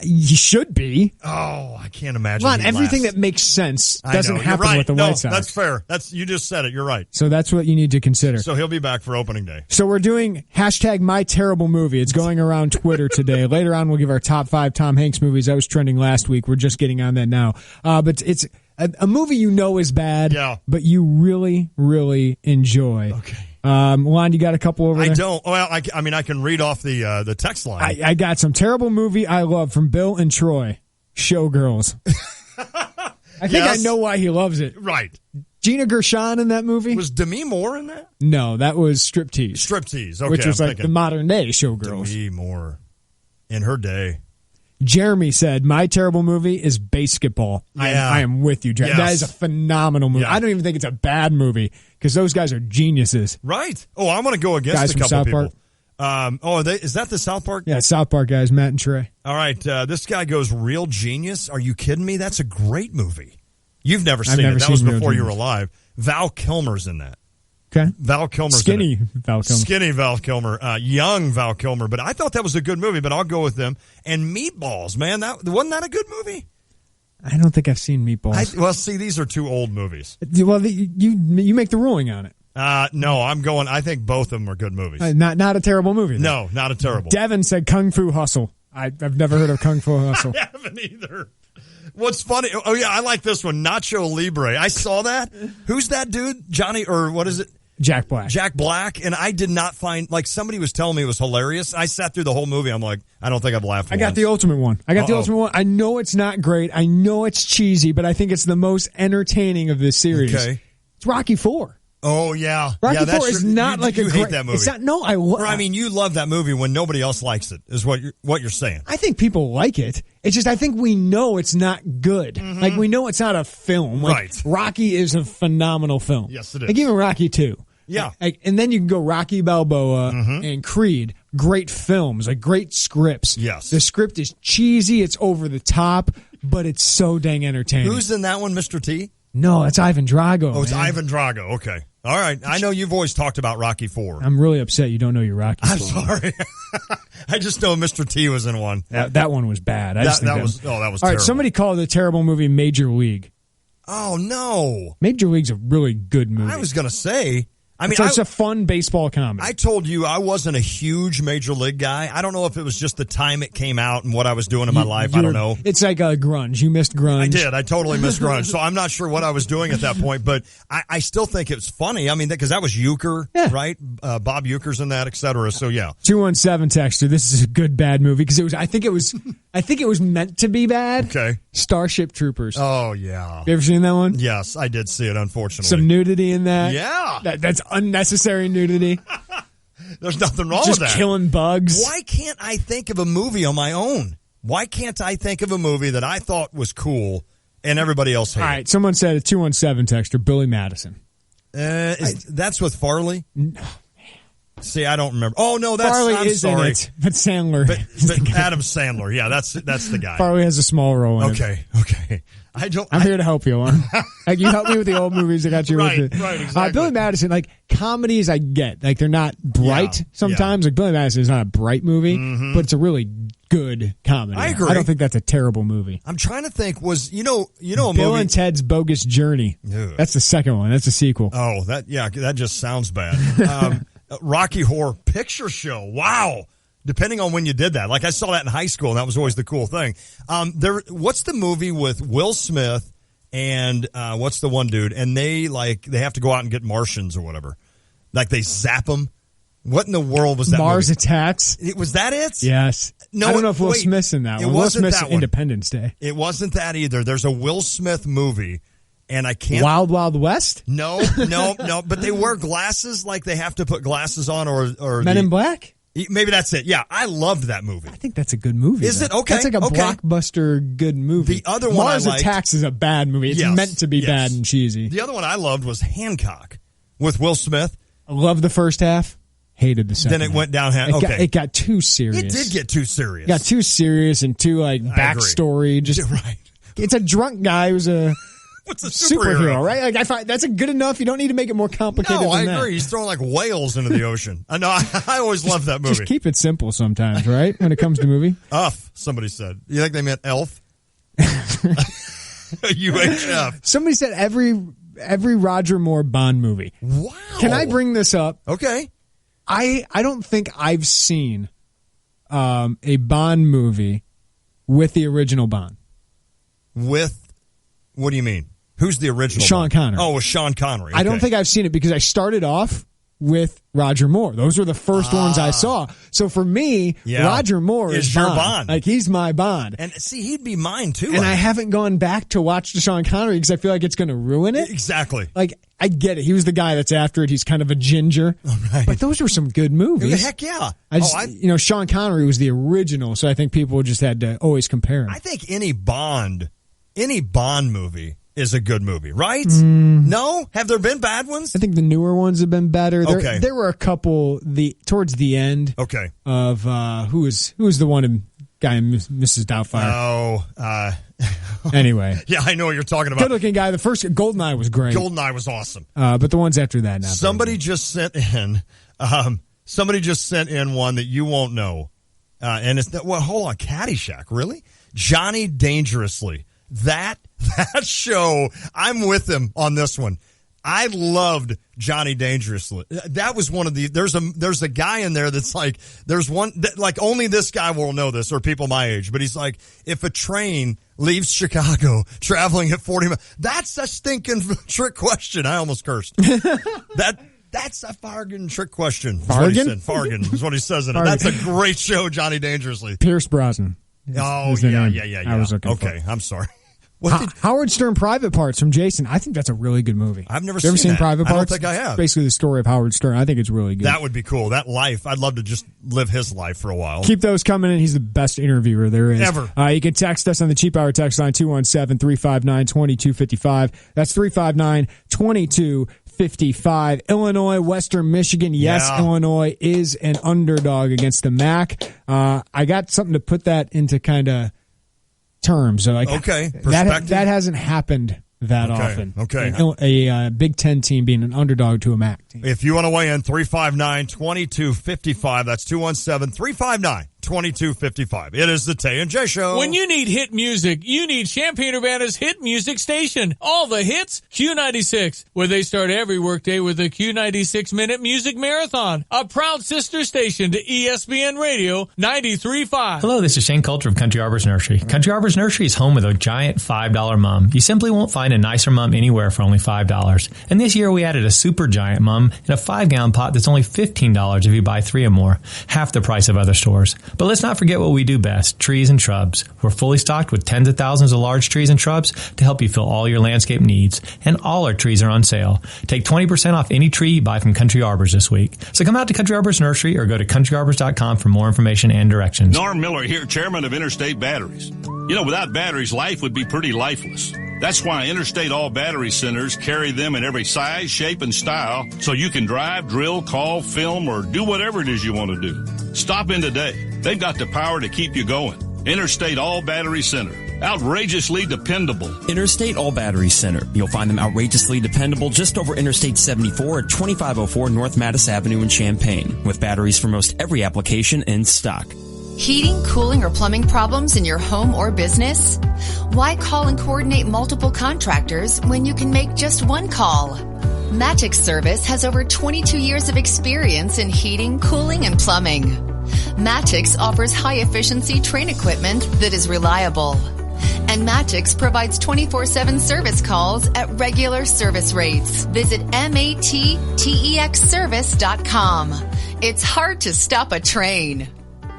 He should be. Oh, I can't imagine. Come on, everything that makes sense doesn't happen right. with the White Sox. That's fair. You just said it. You're right. So that's what you need to consider. So he'll be back for opening day. So we're doing #MyTerribleMovie. It's going around Twitter today. Later on, we'll give our top 5 Tom Hanks movies. That was trending last week. We're just getting on that now. But it's a movie you know is bad, but you really, really enjoy. Okay. Lon, you got a couple over there? I don't. Well, I can read off the text line. I got some terrible movie I love from Bill and Troy. Showgirls. I think I know why he loves it. Right. Gina Gershon in that movie? Was Demi Moore in that? No, that was Striptease. Striptease, okay. Which was I'm like thinking the modern day Showgirls. Demi Moore. In her day. Jeremy said, my terrible movie is Basketball. Yeah. I am with you, Jeremy. Yes. That is a phenomenal movie. Yeah. I don't even think it's a bad movie because those guys are geniuses. Right. Oh, I'm going to go against guys a from couple South people. Park. Is that the South Park? Yeah, South Park guys, Matt and Trey. All right. This guy goes, Real Genius. Are you kidding me? That's a great movie. You've never seen it. That was before you were alive. Val Kilmer's in that. Okay. Val Kilmer's Skinny in it. Val Kilmer. Skinny Val Kilmer. Young Val Kilmer. But I thought that was a good movie, but I'll go with them. And Meatballs, man. Wasn't that a good movie? I don't think I've seen Meatballs. Well, see, these are two old movies. Well, you make the ruling on it. No, I think both of them are good movies. Not a terrible movie. Then. No, not a terrible. Devin said Kung Fu Hustle. I've never heard of Kung Fu Hustle. I haven't either. What's funny? Oh, yeah, I like this one. Nacho Libre. I saw that. Who's that dude? Johnny, or what is it? Jack Black. Jack Black. And I did not find, somebody was telling me it was hilarious. I sat through the whole movie. I'm like, I don't think I've laughed I got the ultimate one. I know it's not great. I know it's cheesy, but I think it's the most entertaining of this series. Okay. It's Rocky IV. Oh, yeah. Rocky IV is not you a great... hate that movie. It's not, no, I mean, you love that movie when nobody else likes it, is what you're saying. I think people like it. It's just I think we know it's not good. Mm-hmm. We know it's not a film. Right. Rocky is a phenomenal film. Yes, it is. Even Rocky II. Yeah. And then you can go Rocky Balboa and Creed. Great films, great scripts. Yes. The script is cheesy. It's over the top, but it's so dang entertaining. Who's in that one, Mr. T? No, it's Ivan Drago. Oh, it's man. Ivan Drago. Okay. All right. I know you've always talked about Rocky IV. I'm really upset you don't know your Rocky IV. I'm sorry. I just know Mr. T was in one. That one was bad. That was all terrible. right, somebody called the terrible movie Major League. Oh, no. Major League's a really good movie. I was going to say... it's a fun baseball comedy. I told you I wasn't a huge Major League guy. I don't know if it was just the time it came out and what I was doing in my life. I don't know. It's like a grunge. You missed grunge. I did. I totally missed grunge. So I'm not sure what I was doing at that point, but I still think it was funny. I mean, because that was Euchre, right? Bob Euchre's in that, et cetera. So yeah. 217 texter. This is a good bad movie because I think it was meant to be bad. Okay. Starship Troopers. Oh yeah. You ever seen that one? Yes, I did see it. Unfortunately, some nudity in that. Yeah. That's unnecessary nudity. There's nothing wrong with that. Just killing bugs. Why can't I think of a movie on my own? Why can't I think of a movie that I thought was cool and everybody else hated? All right, someone said a 217 texter, Billy Madison. That's with Farley? No. See, I don't remember. Oh, no, that's Farley I'm is sorry. in it, but Sandler. But Adam Sandler. Yeah, that's the guy. Farley has a small role in it. Okay. I'm here to help you, Lon. You help me with the old movies. I got you with it. Right, exactly. Billy Madison, comedies I get. They're not bright sometimes. Billy Madison is not a bright movie, but it's a really good comedy. I agree. I don't think that's a terrible movie. I'm trying to think, a Bill movie... and Ted's Bogus Journey. Ugh. That's the second one. That's a sequel. Oh, that just sounds bad. Rocky Horror Picture Show. Wow. Depending on when you did that. I saw that in high school, and that was always the cool thing. What's the movie with Will Smith and what's the one dude? And they have to go out and get Martians or whatever. They zap them. What in the world was that Mars movie? Attacks. Was that it? Yes. No, I don't know if Will Smith's in that one. Will Smith's Independence Day. It wasn't that either. There's a Will Smith movie. And I can't. Wild Wild West? No. But they wear glasses. They have to put glasses on, or Men in Black? Maybe that's it. Yeah, I loved that movie. I think that's a good movie. Is it? Okay. That's like a blockbuster good movie. The other one Mars I liked, Attacks is a bad movie. It's meant to be bad and cheesy. The other one I loved was Hancock with Will Smith. I loved the first half. Hated the second. Then it went downhill. It got too serious. It did get too serious. Got too serious and too like backstory. Just right. It's a drunk guy who's a What's a superhero, right? Like I find that's good enough. You don't need to make it more complicated. No, I than agree. That. He's throwing like whales into the ocean. I know. I always loved that movie. Just keep it simple sometimes, right? When it comes to movie. Somebody said. You think they meant elf? UHF. Somebody said every Roger Moore Bond movie. Wow. Can I bring this up? Okay. I don't think I've seen a Bond movie with the original Bond. With, what do you mean? Who's the original Sean Bond? Connery. Oh, with Sean Connery. Okay. I don't think I've seen it because I started off with Roger Moore. Those were the first ones I saw. So for me, Roger Moore is your Bond. Bond. Like he's my Bond. And see, he'd be mine too. And I haven't gone back to watch the Sean Connery because I feel like it's going to ruin it. Exactly. Like I get it. He was the guy that's after it. He's kind of a ginger. Right. But those were some good movies. Heck yeah. Sean Connery was the original, so I think people just had to always compare him. I think any Bond movie is a good movie, right? No? Have there been bad ones? I think the newer ones have been better. Okay. There were a couple towards the end. Okay. Of who was the one guy in Mrs. Doubtfire? Anyway. Yeah, I know what you're talking about. Good looking guy. The first GoldenEye was great. GoldenEye was awesome. But the ones after that, not somebody just sent in one that you won't know. And it's hold on, Caddyshack, really? Johnny Dangerously. That show, I'm with him on this one. I loved Johnny Dangerously. That was one of the, there's a guy in there that's like, there's one that like only this guy will know this, or people my age, but he's like, if a train leaves Chicago traveling at 40 miles, that's a stinking trick question. I almost cursed. That's a fargan trick question. Fargan is what he says in it. That's a great show, Johnny Dangerously. Pierce Brosnan. Yeah. I was looking for. I'm sorry. Howard Stern Private Parts from Jason. I think that's a really good movie. I've never seen that. Private Parts? I don't think I have. It's basically the story of Howard Stern. I think it's really good. That would be cool. That life. I'd love to just live his life for a while. Keep those coming in. He's the best interviewer there is. Ever. You can text us on the Cheap Hour text line 217-359-2255. That's 359-2255. Illinois, Western Michigan. Yes, yeah. Illinois is an underdog against the MAC. I got something to put that into kind of terms. So that hasn't happened that often. Okay. A Big Ten team being an underdog to a MAC team. If you want to weigh in, 359-2255. That's 217-359-2255. It is the Tay and J Show. When you need hit music, you need Champaign-Urbana's hit music station. All the hits, Q96, where they start every workday with a Q96-minute music marathon. A proud sister station to ESPN Radio 93.5. Hello, this is Shane Coulter of Country Arbors Nursery. Country Arbors Nursery is home with a giant $5 mum. You simply won't find a nicer mum anywhere for only $5. And this year we added a super giant mum in a 5-gallon pot that's only $15 if you buy 3 or more, half the price of other stores. But let's not forget what we do best, trees and shrubs. We're fully stocked with tens of thousands of large trees and shrubs to help you fill all your landscape needs. And all our trees are on sale. Take 20% off any tree you buy from Country Arbors this week. So come out to Country Arbors Nursery or go to countryarbors.com for more information and directions. Norm Miller here, chairman of Interstate Batteries. You know, without batteries, life would be pretty lifeless. That's why Interstate All Battery Centers carry them in every size, shape, and style so you can drive, drill, call, film, or do whatever it is you want to do. Stop in today. They've got the power to keep you going. Interstate All Battery Center. Outrageously dependable. Interstate All Battery Center. You'll find them outrageously dependable just over Interstate 74 at 2504 North Mattis Avenue in Champaign, with batteries for most every application in stock. Heating, cooling, or plumbing problems in your home or business? Why call and coordinate multiple contractors when you can make just one call? Matix Service has over 22 years of experience in heating, cooling, and plumbing. Matix offers high-efficiency train equipment that is reliable. And Matix provides 24/7 service calls at regular service rates. Visit mattexservice.com. It's hard to stop a train.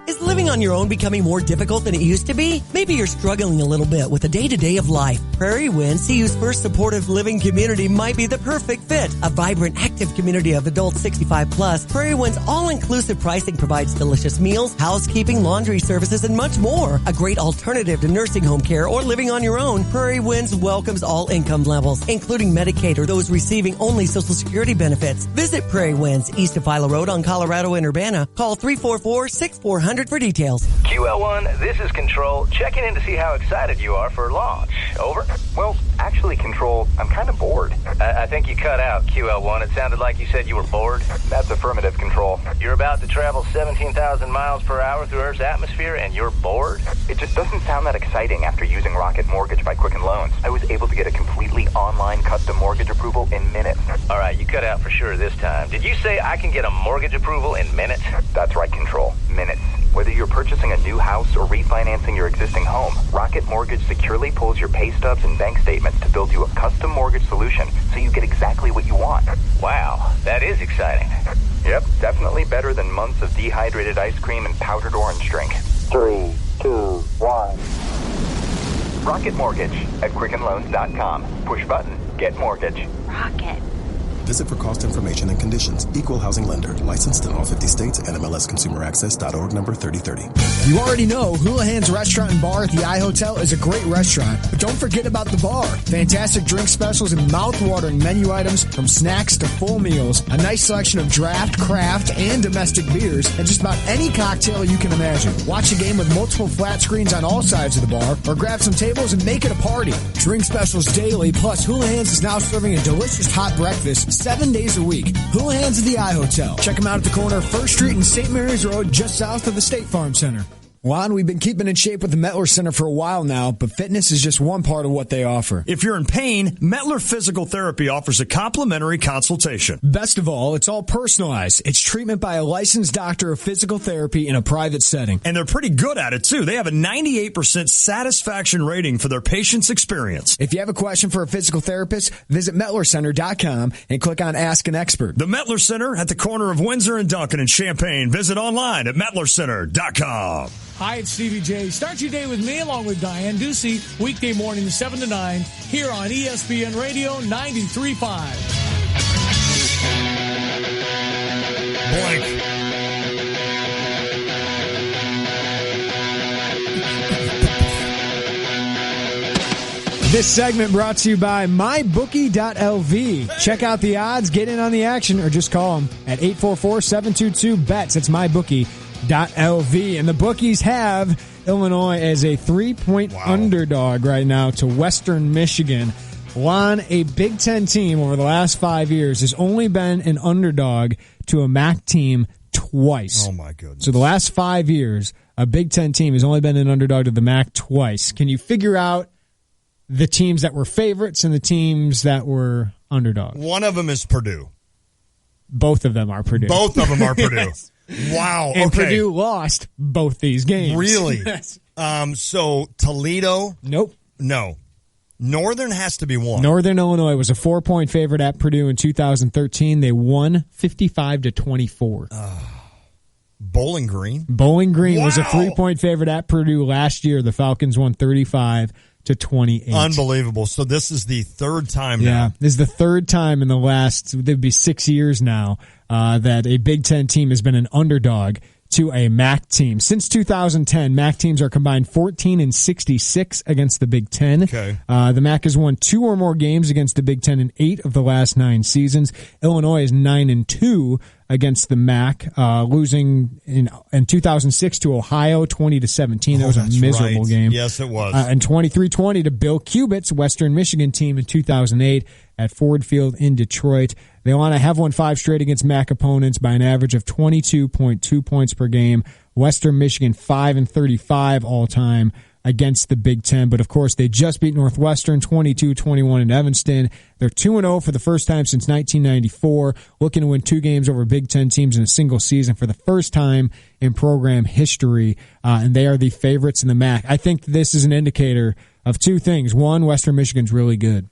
Is living on your own becoming more difficult than it used to be? Maybe you're struggling a little bit with the day-to-day of life. Prairie Wind, CU's first supportive living community, might be the perfect fit. A vibrant, active community of adults 65 plus, Prairie Wind's all-inclusive pricing provides delicious meals, housekeeping, laundry services, and much more. A great alternative to nursing home care or living on your own. Prairie Winds welcomes all income levels, including Medicaid or those receiving only Social Security benefits. Visit Prairie Winds, east of Philo Road on Colorado and Urbana. Call 344-6400 for details. QL1, this is Control, checking in to see how excited you are for launch. Over? Well, actually, Control, I'm kind of bored. I think you cut out, QL1. It sounded like you said you were bored. That's affirmative, Control. You're about to travel 17,000 miles per hour through Earth's atmosphere, and you're bored? It just doesn't sound that exciting after using Rocket Mortgage by Quicken Loans. I was able to get a completely online custom mortgage approval in minutes. All right, you cut out for sure this time. Did you say I can get a mortgage approval in minutes? That's right, Control. Minutes. Whether you're purchasing a new house or refinancing your existing home, Rocket Mortgage securely pulls your pay stubs and bank statements to build you a custom mortgage solution so you get exactly what you want. Wow, that is exciting. Yep, definitely better than months of dehydrated ice cream and powdered orange drink. 3, 2, 1. Rocket Mortgage at QuickenLoans.com. Push button, get mortgage. Rocket. Visit for cost information and conditions. Equal housing lender. Licensed in all 50 states. NMLSConsumerAccess.org number 3030. You already know Houlihan's Restaurant and Bar at the iHotel is a great restaurant, but don't forget about the bar. Fantastic drink specials and mouth-watering menu items from snacks to full meals. A nice selection of draft, craft, and domestic beers, and just about any cocktail you can imagine. Watch a game with multiple flat screens on all sides of the bar, or grab some tables and make it a party. Drink specials daily, plus Houlihan's is now serving a delicious hot breakfast 7 days a week. Houlihan's at the iHotel. Check them out at the corner of 1st Street and St. Mary's Road, just south of the State Farm Center. Juan, we've been keeping in shape with the Mettler Center for a while now, but fitness is just one part of what they offer. If you're in pain, Mettler Physical Therapy offers a complimentary consultation. Best of all, it's all personalized. It's treatment by a licensed doctor of physical therapy in a private setting. And they're pretty good at it, too. They have a 98% satisfaction rating for their patients' experience. If you have a question for a physical therapist, visit MettlerCenter.com and click on Ask an Expert. The Mettler Center at the corner of Windsor and Duncan in Champaign. Visit online at MettlerCenter.com. Hi, it's Stevie J. Start your day with me along with Diane Ducey, weekday mornings 7 to 9, here on ESPN Radio 93.5. Blank. This segment brought to you by MyBookie.lv. Check out the odds, get in on the action, or just call them at 844-722-BETS. It's MyBookie.lv. And the bookies have Illinois as a 3-point underdog right now to Western Michigan. Juan, a Big Ten team over the last 5 years, has only been an underdog to a MAC team twice. Oh, my goodness. So the last 5 years, a Big Ten team has only been an underdog to the MAC twice. Can you figure out the teams that were favorites and the teams that were underdogs? One of them is Purdue. Both of them are Purdue. Both of them are Purdue. Yes. Wow. And okay. Purdue lost both these games. Really? Yes. So Toledo? Nope. No. Northern has to be one. Northern Illinois was a 4-point favorite at Purdue in 2013. They won 55-24. Bowling Green? Bowling Green was a 3-point favorite at Purdue last year. The Falcons won 35-28. Unbelievable. So this is the third time now. Yeah, this is the third time in the last, there'd be 6 years now, that a Big Ten team has been an underdog to a MAC team. Since 2010, MAC teams are combined 14-66 against the Big Ten. Okay. The MAC has won 2 or more games against the Big Ten in 8 of the last 9 seasons. Illinois is 9-2 against the MAC, losing in 2006 to Ohio 20-17. That was a miserable game. Yes, it was. And 23-20 to Bill Cubitt's Western Michigan team in 2008 at Ford Field in Detroit. They have won 5 straight against MAC opponents by an average of 22.2 points per game. Western Michigan 5-35 all time against the Big Ten. But, of course, they just beat Northwestern 22-21 in Evanston. They're 2-0 for the first time since 1994, looking to win 2 games over Big Ten teams in a single season for the first time in program history, and they are the favorites in the MAC. I think this is an indicator of 2 things. One, Western Michigan's really good.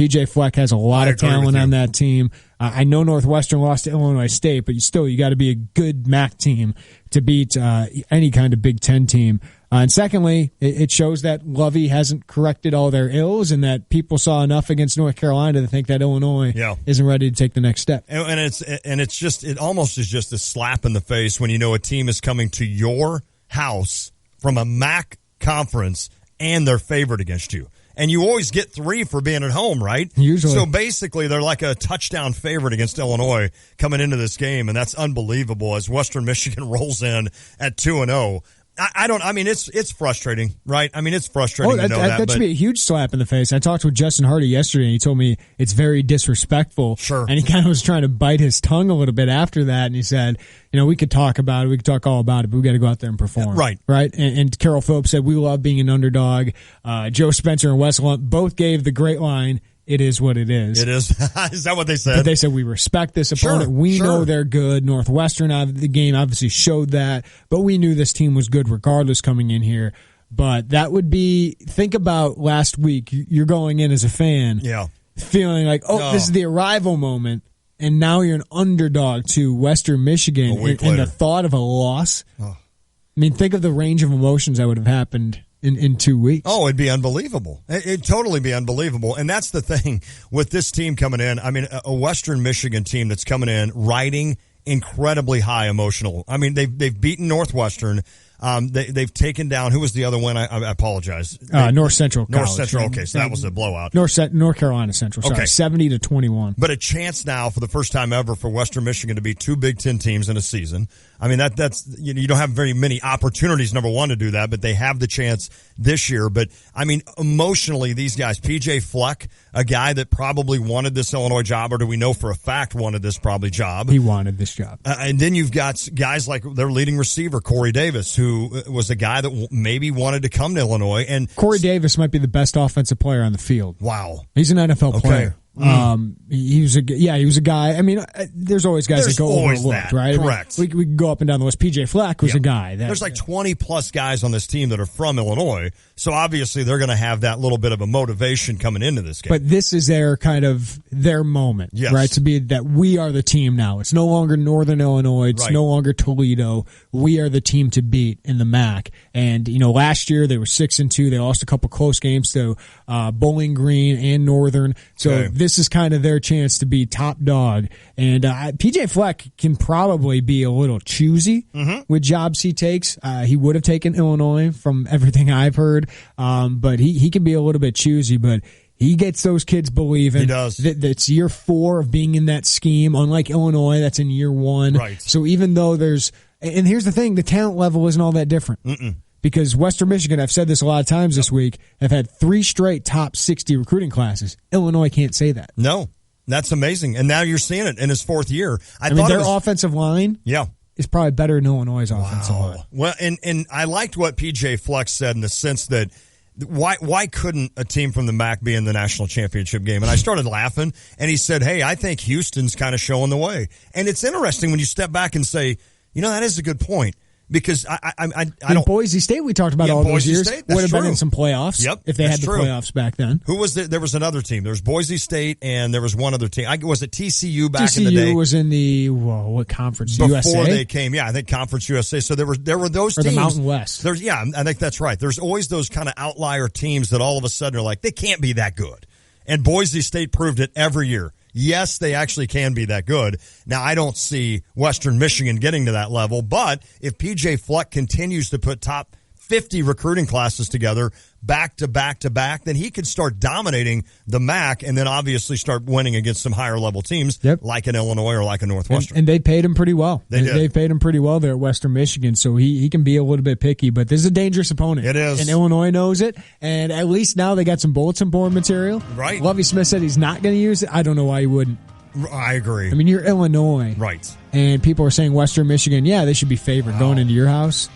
PJ Fleck has a lot of talent on that team. I know Northwestern lost to Illinois State, but you got to be a good MAC team to beat any kind of Big Ten team. And secondly, it shows that Lovey hasn't corrected all their ills, and that people saw enough against North Carolina to think that Illinois isn't ready to take the next step. And it almost is just a slap in the face when you know a team is coming to your house from a MAC conference and they're favored against you. And you always get 3 for being at home, right? Usually. So basically, they're like a touchdown favorite against Illinois coming into this game, and that's unbelievable as Western Michigan rolls in at 2-0. It's frustrating, right? I mean, it's frustrating to know that. That should be a huge slap in the face. I talked with Justin Hardy yesterday, and he told me it's very disrespectful. Sure. And he kind of was trying to bite his tongue a little bit after that, and he said, we could talk about it, we could talk all about it, but we got to go out there and perform. Right. Right? And Carol Phillips said, we love being an underdog. Joe Spencer and Wes Lunt both gave the great line, it is what it is. It is. Is that what they said? But they said, we respect this opponent. We know they're good. Northwestern out of the game obviously showed that, but we knew this team was good regardless coming in here. But that would be, think about last week. You're going in as a fan, feeling like, this is the arrival moment, and now you're an underdog to Western Michigan, and the thought of a loss. I mean, think of the range of emotions that would have happened in 2 weeks. Oh, it'd be unbelievable. It'd totally be unbelievable. And that's the thing with this team coming in. I mean, a Western Michigan team that's coming in riding incredibly high emotional. I mean, they've beaten Northwestern. They've taken down, who was the other one? I apologize. North Central College. North Central, okay, so that was a blowout. North Carolina Central, sorry, 70-21. But a chance now for the first time ever for Western Michigan to beat 2 Big Ten teams in a season. I mean, that's you don't have very many opportunities, number one, to do that, but they have the chance this year. But, I mean, emotionally, these guys, PJ Fleck, a guy that probably wanted this Illinois job, or do we know for a fact wanted this probably job? He wanted this job. And then you've got guys like their leading receiver, Corey Davis, who was a guy that maybe wanted to come to Illinois. And Corey Davis might be the best offensive player on the field. Wow. He's an NFL player. He was a guy. I mean, there's always guys that go overlooked, right? Correct. I mean, we can go up and down the list. PJ Fleck was a guy. There's like 20 plus guys on this team that are from Illinois, so obviously they're going to have that little bit of a motivation coming into this game. But this is their moment, right? To be that we are the team now. It's no longer Northern Illinois. It's no longer Toledo. We are the team to beat in the MAC. And last year they were 6-2. They lost a couple close games to Bowling Green and Northern. So this is kind of their chance to be top dog. And PJ Fleck can probably be a little choosy with jobs he takes. He would have taken Illinois from everything I've heard, but he can be a little bit choosy. But he gets those kids believing. He does. That's year 4 of being in that scheme. Unlike Illinois, that's in year 1. Right. So even though and here's the thing, the talent level isn't all that different. Because Western Michigan, I've said this a lot of times this week, have had 3 straight top 60 recruiting classes. Illinois can't say that. No, that's amazing. And now you're seeing it in his 4th year. I mean, their offensive line is probably better than Illinois' offensive line. Well, and I liked what PJ Fleck said in the sense that why couldn't a team from the MAC be in the national championship game? And I started laughing, and he said, hey, I think Houston's kind of showing the way. And it's interesting when you step back and say, that is a good point. Because I don't. Boise State, we talked about all those years. Would have been in some playoffs. Yep, if they had the playoffs back then. Who was there was another team. There was Boise State, and there was one other team. Was it TCU back in the day? TCU was in the what conference? Before USA? They came. Yeah, I think Conference USA. So there were those or teams. The Mountain West. I think that's right. There's always those kind of outlier teams that all of a sudden are like they can't be that good, and Boise State proved it every year. Yes, they actually can be that good. Now, I don't see Western Michigan getting to that level, but if PJ Fleck continues to put top 50 recruiting classes together back to back to back, then he could start dominating the MAC and then obviously start winning against some higher level teams like an Illinois or like a Northwestern. And they paid him pretty well. They paid him pretty well there at Western Michigan, so he can be a little bit picky, but this is a dangerous opponent. It is. And Illinois knows it, and at least now they got some bulletin board material. Right. Lovie Smith said he's not going to use it. I don't know why he wouldn't. I agree. I mean, you're Illinois. Right. And people are saying Western Michigan, they should be favored going into your house.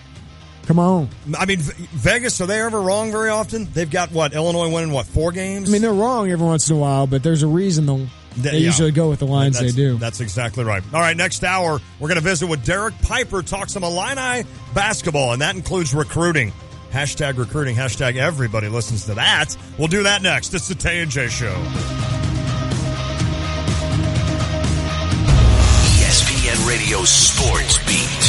Come on. I mean, Vegas, are they ever wrong very often? They've got, Illinois winning, 4 games? I mean, they're wrong every once in a while, but there's a reason they usually go with the lines they do. That's exactly right. All right, next hour, we're going to visit with Derek Piper, talk some Illini basketball, and that includes recruiting. #recruiting, #everybody listens to that. We'll do that next. It's the Tay and J Show. Radio Sports Beat.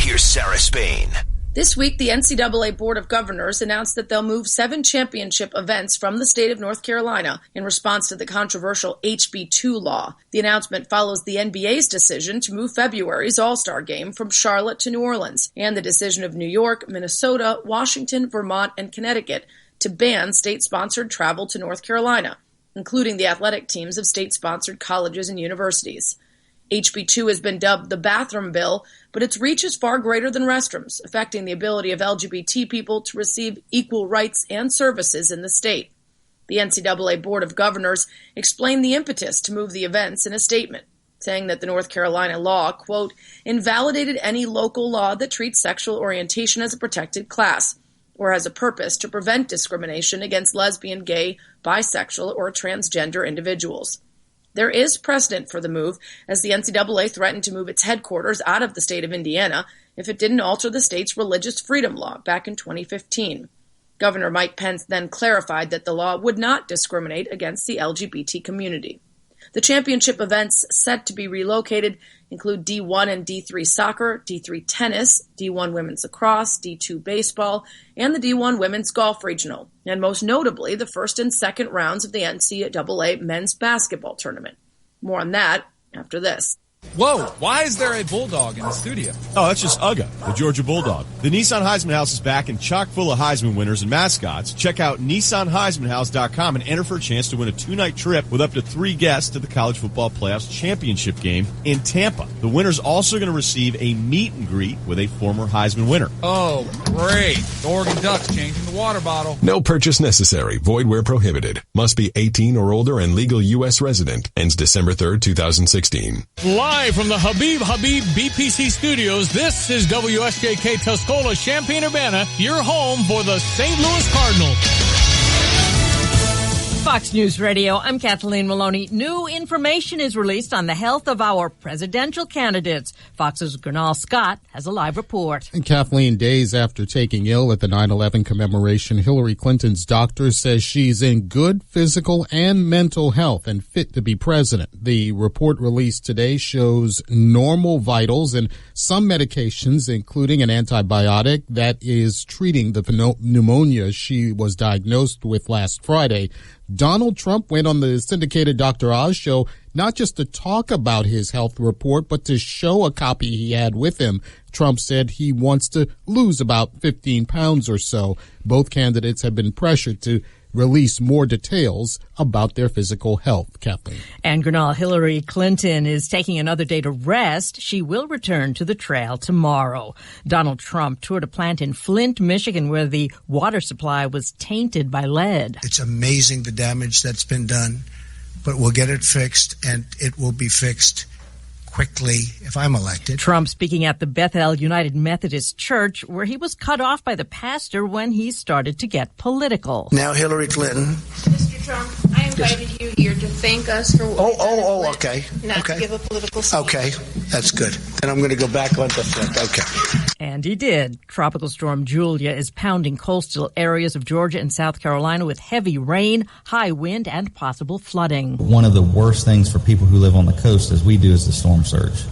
Here's Sarah Spain. This week, the NCAA Board of Governors announced that they'll move 7 championship events from the state of North Carolina in response to the controversial HB2 law. The announcement follows the NBA's decision to move February's All-Star Game from Charlotte to New Orleans, and the decision of New York, Minnesota, Washington, Vermont, and Connecticut to ban state-sponsored travel to North Carolina, including the athletic teams of state-sponsored colleges and universities. HB2 has been dubbed the bathroom bill, but its reach is far greater than restrooms, affecting the ability of LGBT people to receive equal rights and services in the state. The NCAA Board of Governors explained the impetus to move the events in a statement, saying that the North Carolina law, quote, invalidated any local law that treats sexual orientation as a protected class, or has a purpose to prevent discrimination against lesbian, gay, bisexual, or transgender individuals. There is precedent for the move, as the NCAA threatened to move its headquarters out of the state of Indiana if it didn't alter the state's religious freedom law back in 2015. Governor Mike Pence then clarified that the law would not discriminate against the LGBT community. The championship events set to be relocated include D1 and D3 soccer, D3 tennis, D1 women's lacrosse, D2 baseball, and the D1 women's golf regional, and most notably the first and second rounds of the NCAA men's basketball tournament. More on that after this. Whoa, why is there a bulldog in the studio? Oh, that's just Ugga, the Georgia Bulldog. The Nissan Heisman House is back and chock full of Heisman winners and mascots. Check out NissanHeismanHouse.com and enter for a chance to win a 2-night trip with up to 3 guests to the College Football Playoffs championship game in Tampa. The winner's also going to receive a meet and greet with a former Heisman winner. Oh, great. The Oregon Ducks changing the water bottle. No purchase necessary. Void where prohibited. Must be 18 or older and legal U.S. resident. Ends December 3rd, 2016. Live from the Habib BPC studios, this is WSJK Tuscola, Champaign-Urbana, your home for the St. Louis Cardinals. Fox News Radio, I'm Kathleen Maloney. New information is released on the health of our presidential candidates. Fox's Gernal Scott has a live report. And Kathleen, days after taking ill at the 9/11 commemoration, Hillary Clinton's doctor says she's in good physical and mental health and fit to be president. The report released today shows normal vitals and some medications, including an antibiotic that is treating the pneumonia she was diagnosed with last Friday. Donald Trump went on the syndicated Dr. Oz show not just to talk about his health report, but to show a copy he had with him. Trump said he wants to lose about 15 pounds or so. Both candidates have been pressured to release more details about their physical health. Kathleen. And Gernal, Hillary Clinton is taking another day to rest. She will return to the trail tomorrow. Donald Trump toured a plant in Flint, Michigan, where the water supply was tainted by lead. It's amazing the damage that's been done, but we'll get it fixed, and it will be fixed quickly if I'm elected. Trump speaking at the Bethel United Methodist Church, where he was cut off by the pastor when he started to get political. Now, Hillary Clinton. Mr. Trump, I invited you here to thank us for what okay. Not to give a political speech. Okay, that's good. Then I'm going to go back on the front. Okay. And he did. Tropical storm Julia is pounding coastal areas of Georgia and South Carolina with heavy rain, high wind, and possible flooding. One of the worst things for people who live on the coast, as we do, is the storm surge.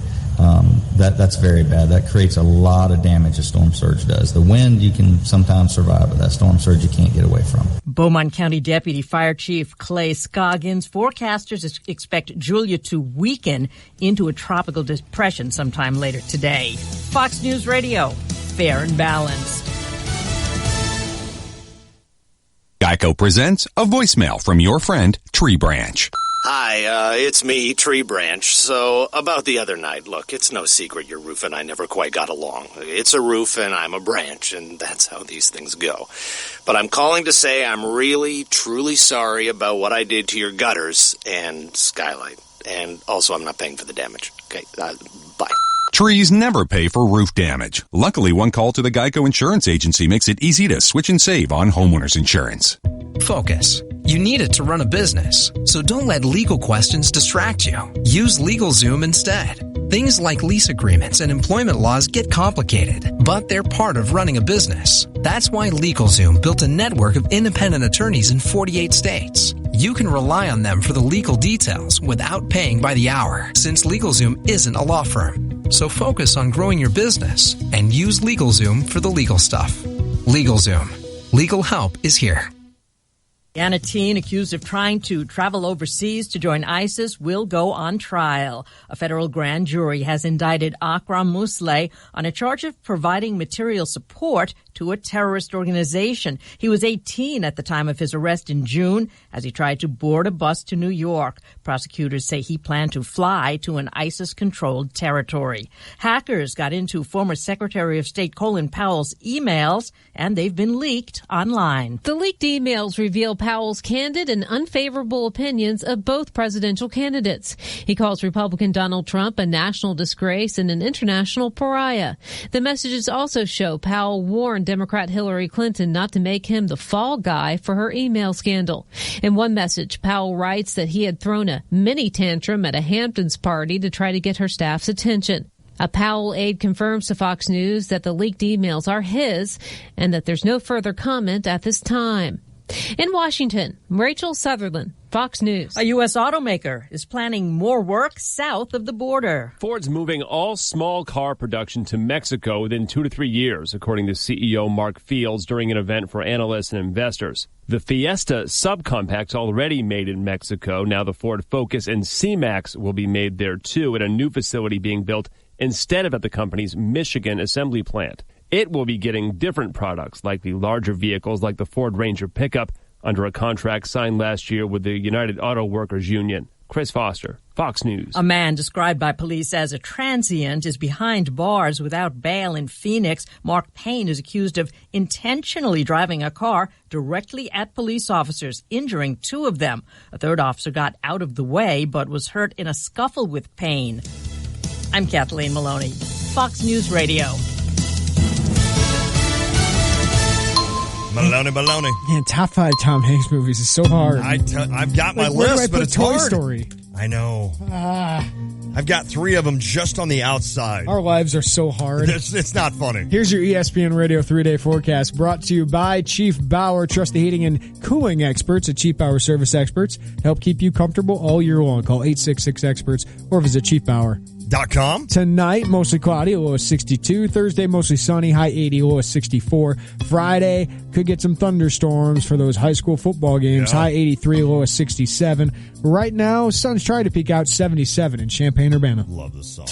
That's very bad. That creates a lot of damage, a storm surge does. The wind you can sometimes survive, but that storm surge you can't get away from. Beaumont County Deputy Fire Chief Clay Scoggins, forecasters expect Julia to weaken into a tropical depression sometime later today. Fox News Radio, fair and balanced. Geico presents a voicemail from your friend Tree Branch. Hi, it's me, Tree Branch. So, about the other night, look, it's no secret your roof and I never quite got along. It's a roof and I'm a branch, and that's how these things go. But I'm calling to say I'm really, truly sorry about what I did to your gutters and skylight. And also, I'm not paying for the damage. Okay, bye. Trees never pay for roof damage. Luckily, one call to the Geico Insurance Agency makes it easy to switch and save on homeowners insurance. Focus. You need it to run a business, so don't let legal questions distract you. Use LegalZoom instead. Things like lease agreements and employment laws get complicated, but they're part of running a business. That's why LegalZoom built a network of independent attorneys in 48 states. you can rely on them for the legal details without paying by the hour, since LegalZoom isn't a law firm. So focus on growing your business and use LegalZoom for the legal stuff. LegalZoom. Legal help is here. And a teen accused of trying to travel overseas to join ISIS will go on trial. A federal grand jury has indicted Akram Musleh on a charge of providing material support to a terrorist organization. He was 18 at the time of his arrest in June as he tried to board a bus to New York. Prosecutors say he planned to fly to an ISIS-controlled territory. Hackers got into former Secretary of State Colin Powell's emails, and they've been leaked online. The leaked emails reveal Powell's candid and unfavorable opinions of both presidential candidates. He calls Republican Donald Trump a national disgrace and an international pariah. The messages also show Powell warned Democrat Hillary Clinton not to make him the fall guy for her email scandal. In one message, Powell writes that he had thrown a mini tantrum at a Hamptons party to try to get her staff's attention. A Powell aide confirms to Fox News that the leaked emails are his and that there's no further comment at this time. In Washington, Rachel Sutherland, Fox News. A U.S. automaker is planning more work south of the border. Ford's moving all small car production to Mexico within 2 to 3 years, according to CEO Mark Fields during an event for analysts and investors. The Fiesta subcompact's already made in Mexico. Now the Ford Focus and C-Max will be made there, too, at a new facility being built instead of at the company's Michigan assembly plant. It will be getting different products, like the larger vehicles like the Ford Ranger pickup, under a contract signed last year with the United Auto Workers Union. Chris Foster, Fox News. A man described by police as a transient is behind bars without bail in Phoenix. Mark Payne is accused of intentionally driving a car directly at police officers, injuring 2 of them. A third officer got out of the way but was hurt in a scuffle with Payne. I'm Kathleen Maloney, Fox News Radio. Maloney. Yeah, top 5 Tom Hanks movies is so hard. I've got my where list, do I but put it's Toy hard. Story. I know. I've got 3 of them just on the outside. Our lives are so hard. It's not funny. Here's your ESPN Radio 3-day forecast brought to you by Chief Bauer. Trust the heating and cooling experts at Chief Bauer Service Experts. Help keep you comfortable all year long. Call 866-EXPERTS or visit chiefbauer.com. Tonight, mostly cloudy, low of 62. Thursday, mostly sunny, high 80, low of 64. Friday, could get some thunderstorms for those high school football games. High 83, low of 67. Right now, sun's trying to peak out 77 in Champaign-Urbana. Love this song.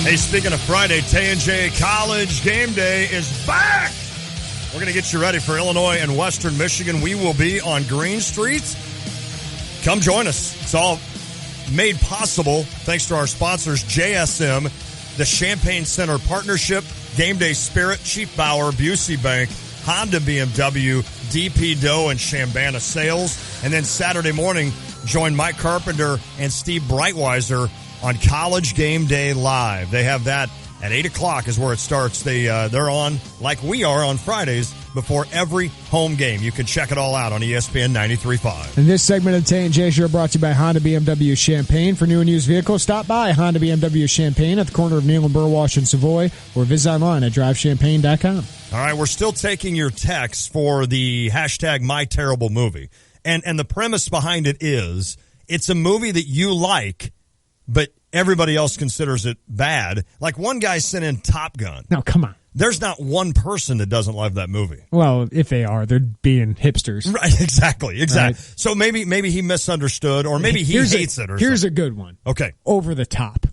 Hey, speaking of Friday, Tay and J College Game Day is back. We're going to get you ready for Illinois and Western Michigan. We will be on Green Street. Come join us. It's all made possible thanks to our sponsors, JSM, the Champaign Center Partnership, Game Day Spirit, Chief Bauer, Busey Bank, Honda, BMW, DP Doe, and Shambana Sales. And then Saturday morning, join Mike Carpenter and Steve Breitweiser on College Game Day Live. They have that at 8 o'clock is where it starts. They're on, like we are, on Fridays before every home game. You can check it all out on ESPN 93.5. And this segment of the Tay and J Show brought to you by Honda BMW Champaign. For new and used vehicles, stop by Honda BMW Champaign at the corner of Neal and Burwash and Savoy, or visit online at drivechampagne.com. All right, we're still taking your texts for the hashtag MyTerribleMovie. And the premise behind it is it's a movie that you like, but everybody else considers it bad. Like one guy sent in Top Gun. No, come on. There's not one person that doesn't love that movie. Well, if they are, they're being hipsters. Right, exactly. Right. So maybe he misunderstood, or maybe he hates it. Here's a good one. Okay. Over the Top.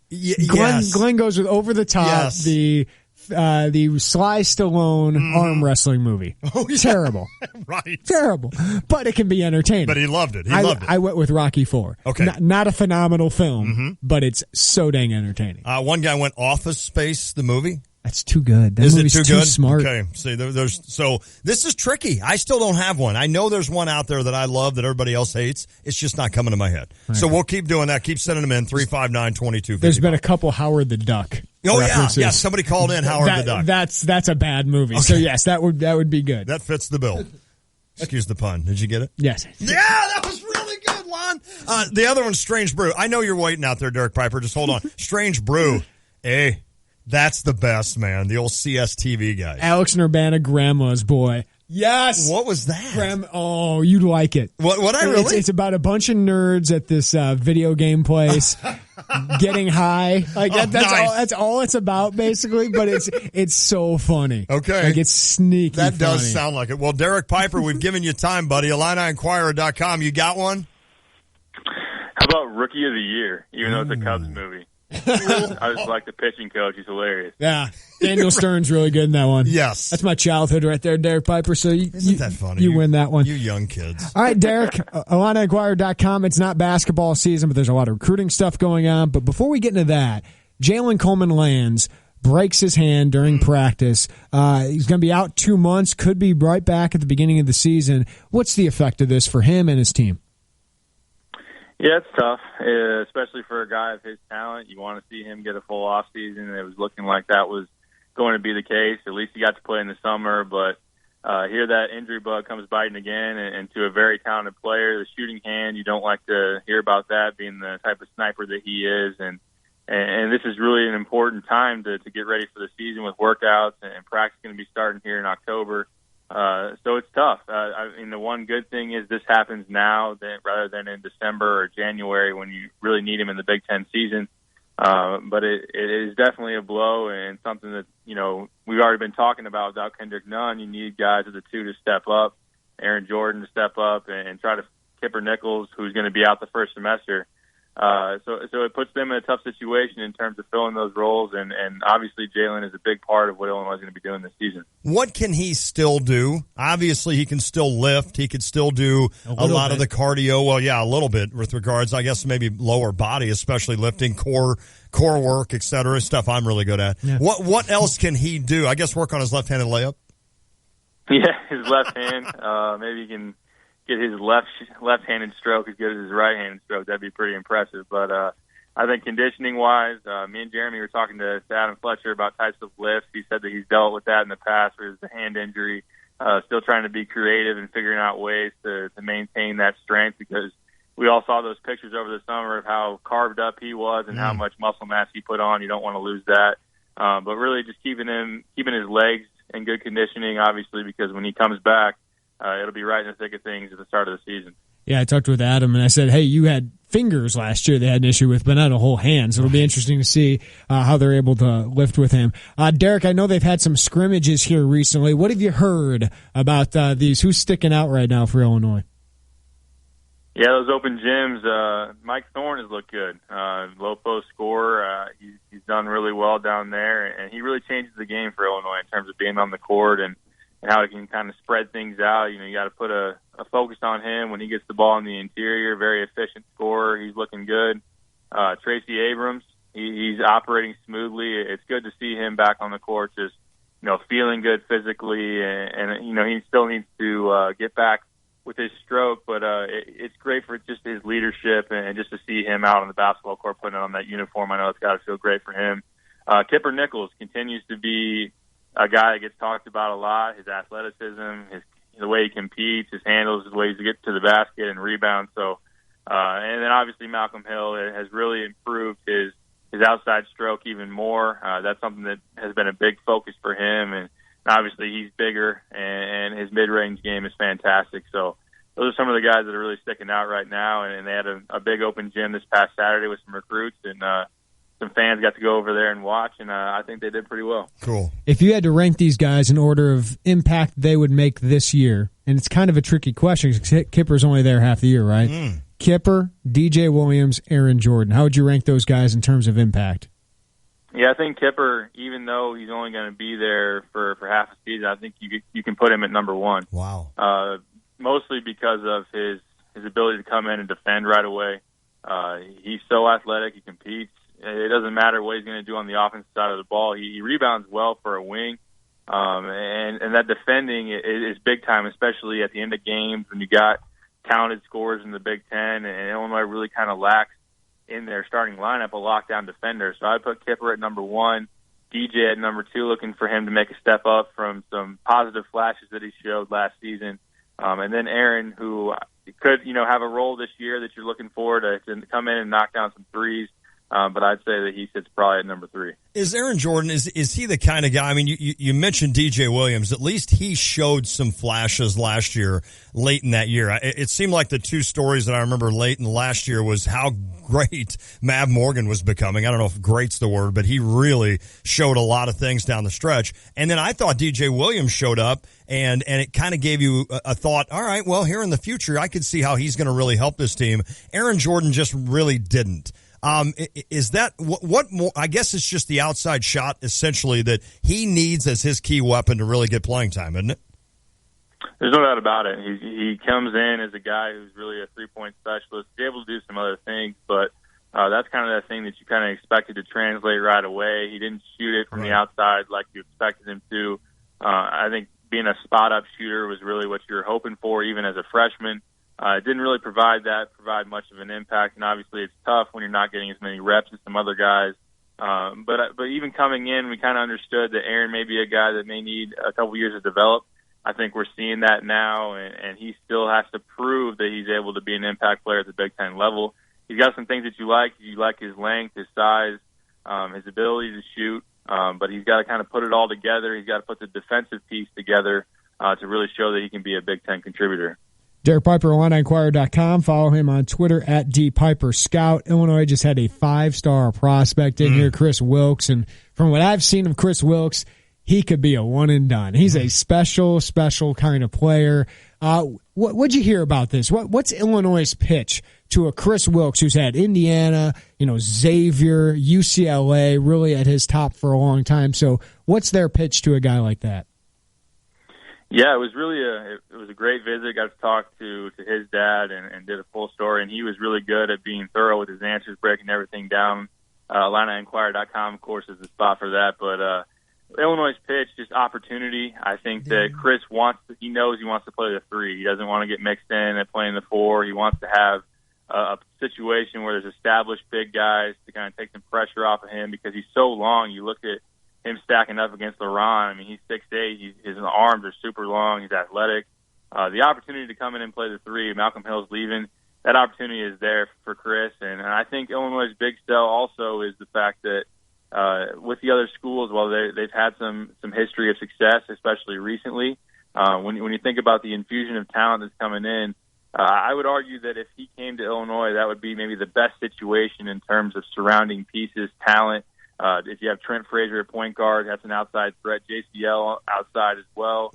Yes. Glenn goes with Over the Top, yes. the Sly Stallone arm wrestling movie. Oh, yeah. Terrible. Right. Terrible. But it can be entertaining. But he loved it. I went with Rocky IV. Okay. Not a phenomenal film, but it's so dang entertaining. One guy went Office Space, the movie. That's too good. That Is movie's it too good? Smart. Okay. See, so this is tricky. I still don't have one. I know there's one out there that I love that everybody else hates. It's just not coming to my head. Right. So we'll keep doing that. Keep sending them in 359-2250. There's been a couple Howard the Duck. Oh references. yeah. Somebody called in Howard the Duck. That's a bad movie. Okay. So yes, that would be good. That fits the bill. Excuse the pun. Did you get it? Yes. Yeah, that was really good, Lon. The other one's Strange Brew. I know you're waiting out there, Derek Piper. Just hold on. Strange Brew. Hey, that's the best, man. The old CSTV guys. Alex and Urbana, Grandma's Boy. Yes. What was that? Oh, you'd like it. What I really? It's about a bunch of nerds at this video game place getting high. Like that's all it's about, basically. But it's so funny. Okay, like it's sneaky. That does funny. sound like it. Well, Derek Piper, we've given you time, buddy. IlliniInquirer.com. You got one? How about Rookie of the Year? Even though it's a Cubs movie. I just like the pitching coach. He's hilarious. Yeah. Daniel Stern's really good in that one. Yes. That's my childhood right there, Derek Piper. So Isn't that funny? You win that one. You young kids. All right, Derek, IlliniInquirer.com. It's not basketball season, but there's a lot of recruiting stuff going on. But before we get into that, Jalen Coleman-Lands breaks his hand during practice. He's going to be out 2 months, could be right back at the beginning of the season. What's the effect of this for him and his team? Yeah, it's tough, especially for a guy of his talent. You want to see him get a full off season, and it was looking like that was going to be the case. At least he got to play in the summer, but here that injury bug comes biting again, and to a very talented player, the shooting hand, you don't like to hear about that, being the type of sniper that he is, and this is really an important time to get ready for the season with workouts, and practice going to be starting here in October. So it's tough. I mean, the one good thing is this happens now rather than in December or January when you really need him in the Big Ten season. But it is definitely a blow and something that, we've already been talking about without Kendrick Nunn. You need guys of the two to step up, Aaron Jordan to step up and try to Kipper Nichols, who's going to be out the first semester. So it puts them in a tough situation in terms of filling those roles, and obviously Jalen is a big part of what Illinois is going to be doing this season. What can he still do? Obviously, he can still lift. He could still do a lot of the cardio. Well, yeah, a little bit with regards, I guess, maybe lower body, especially lifting, core work, et cetera, stuff I'm really good at. Yeah. What else can he do? I guess work on his left-handed layup? Yeah, his left hand. Maybe he can get his left-handed stroke as good as his right-handed stroke. That'd be pretty impressive. But I think conditioning-wise, me and Jeremy were talking to Adam Fletcher about types of lifts. He said that he's dealt with that in the past with his hand injury, still trying to be creative and figuring out ways to maintain that strength, because we all saw those pictures over the summer of how carved up he was and how much muscle mass he put on. You don't want to lose that. But really just keeping his legs in good conditioning, obviously, because when he comes back, it'll be right in the thick of things at the start of the season. Yeah, I talked with Adam, and I said, hey, you had fingers last year they had an issue with, but not a whole hand. So it'll be interesting to see how they're able to lift with him. Derek, I know they've had some scrimmages here recently. What have you heard about these? Who's sticking out right now for Illinois? Yeah, those open gyms, Mike Thorne has looked good. Low post scorer. He's done really well down there, and he really changes the game for Illinois in terms of being on the court and how he can kind of spread things out. You got to put a focus on him when he gets the ball in the interior. Very efficient scorer. He's looking good. Tracy Abrams, he's operating smoothly. It's good to see him back on the court, just feeling good physically, and he still needs to get back with his stroke, but it's great for just his leadership and just to see him out on the basketball court putting on that uniform. I know it's got to feel great for him. Kipper Nichols continues to be a guy that gets talked about a lot. His athleticism, the way he competes, his handles, his ways to get to the basket and rebound. So, and then obviously Malcolm Hill has really improved his outside stroke even more. That's something that has been a big focus for him, and obviously he's bigger and his mid-range game is fantastic. So those are some of the guys that are really sticking out right now, and they had a big open gym this past Saturday with some recruits, and some fans got to go over there and watch, and I think they did pretty well. Cool. If you had to rank these guys in order of impact they would make this year, and it's kind of a tricky question because Kipper's only there half the year, right? Kipper, DJ Williams, Aaron Jordan. How would you rank those guys in terms of impact? Yeah, I think Kipper, even though he's only going to be there for half a season, I think you can put him at number one. Wow. Mostly because of his ability to come in and defend right away. He's so athletic, he competes. It doesn't matter what he's going to do on the offensive side of the ball. He rebounds well for a wing. And that defending is big time, especially at the end of games when you got talented scorers in the Big Ten, and Illinois really kind of lacks in their starting lineup a lockdown defender. So I put Kipper at number one, DJ at number two, looking for him to make a step up from some positive flashes that he showed last season. And then Aaron, who could, have a role this year that you're looking for to come in and knock down some threes. but I'd say that he sits probably at number 3. Is Aaron Jordan, is he the kind of guy, I mean, you mentioned DJ Williams, at least he showed some flashes last year, late in that year. It seemed like the two stories that I remember late in last year was how great Mav Morgan was becoming. I don't know if great's the word, but he really showed a lot of things down the stretch. And then I thought DJ Williams showed up, and it kind of gave you a thought, all right, well, here in the future, I could see how he's going to really help this team. Aaron Jordan just really didn't. Is that what more? I guess it's just the outside shot essentially that he needs as his key weapon to really get playing time, isn't it? There's no doubt about it. He comes in as a guy who's really a 3-point specialist, be able to do some other things, but that's kind of that thing that you kind of expected to translate right away. He didn't shoot it from the outside like you expected him to. I think being a spot-up shooter was really what you were hoping for, even as a freshman. It didn't really provide much of an impact, and obviously it's tough when you're not getting as many reps as some other guys. But even coming in, we kind of understood that Aaron may be a guy that may need a couple years to develop. I think we're seeing that now, and he still has to prove that he's able to be an impact player at the Big Ten level. He's got some things that you like. You like his length, his size, his ability to shoot, but he's got to kind of put it all together. He's got to put the defensive piece together to really show that he can be a Big Ten contributor. Derek Piper, IlliniInquirer.com. Follow him on Twitter at DPiperScout. Illinois just had a 5-star prospect in here, Chris Wilkes. And from what I've seen of Chris Wilkes, he could be a one and done. He's a special kind of player. What'd you hear about this? What's Illinois' pitch to a Chris Wilkes who's had Indiana, Xavier, UCLA really at his top for a long time? So what's their pitch to a guy like that? Yeah, it was really it was a great visit. Got to talk to his dad and did a full story, and he was really good at being thorough with his answers, breaking everything down. IlliniInquirer.com, of course, is the spot for that. But Illinois' pitch, just opportunity. I think that Chris he knows he wants to play the 3. He doesn't want to get mixed in at playing the 4. He wants to have a situation where there's established big guys to kind of take some pressure off of him because he's so long. You look at him stacking up against LeBron. I mean, he's 6'8". His arms are super long. He's athletic. The opportunity to come in and play the 3, Malcolm Hill's leaving, that opportunity is there for Chris. And I think Illinois' big sell also is the fact that with the other schools, while they've had some history of success, especially recently, when you think about the infusion of talent that's coming in, I would argue that if he came to Illinois, that would be maybe the best situation in terms of surrounding pieces, talent. If you have Trent Frazier at point guard, that's an outside threat. JCL outside as well.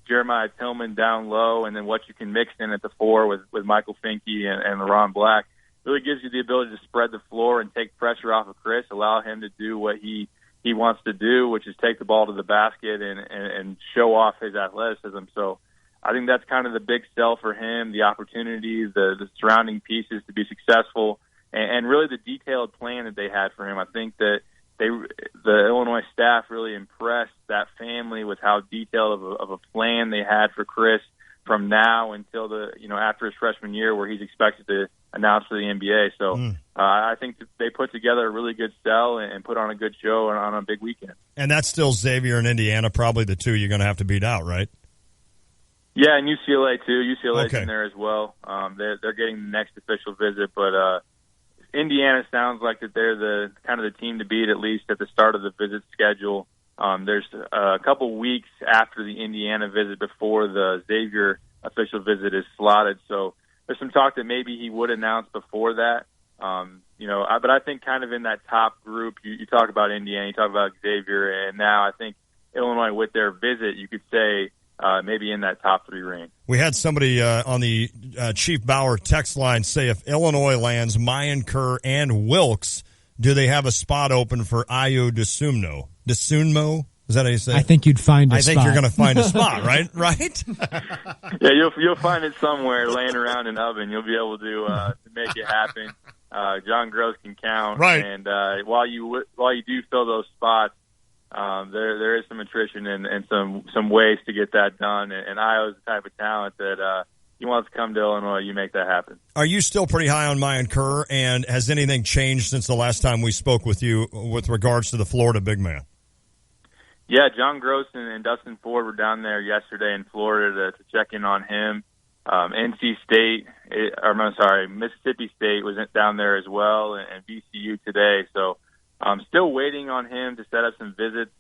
Jeremiah Tillman down low, and then what you can mix in at the 4 with Michael Finke and LeRon Black really gives you the ability to spread the floor and take pressure off of Chris, allow him to do what he wants to do, which is take the ball to the basket and show off his athleticism. So I think that's kind of the big sell for him, the opportunity, the surrounding pieces to be successful. And really the detailed plan that they had for him. I think that the Illinois staff really impressed that family with how detailed of a plan they had for Chris from now until after his freshman year, where he's expected to announce for the NBA. So I think that they put together a really good sell and put on a good show on a big weekend. And that's still Xavier and Indiana, probably the 2 you're going to have to beat out, right? Yeah, and UCLA too. UCLA's in there as well. They're getting the next official visit, but Indiana sounds like that they're the kind of the team to beat, at least at the start of the visit schedule. There's a couple weeks after the Indiana visit before the Xavier official visit is slotted. So there's some talk that maybe he would announce before that. But I think kind of in that top group, you talk about Indiana, you talk about Xavier, and now I think Illinois with their visit, you could say maybe in that top 3 range. We had somebody on the Chief Bauer text line say if Illinois lands Mayan Kerr and Wilkes, do they have a spot open for Ayo Dosunmu? Dosunmu? Is that how you say it? I think you'd find a spot. I think you're going to find a spot, right? Right? Yeah, you'll find it somewhere laying around an oven. You'll be able to make it happen. John Gross can count. Right. And while you do fill those spots, there is some attrition and some ways to get that done. And Ayo's the type of talent that he wants to come to Illinois. You make that happen. Are you still pretty high on Mayan Kerr? And has anything changed since the last time we spoke with you with regards to the Florida big man? Yeah, John Gross and Dustin Ford were down there yesterday in Florida to check in on him. NC State, Mississippi State was down there as well, and VCU today. So I'm still waiting on him to set up some visits.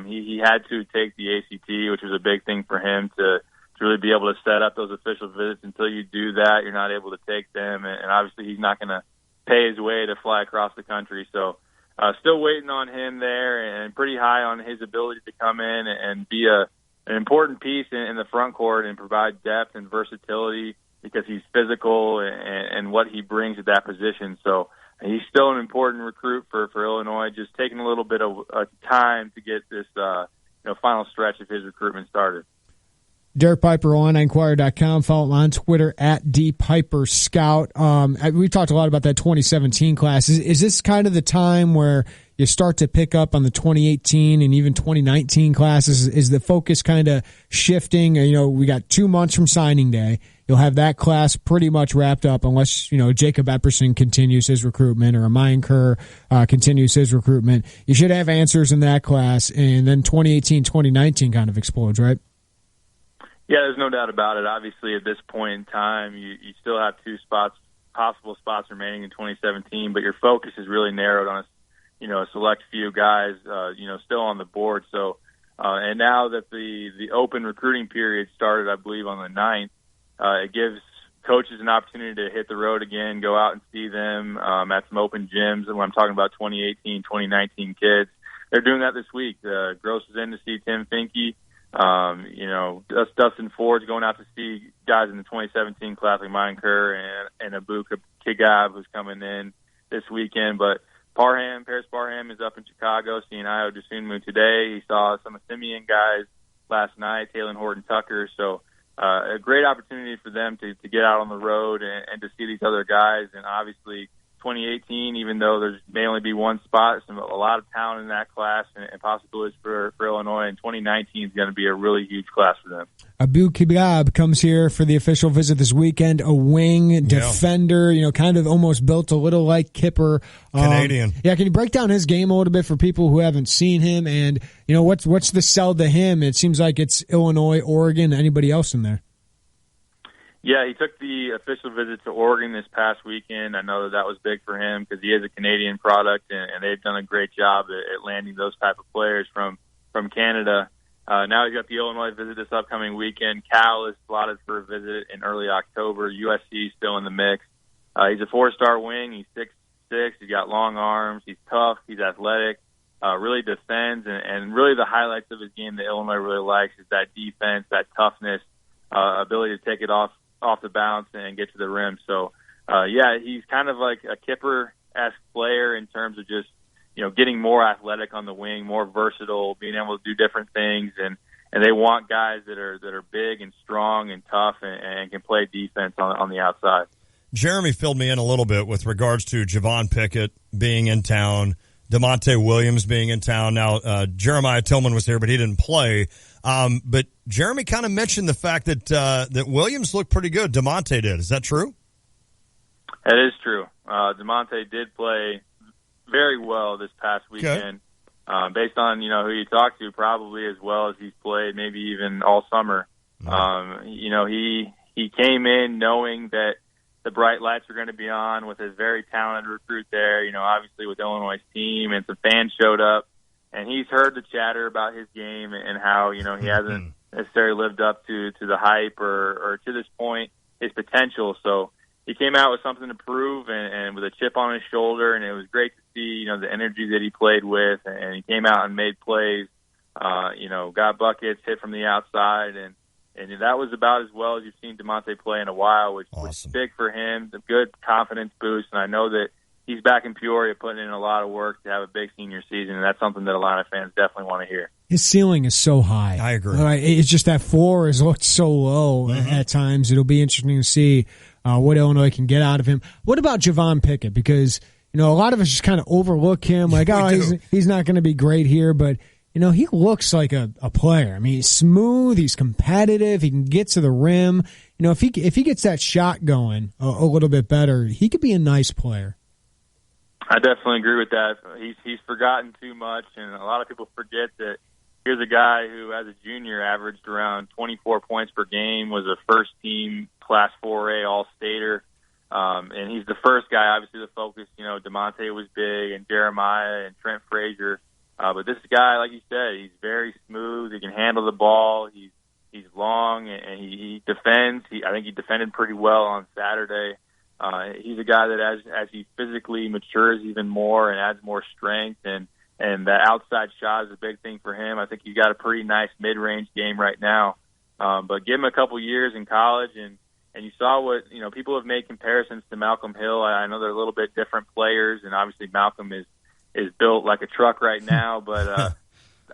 He had to take the ACT, which was a big thing for him to really be able to set up those official visits. Until you do that, you're not able to take them, and obviously he's not going to pay his way to fly across the country. So still waiting on him there, and pretty high on his ability to come in and be an important piece in the front court and provide depth and versatility because he's physical and what he brings at that position. So he's still an important recruit for Illinois, just taking a little bit of time to get this final stretch of his recruitment started. Derek Piper, IlliniInquirer.com. Follow him on Twitter at DPiperScout. We've talked a lot about that 2017 class. Is this kind of the time where you start to pick up on the 2018 and even 2019 classes? Is the focus kind of shifting? We got 2 months from signing day. You'll have that class pretty much wrapped up unless, Jacob Epperson continues his recruitment or Amayan Kerr continues his recruitment. You should have answers in that class, and then 2018, 2019 kind of explodes, right? Yeah, there's no doubt about it. Obviously, at this point in time, you still have 2 possible spots remaining in 2017, but your focus is really narrowed on a select few guys, still on the board. So, and now that the open recruiting period started, I believe on the 9th, it gives coaches an opportunity to hit the road again, go out and see them at some open gyms. And when I'm talking about 2018, 2019 kids, they're doing that this week. Gross is in to see Tim Finke. Dustin Ford's going out to see guys in the 2017 class like Amayan Kerr and Abu Kigab, who's coming in this weekend. But Paris Parham is up in Chicago seeing Ayo Dosunmu today. He saw some of Simeon guys last night, Taylor Horton Tucker. So a great opportunity for them to get out on the road and to see these other guys. And obviously 2018, even though may only be 1 spot, a lot of talent in that class and possibilities for Illinois. And 2019 is going to be a really huge class for them. Abu Kigab comes here for the official visit this weekend, a wing defender, kind of almost built a little like Kipper. Canadian. Can you break down his game a little bit for people who haven't seen him? And, what's the sell to him? It seems like it's Illinois, Oregon, anybody else in there? Yeah, he took the official visit to Oregon this past weekend. I know that was big for him because he is a Canadian product, and they've done a great job at landing those type of players from Canada. Now he's got the Illinois visit this upcoming weekend. Cal is slotted for a visit in early October. USC is still in the mix. He's a 4-star wing. He's 6'6". He's got long arms. He's tough. He's athletic. Really defends, and really the highlights of his game that Illinois really likes is that defense, that toughness, ability to take it off the bounce and get to the rim. So, he's kind of like a Kipper-esque player in terms of just, getting more athletic on the wing, more versatile, being able to do different things. And they want guys that are big and strong and tough and can play defense on the outside. Jeremy filled me in a little bit with regards to Javon Pickett being in town, DeMonte Williams being in town. Now, Jeremiah Tillman was here, but he didn't play. But Jeremy kind of mentioned the fact that Williams looked pretty good. DeMonte did. Is that true? That is true. DeMonte did play very well this past weekend. Okay. Based on, who you talk to, probably as well as he's played, maybe even all summer. He came in knowing that the bright lights were going to be on with his very talented recruit there, obviously with Illinois' team, and some fans showed up. And he's heard the chatter about his game and how, he hasn't necessarily lived up to the hype or to this point, his potential. So he came out with something to prove and with a chip on his shoulder, and it was great to see, the energy that he played with, and he came out and made plays, got buckets, hit from the outside, and that was about as well as you've seen DeMonte play in a while, which was big for him, a good confidence boost, and I know that he's back in Peoria putting in a lot of work to have a big senior season, and that's something that a lot of fans definitely want to hear. His ceiling is so high. I agree. It's just that floor has looked so low at times. It'll be interesting to see what Illinois can get out of him. What about Javon Pickett? Because, a lot of us just kind of overlook him, like, he's not going to be great here, but he looks like a player. I mean, he's smooth, he's competitive, he can get to the rim. If he gets that shot going a little bit better, he could be a nice player. I definitely agree with that. He's forgotten too much, and a lot of people forget that here's a guy who, as a junior, averaged around 24 points per game, was a first-team Class 4A All-Stater. And he's the first guy, obviously, to focus. DeMonte was big, and Jeremiah and Trent Frazier. But this guy, like you said, he's very smooth. He can handle the ball. He's long, and he defends. I think he defended pretty well on Saturday. He's a guy that as he physically matures even more and adds more strength, and that outside shot is a big thing for him. I think he's got a pretty nice mid-range game right now. But give him a couple years in college, and you saw what, people have made comparisons to Malcolm Hill. I know they're a little bit different players, and obviously Malcolm is built like a truck right now, but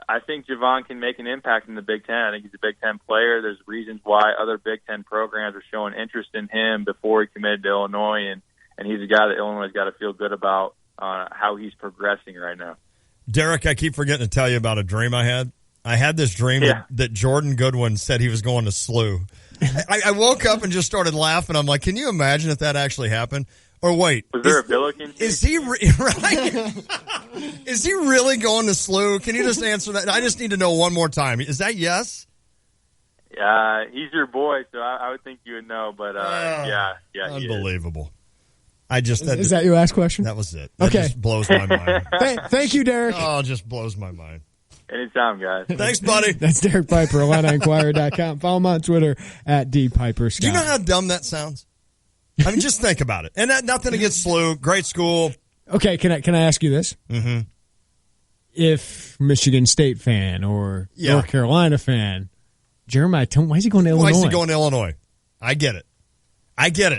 I think Javon can make an impact in the Big Ten. I think he's a Big Ten player. There's reasons why other Big Ten programs are showing interest in him before he committed to Illinois, and he's a guy that Illinois has got to feel good about how he's progressing right now. Derek, I keep forgetting to tell you about a dream I had. I had this dream that Jordan Goodwin said he was going to SLU. I woke up and just started laughing. I'm like, can you imagine if that actually happened? Or wait, was there a Billiken? Is he right? Is he really going to SLU? Can you just answer that? I just need to know one more time. Is that yes? He's your boy, so I would think you would know. But yeah, unbelievable. Is that your last question? That was it. That just blows my mind. Thank you, Derek. Oh, it just blows my mind. Anytime, guys. Thanks, buddy. That's Derek Piper, IlliniInquirer.com. Follow him on Twitter at DPiperScott. Do you know how dumb that sounds? I mean, just think about it. And nothing against SLU, great school. Okay, can I ask you this? Mm-hmm. If Michigan State fan or North Carolina fan, Jeremiah, why is he going to Illinois? Why is he going to Illinois? I get it.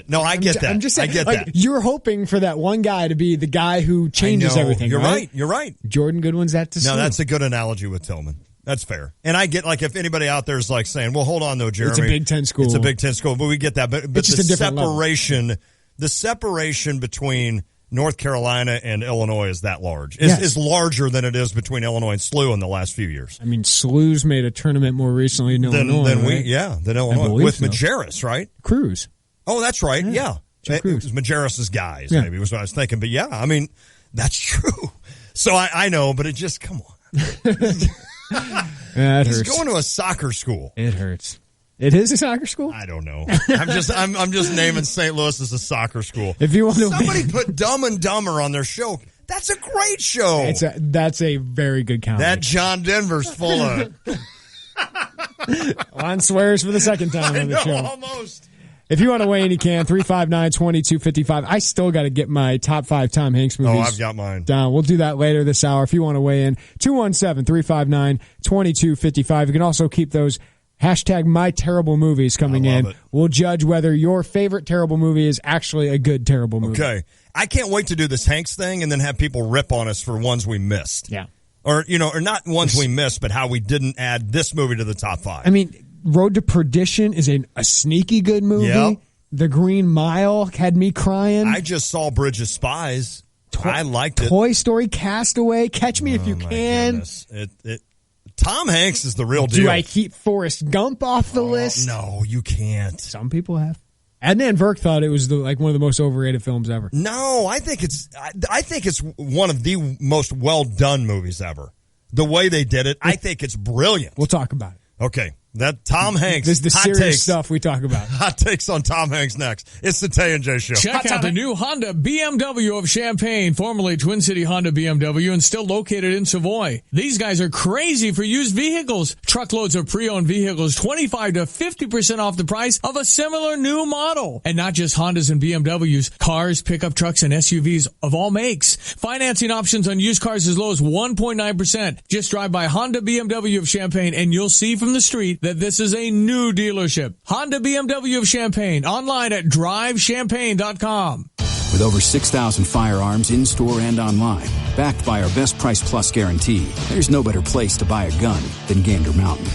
No, I get that. I'm just saying, I get that. You're hoping for that one guy to be the guy who changes everything. You're right. You're right. Jordan Goodwin's that to No, SLU. that's a good analogy with Tillman. That's fair. And I get, if anybody out there is saying, well, hold on though, Jeremy. It's a Big Ten school. It's a Big Ten school, but we get that. But it's just the separation between North Carolina and Illinois is that large. Is larger than it is between Illinois and SLU in the last few years. I mean, SLU's made a tournament more recently in Illinois. Than Illinois. With Majerus, right? Cruz. Oh, that's right. Yeah. It was Majerus' guys, maybe was what I was thinking. But yeah, I mean, that's true. So I know, but it just, come on. It He's hurts. going to a soccer school. It hurts. It is a soccer school? I don't know. I'm just naming St. Louis as a soccer school. If you want to, somebody put Dumb and Dumber on their show. That's a great show. That's a very good comedy. That John Denver's full of. Lon swears for the second time on the show. Almost. If you want to weigh in, you can. 359-2255. I still got to get my top 5 Tom Hanks movies. Oh, I've got mine. Down. We'll do that later this hour. If you want to weigh in, 217-359-2255. You can also keep those hashtag My Terrible Movies coming in. It. We'll judge whether your favorite terrible movie is actually a good terrible movie. Okay. I can't wait to do this Hanks thing and then have people rip on us for ones we missed. Yeah. Or not ones we missed, but how we didn't add this movie to the top 5. I mean, Road to Perdition is a sneaky good movie. Yep. The Green Mile had me crying. I just saw Bridge of Spies. I liked it. Toy Story, Castaway, Catch Me If You Can. Tom Hanks is the real deal. Do I keep Forrest Gump off the list? No, you can't. Some people have. Adnan Virk thought it was one of the most overrated films ever. No, I think it's one of the most well done movies ever. The way they did it, I think it's brilliant. We'll talk about it. Okay. That Tom Hanks. This is the serious stuff we talk about. Hot takes on Tom Hanks next. It's the Tay and J Show. Check out the new Honda BMW of Champaign, formerly Twin City Honda BMW, and still located in Savoy. These guys are crazy for used vehicles. Truckloads of pre-owned vehicles, 25 to 50% off the price of a similar new model. And not just Hondas and BMWs, cars, pickup trucks, and SUVs of all makes. Financing options on used cars as low as 1.9%. Just drive by Honda BMW of Champaign and you'll see from the street that this is a new dealership. Honda BMW of Champaign. Online at drivechampaign.com. With over 6,000 firearms in-store and online, backed by our Best Price Plus guarantee, there's no better place to buy a gun than Gander Mountain.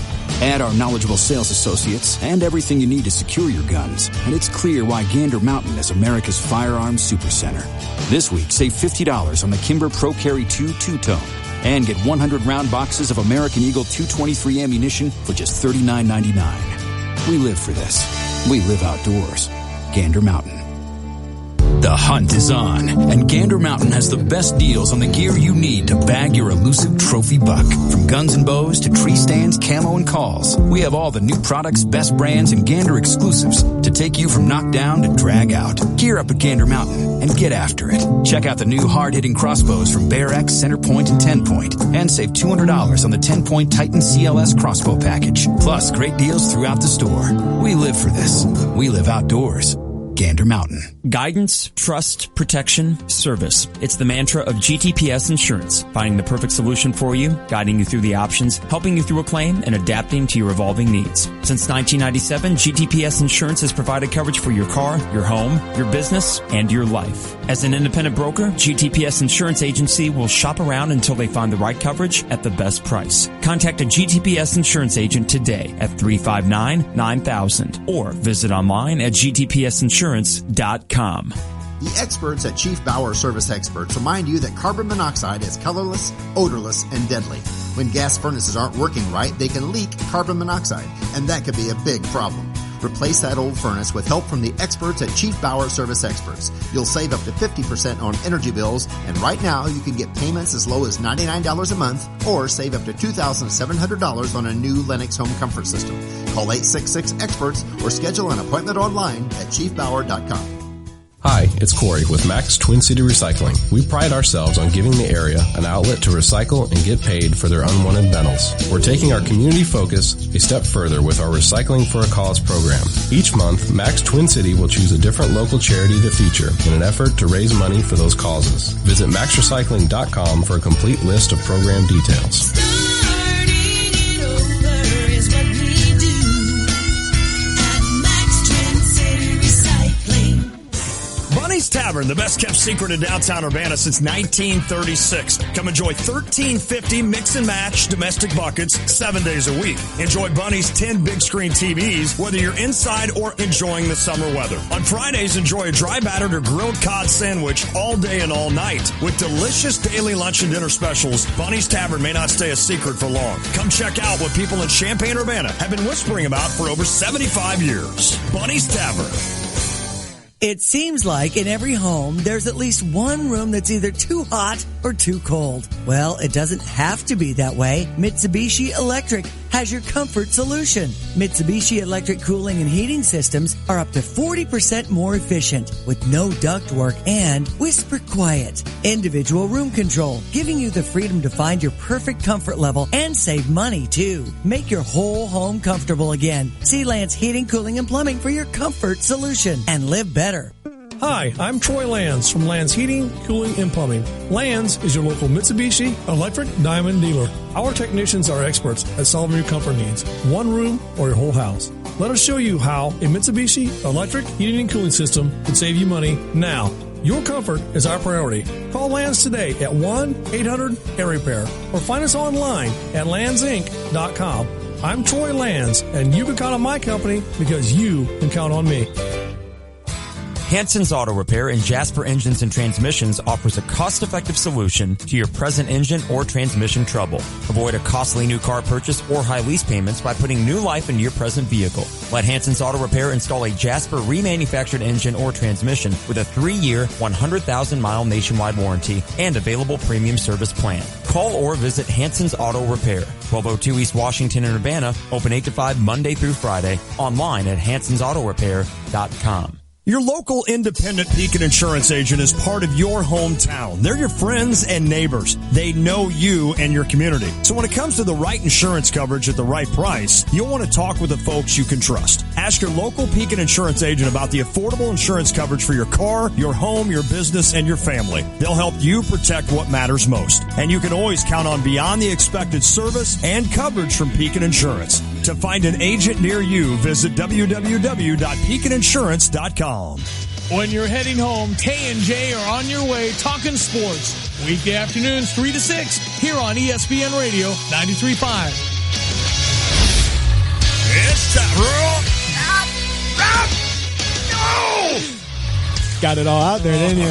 Add our knowledgeable sales associates and everything you need to secure your guns, and it's clear why Gander Mountain is America's firearms supercenter. This week, save $50 on the Kimber Pro Carry 2 two-tone. And get 100-round boxes of American Eagle 223 ammunition for just $39.99. We live for this. We live outdoors. Gander Mountain. The hunt is on, and Gander Mountain has the best deals on the gear you need to bag your elusive trophy buck. From guns and bows to tree stands, camo, and calls, we have all the new products, best brands, and Gander exclusives to take you from knockdown to drag out. Gear up at Gander Mountain and get after it. Check out the new hard-hitting crossbows from Bear X, Center Point, and 10 Point, and save $200 on the 10 Point Titan CLS crossbow package. Plus, great deals throughout the store. We live for this. We live outdoors. Gander Mountain. Guidance, trust, protection, service. It's the mantra of GTPS Insurance. Finding the perfect solution for you, guiding you through the options, helping you through a claim, and adapting to your evolving needs. Since 1997, GTPS Insurance has provided coverage for your car, your home, your business, and your life. As an independent broker, GTPS Insurance Agency will shop around until they find the right coverage at the best price. Contact a GTPS Insurance agent today at 359-9000 or visit online at gtpsinsurance.com. The experts at Chief Bauer Service Experts remind you that carbon monoxide is colorless, odorless, and deadly. When gas furnaces aren't working right, they can leak carbon monoxide, and that could be a big problem. Replace that old furnace with help from the experts at Chief Bauer Service Experts. You'll save up to 50% on energy bills, and right now you can get payments as low as $99 a month or save up to $2,700 on a new Lennox home comfort system. Call 866-EXPERTS or schedule an appointment online at chiefbauer.com. Hi, it's Corey with Max Twin City Recycling. We pride ourselves on giving the area an outlet to recycle and get paid for their unwanted metals. We're taking our community focus a step further with our Recycling for a Cause program. Each month, Max Twin City will choose a different local charity to feature in an effort to raise money for those causes. Visit maxrecycling.com for a complete list of program details. Bunny's Tavern, the best kept secret in downtown Urbana since 1936. Come enjoy 1350 mix and match domestic buckets 7 days a week. Enjoy Bunny's 10 big screen TVs, whether you're inside or enjoying the summer weather. On Fridays, enjoy a dry battered or grilled cod sandwich all day and all night. With delicious daily lunch and dinner specials, Bunny's Tavern may not stay a secret for long. Come check out what people in Champaign-Urbana have been whispering about for over 75 years. Bunny's Tavern. It seems like in every home, there's at least one room that's either too hot or too cold. Well, it doesn't have to be that way. Mitsubishi Electric has your comfort solution. Mitsubishi Electric cooling and heating systems are up to 40% more efficient with no ductwork and whisper quiet. Individual room control, giving you the freedom to find your perfect comfort level and save money too. Make your whole home comfortable again. See Lance Heating, Cooling, and Plumbing for your comfort solution and live better. Hi, I'm Troy Lands from Lands Heating, Cooling, and Plumbing. Lands is your local Mitsubishi Electric Diamond dealer. Our technicians are experts at solving your comfort needs, one room or your whole house. Let us show you how a Mitsubishi Electric Heating and Cooling System can save you money now. Your comfort is our priority. Call Lands today at 1-800-AIR-REPAIR or find us online at landsinc.com. I'm Troy Lands, and you can count on my company because you can count on me. Hanson's Auto Repair in Jasper Engines and Transmissions offers a cost-effective solution to your present engine or transmission trouble. Avoid a costly new car purchase or high lease payments by putting new life into your present vehicle. Let Hanson's Auto Repair install a Jasper remanufactured engine or transmission with a 3-year, 100,000-mile nationwide warranty and available premium service plan. Call or visit Hanson's Auto Repair, 1202 East Washington in Urbana, open 8 to 5 Monday through Friday, online at hansonsautorepair.com. Your local independent Pekin Insurance agent is part of your hometown. They're your friends and neighbors. They know you and your community. So when it comes to the right insurance coverage at the right price, you'll want to talk with the folks you can trust. Ask your local Pekin Insurance agent about the affordable insurance coverage for your car, your home, your business, and your family. They'll help you protect what matters most. And you can always count on beyond the expected service and coverage from Pekin Insurance. To find an agent near you, visit www.pekininsurance.com. When you're heading home, Tay and J are on your way talking sports. Weekday afternoons 3 to 6 here on ESPN Radio 93.5. It's time. got it all out there, didn't you?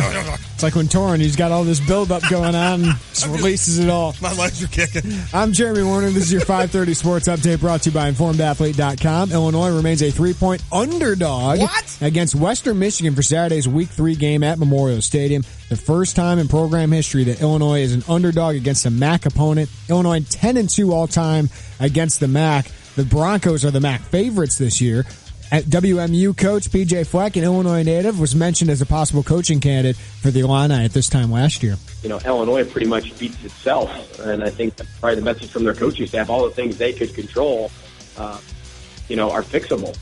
It's like when Torrin, he's got all this buildup going on and just releases it all. My legs are kicking. I'm Jeremy Warner. This is your 5:30 Sports Update brought to you by InformedAthlete.com. Illinois remains a 3-point underdog against Western Michigan for Saturday's Week 3 game at Memorial Stadium. The first time in program history that Illinois is an underdog against a MAC opponent. Illinois 10-2 all-time against the MAC. The Broncos are the MAC favorites this year. At WMU coach P.J. Fleck, an Illinois native, was mentioned as a possible coaching candidate for the Illini at this time last year. Illinois pretty much beats itself, and I think that's probably the message from their coaching staff. All the things they could control, are fixable.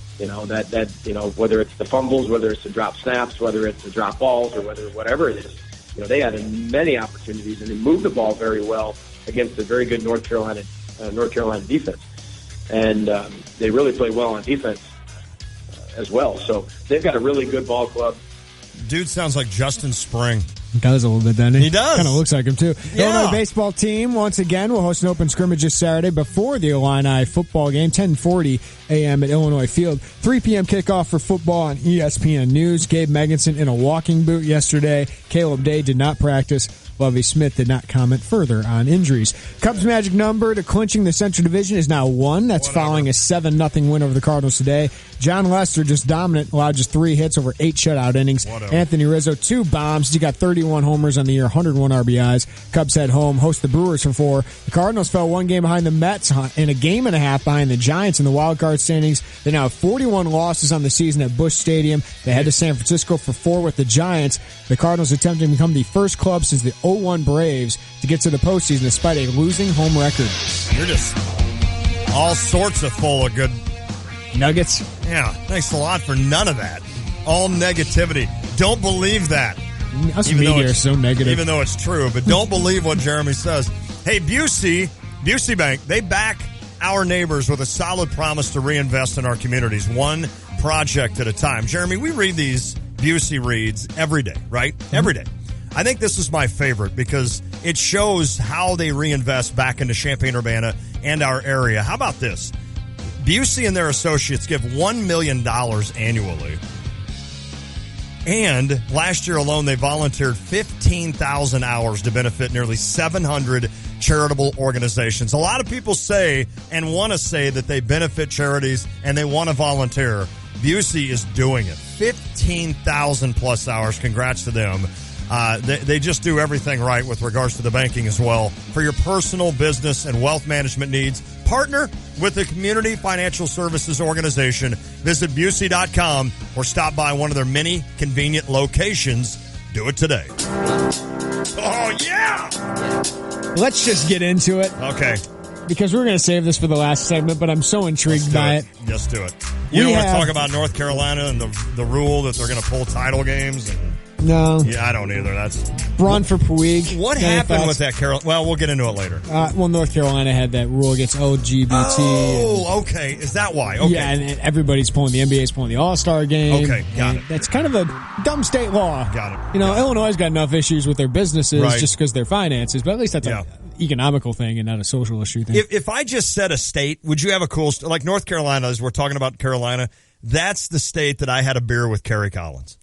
Whether it's the fumbles, whether it's the drop snaps, whether it's the drop balls, or whatever it is. They had many opportunities, and they moved the ball very well against a very good North Carolina defense, and they really played well on defense as well. So they've got a really good ball club. Dude sounds like Justin Spring. He does a little bit, doesn't he? He does. Kind of looks like him, too. Yeah. Illinois baseball team, once again, will host an open scrimmage this Saturday before the Illini football game, 10:40 a.m. at Illinois Field. 3 p.m. kickoff for football on ESPN News. Gabe Meganson in a walking boot yesterday. Caleb Day did not practice. Lovie Smith did not comment further on injuries. Cubs' magic number to clinching the Central Division is now 1. That's following a 7-0 win over the Cardinals today. John Lester, just dominant, allowed just 3 hits over 8 shutout innings. Anthony Rizzo, 2 bombs. He got 31 homers on the year, 101 RBIs. Cubs head home, host the Brewers for 4. The Cardinals fell 1 game behind the Mets and a game and a half behind the Giants in the wild card standings. They now have 41 losses on the season at Busch Stadium. They head to San Francisco for 4 with the Giants. The Cardinals attempting to become the first club since the 0-1 Braves to get to the postseason despite a losing home record. You're just all sorts of full of good nuggets. Yeah, thanks a lot for none of that. All negativity. Don't believe that. Us media are so negative. Even though it's true, but don't believe what Jeremy says. Hey, Busey Bank, they back our neighbors with a solid promise to reinvest in our communities, one project at a time. Jeremy, we read these Busey reads every day, right? Mm-hmm. Every day. I think this is my favorite because it shows how they reinvest back into Champaign-Urbana and our area. How about this? Busey and their associates give $1 million annually. And last year alone, they volunteered 15,000 hours to benefit nearly 700 charitable organizations. A lot of people say and want to say that they benefit charities and they want to volunteer. Busey is doing it. 15,000 plus hours. Congrats to them. They just do everything right with regards to the banking as well. For your personal, business, and wealth management needs, partner with the Community Financial Services Organization. Visit Busey.com or stop by one of their many convenient locations. Do it today. Oh, yeah! Let's just get into it. Okay. Because we're going to save this for the last segment, but I'm so intrigued by it. Let's do it. You don't want to talk about North Carolina and the rule that they're going to pull title games? No. Yeah, I don't either. That's Braun for Puig. What happened with that, Carol? Well, we'll get into it later. North Carolina had that rule against LGBT. Oh, okay. Is that why? Okay. Yeah, and everybody's pulling, the NBA's pulling the All-Star game. Okay, got it. That's kind of a dumb state law. Got it. Illinois got enough issues with their businesses just because their finances, but at least that's an economical thing and not a social issue thing. If I just said a state, would you have a cool like North Carolina, as we're talking about Carolina, that's the state that I had a beer with Kerry Collins.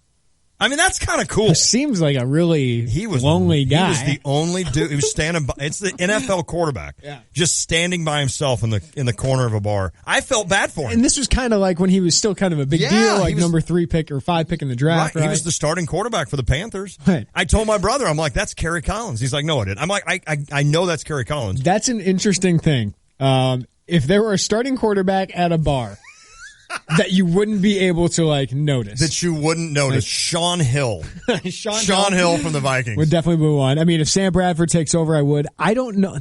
I mean, that's kind of cool. He seems like a really lonely guy. He was the only dude. He was standing by. It's the NFL quarterback. Yeah. Just standing by himself in the corner of a bar. I felt bad for him. And this was kind of like when he was still kind of a big deal, like number 3 pick or 5 pick in the draft. Right. He was the starting quarterback for the Panthers. Right. I told my brother, I'm like, that's Kerry Collins. He's like, no, I didn't. I'm like, I know that's Kerry Collins. That's an interesting thing. If there were a starting quarterback at a bar that you wouldn't be able to notice. That you wouldn't notice. Sean Hill. Sean Hill from the Vikings. Would definitely move on. I mean, if Sam Bradford takes over, I would. I don't know.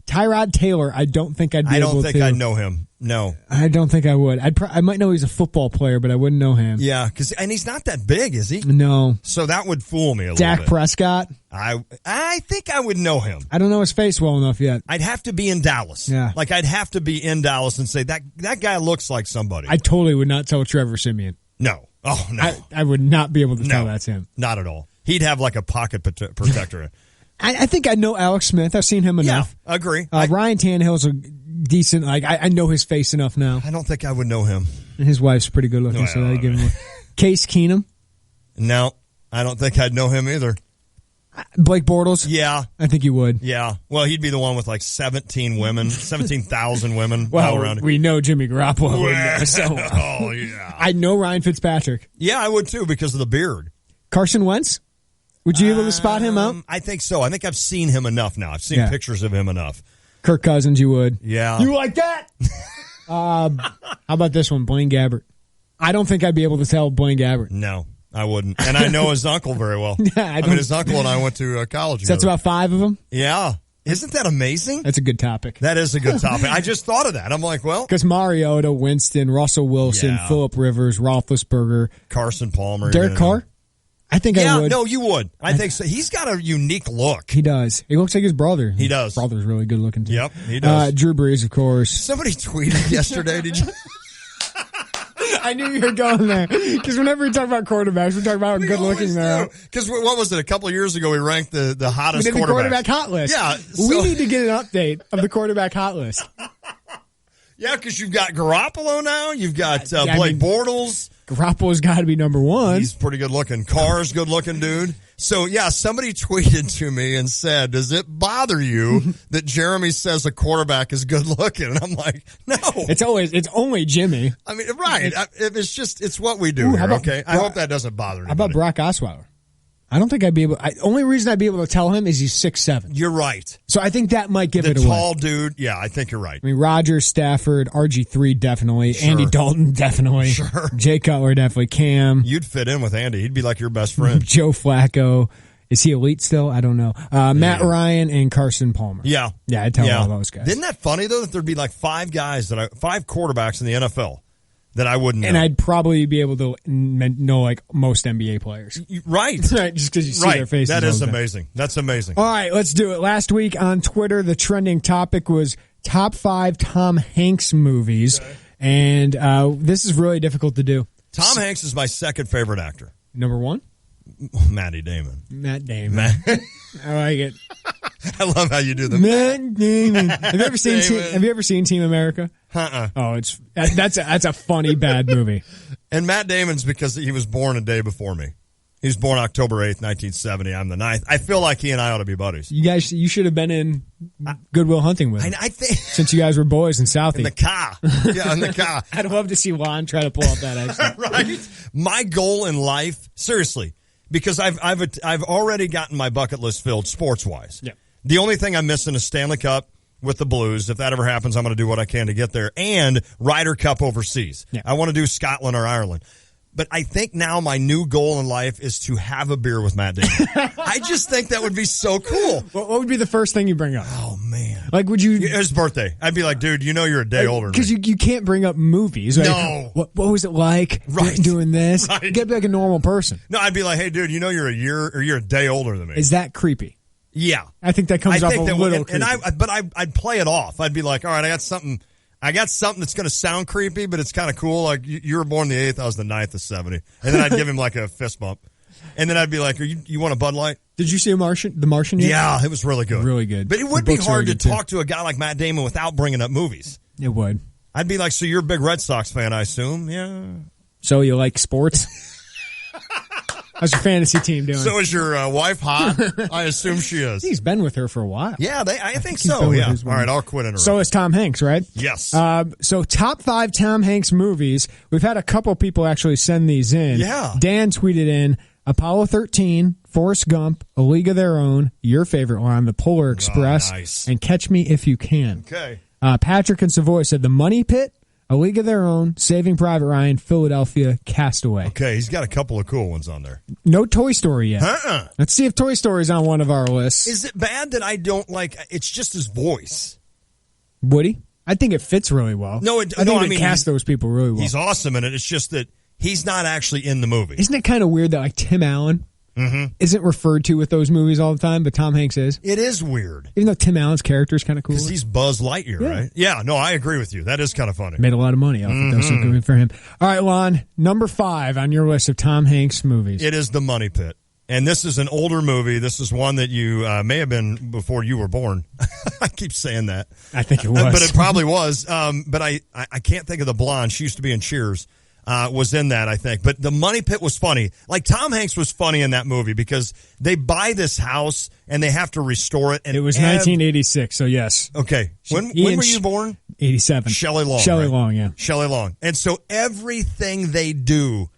Tyrod Taylor, I don't think I'd be able to. I don't think I'd know him. No. I don't think I would. I might know he's a football player, but I wouldn't know him. Yeah, and he's not that big, is he? No. So that would fool me a little bit. Dak Prescott? I think I would know him. I don't know his face well enough yet. I'd have to be in Dallas. Yeah. I'd have to be in Dallas and say, that guy looks like somebody. I totally would not tell Trevor Siemian. No. Oh, no. I would not be able to tell that's him. Not at all. He'd have a pocket protector. I think I know Alex Smith. I've seen him enough. Yeah, agree. Ryan Tannehill's a decent. I know his face enough now. I don't think I would know him. And his wife's pretty good looking, so I'd give him Case Keenum. No. I don't think I'd know him either. Blake Bortles? Yeah. I think you would. Yeah. Well, he'd be the one with like 17,000 women well, all around him. We know Jimmy Garoppolo would know, so. Oh, yeah. I'd know Ryan Fitzpatrick. Yeah, I would too because of the beard. Carson Wentz? Would you be able to spot him out? I think so. I think I've seen him enough now. I've seen pictures of him enough. Kirk Cousins, you would. Yeah. You like that? How about this one, Blaine Gabbert? I don't think I'd be able to tell Blaine Gabbert. No, I wouldn't. And I know his uncle very well. Yeah, I mean, his uncle and I went to college together. That's about 5 of them? Yeah. Isn't that amazing? That's a good topic. That is a good topic. I just thought of that. I'm like, well. Because Mariota, Winston, Russell Wilson, Phillip Rivers, Roethlisberger. Carson Palmer. Derek Carr? I think I would. Yeah, no, you would. I think so. He's got a unique look. He does. He looks like his brother. He does. His brother's really good looking too. Yep, he does. Drew Brees, of course. Somebody tweeted yesterday, did you? I knew you were going there. Because whenever we talk about quarterbacks, we talk about how good looking they are. Because what was it? A couple of years ago, we ranked the hottest we did the quarterback hot list. Yeah. We need to get an update of the quarterback hot list. Yeah, because you've got Garoppolo now. You've got Blake Bortles. Garoppolo's got to be number one. He's pretty good looking. Carr's good looking, dude. So, yeah, somebody tweeted to me and said, does it bother you that Jeremy says a quarterback is good looking? And I'm like, no. It's only Jimmy. I mean, right. It's what we do here, okay? I hope that doesn't bother anybody. How about Brock Osweiler? I don't think I'd be able. Only reason I'd be able to tell him is he's 6'7". You're right. So I think that might give it away. The tall dude. Yeah, I think you're right. I mean, Rodgers, Stafford, RG3 definitely, Sure. Andy Dalton definitely, Sure. Jay Cutler definitely, Cam. You'd fit in with Andy. He'd be like your best friend. Joe Flacco. Is he elite still? I don't know. Matt Ryan and Carson Palmer. Yeah. Yeah, I'd tell all those guys. Isn't that funny though that there'd be like five quarterbacks in the NFL that I wouldn't know. And I'd probably be able to know like most NBA players. Right. Right, just because you see their faces. That is amazing. That's amazing. All right, let's do it. Last week on Twitter, the trending topic was top 5 Tom Hanks movies. Okay. And this is really difficult to do. Tom Hanks is my second favorite actor. Number 1? Matt Damon. I like it. I love how you do the Matt Damon. Have you ever seen Team America? Oh, that's a funny bad movie. And Matt Damon's because he was born a day before me. He was born October 8th, 1970. I'm the 9th. I feel like he and I ought to be buddies. You should have been in Good Will Hunting with him. I think since you guys were boys in Southie. In the car. Yeah, in the car. I'd love to see Juan try to pull off that accent. Right? My goal in life, seriously, because I've already gotten my bucket list filled sports-wise. Yeah. The only thing I'm missing is Stanley Cup with the Blues. If that ever happens, I'm going to do what I can to get there. And Ryder Cup overseas. Yeah. I want to do Scotland or Ireland. But I think now my new goal in life is to have a beer with Matt Damon. I just think that would be so cool. What would be the first thing you bring up? Oh, man. Like, would you... His birthday. I'd be like, dude, you know you're a day older than me. Because you can't bring up movies. Right? No. What was it like doing this? Right. You got to be like a normal person. No, I'd be like, hey, dude, you know you're a day older than me. Is that creepy? Yeah. I think that comes off a little creepy. But I'd play it off. I'd be like, all right, I got something that's going to sound creepy, but it's kind of cool. Like, you were born the 8th, I was the 9th of 70. And then I'd give him like a fist bump. And then I'd be like, you want a Bud Light? Did you see The Martian yet? Yeah, it was really good. Really good. But it would be hard to talk to a guy like Matt Damon without bringing up movies. It would. I'd be like, so you're a big Red Sox fan, I assume? Yeah. So you like sports? How's your fantasy team doing? So is your wife hot? I assume she is. He's been with her for a while. Yeah, I think so. Yeah. All right, I'll quit interrupting. So is Tom Hanks, right? Yes. So top 5 Tom Hanks movies. We've had a couple people actually send these in. Yeah. Dan tweeted in Apollo 13, Forrest Gump, A League of Their Own, your favorite one, The Polar Express, nice. And Catch Me If You Can. Okay. Patrick in Savoy said The Money Pit, A League of Their Own, Saving Private Ryan, Philadelphia, Castaway. Okay, he's got a couple of cool ones on there. No Toy Story yet. Let's see if Toy Story's on one of our lists. Is it bad that I don't like? It's just his voice. Woody? I think it fits really well. I mean, cast those people really well. He's awesome in it. It's just that he's not actually in the movie. Isn't it kind of weird that like Tim Allen isn't referred to with those movies all the time, but Tom Hanks is? It is weird. Even though Tim Allen's character is kind of cool. Because he's Buzz Lightyear, right? Yeah, no, I agree with you. That is kind of funny. Made a lot of money off it, though, so good for him. All right, Lon, number 5 on your list of Tom Hanks movies. It is The Money Pit. And this is an older movie. This is one that you may have been before you were born. I keep saying that. I think it was. But it probably was. But I can't think of the blonde. She used to be in Cheers. was in that, I think. But the Money Pit was funny. Like, Tom Hanks was funny in that movie because they buy this house and they have to restore it. And it was 1986, so yes. Okay. When were you born? 87. Shelley Long. Shelley Long, yeah. Shelley Long. And so everything they do,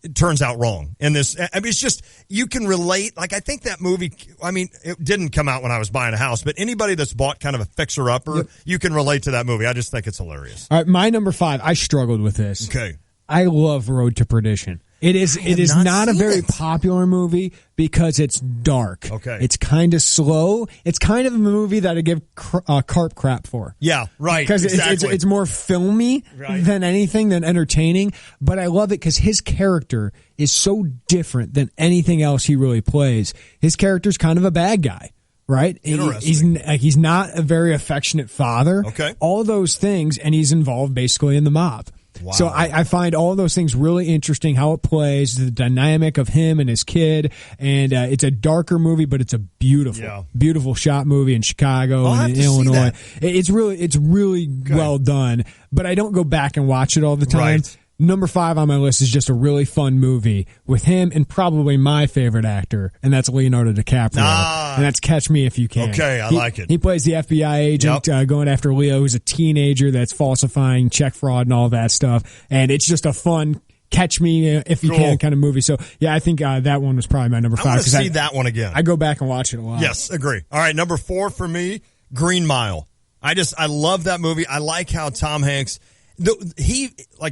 it turns out wrong in this. I mean, it's just, you can relate. Like, I think that movie, I mean, it didn't come out when I was buying a house, but anybody that's bought kind of a fixer-upper, you can relate to that movie. I just think it's hilarious. All right, my number 5, I struggled with this. Okay. I love Road to Perdition. It is not a very popular movie because it's dark. Okay. It's kind of slow. It's kind of a movie that I give carp crap for. Yeah, right. Because it's more filmy than anything, than entertaining. But I love it because his character is so different than anything else he really plays. His character's kind of a bad guy. Right? He's not a very affectionate father. Okay. All those things, and he's involved basically in the mob. Wow. So I find all those things really interesting, how it plays, the dynamic of him and his kid, and it's a darker movie, but it's a beautiful shot movie in Chicago and in Illinois. It's really well done, but I don't go back and watch it all the time. Right. Number 5 on my list is just a really fun movie with him and probably my favorite actor, and that's Leonardo DiCaprio. And that's Catch Me If You Can. Okay, I like it. He plays the FBI agent going after Leo, who's a teenager that's falsifying check fraud and all that stuff. And it's just a fun Catch Me If You Can kind of movie. So, yeah, I think that one was probably my number 5. I want to see that one again. I go back and watch it a lot. Yes, agree. All right, number 4 for me, Green Mile. I love that movie. I like how Tom Hanks...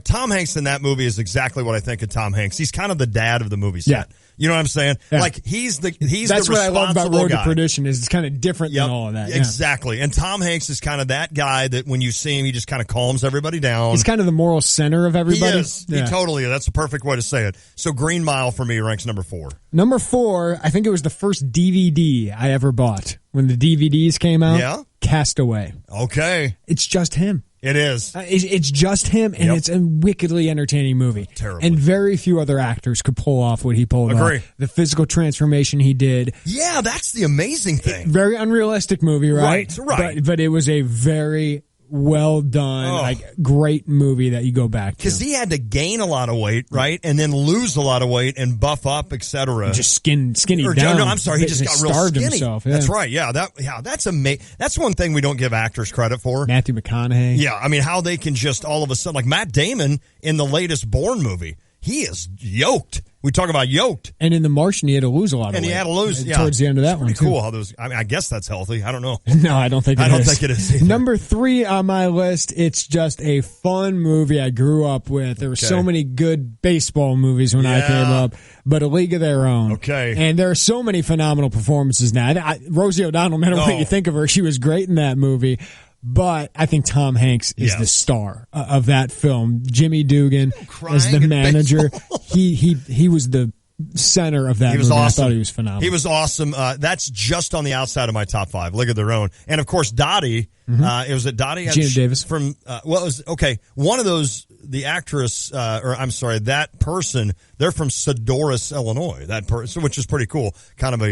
Tom Hanks in that movie is exactly what I think of Tom Hanks. He's kind of the dad of the movie set. Yeah. You know what I'm saying? Yeah. Like, he's That's the what I love about Road guy. to Perdition is it's kind of different than all of that. Yeah. Exactly. And Tom Hanks is kind of that guy that when you see him, he just kind of calms everybody down. He's kind of the moral center of everybody. He is. Yeah. He totally is. That's the perfect way to say it. So Green Mile for me ranks number 4. Number 4, I think it was the first DVD I ever bought when the DVDs came out. Yeah. Castaway. Okay. It's just him. It is. It's just him, and it's a wickedly entertaining movie. Terribly. And very few other actors could pull off what he pulled off. The physical transformation he did. Yeah, that's the amazing thing. Very unrealistic movie, right? Right. But it was a very well done, great movie that you go back to. Because he had to gain a lot of weight, right? And then lose a lot of weight and buff up, etc. Just skinny down. No, I'm sorry, he just got real skinny. Himself, That's right. Yeah, that's amazing. That's one thing we don't give actors credit for. Matthew McConaughey. Yeah, I mean, how they can just all of a sudden, like Matt Damon in the latest Bourne movie, he is yoked. We talk about yoked. And in The Martian, he had to lose a lot of weight. And he had to lose, towards the end of that one, too. Cool how those, I mean, I guess that's healthy. I don't know. No, I don't think it is. I don't think it is either. Number 3 on my list, it's just a fun movie I grew up with. There were so many good baseball movies when I came up, but A League of Their Own. Okay. And there are so many phenomenal performances now. Rosie O'Donnell, no matter what you think of her, she was great in that movie. But I think Tom Hanks is the star of that film. Jimmy Dugan as the manager. He was the center of that movie. He was awesome. I thought he was phenomenal. He was awesome. That's just on the outside of my top 5. League of Their Own. And of course, Dottie. It was Dottie Gina Davis from one of those, the actress, that person, they're from Sedoris, Illinois, that person, which is pretty cool. Kind of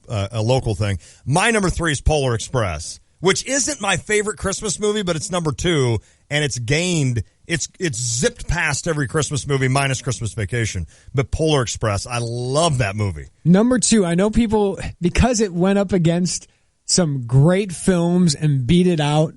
a local thing. My number 3 is Polar Express, which isn't my favorite Christmas movie, but it's number 2, and it's zipped past every Christmas movie minus Christmas Vacation. But Polar Express, I love that movie. Number 2, I know people, because it went up against some great films and beat it out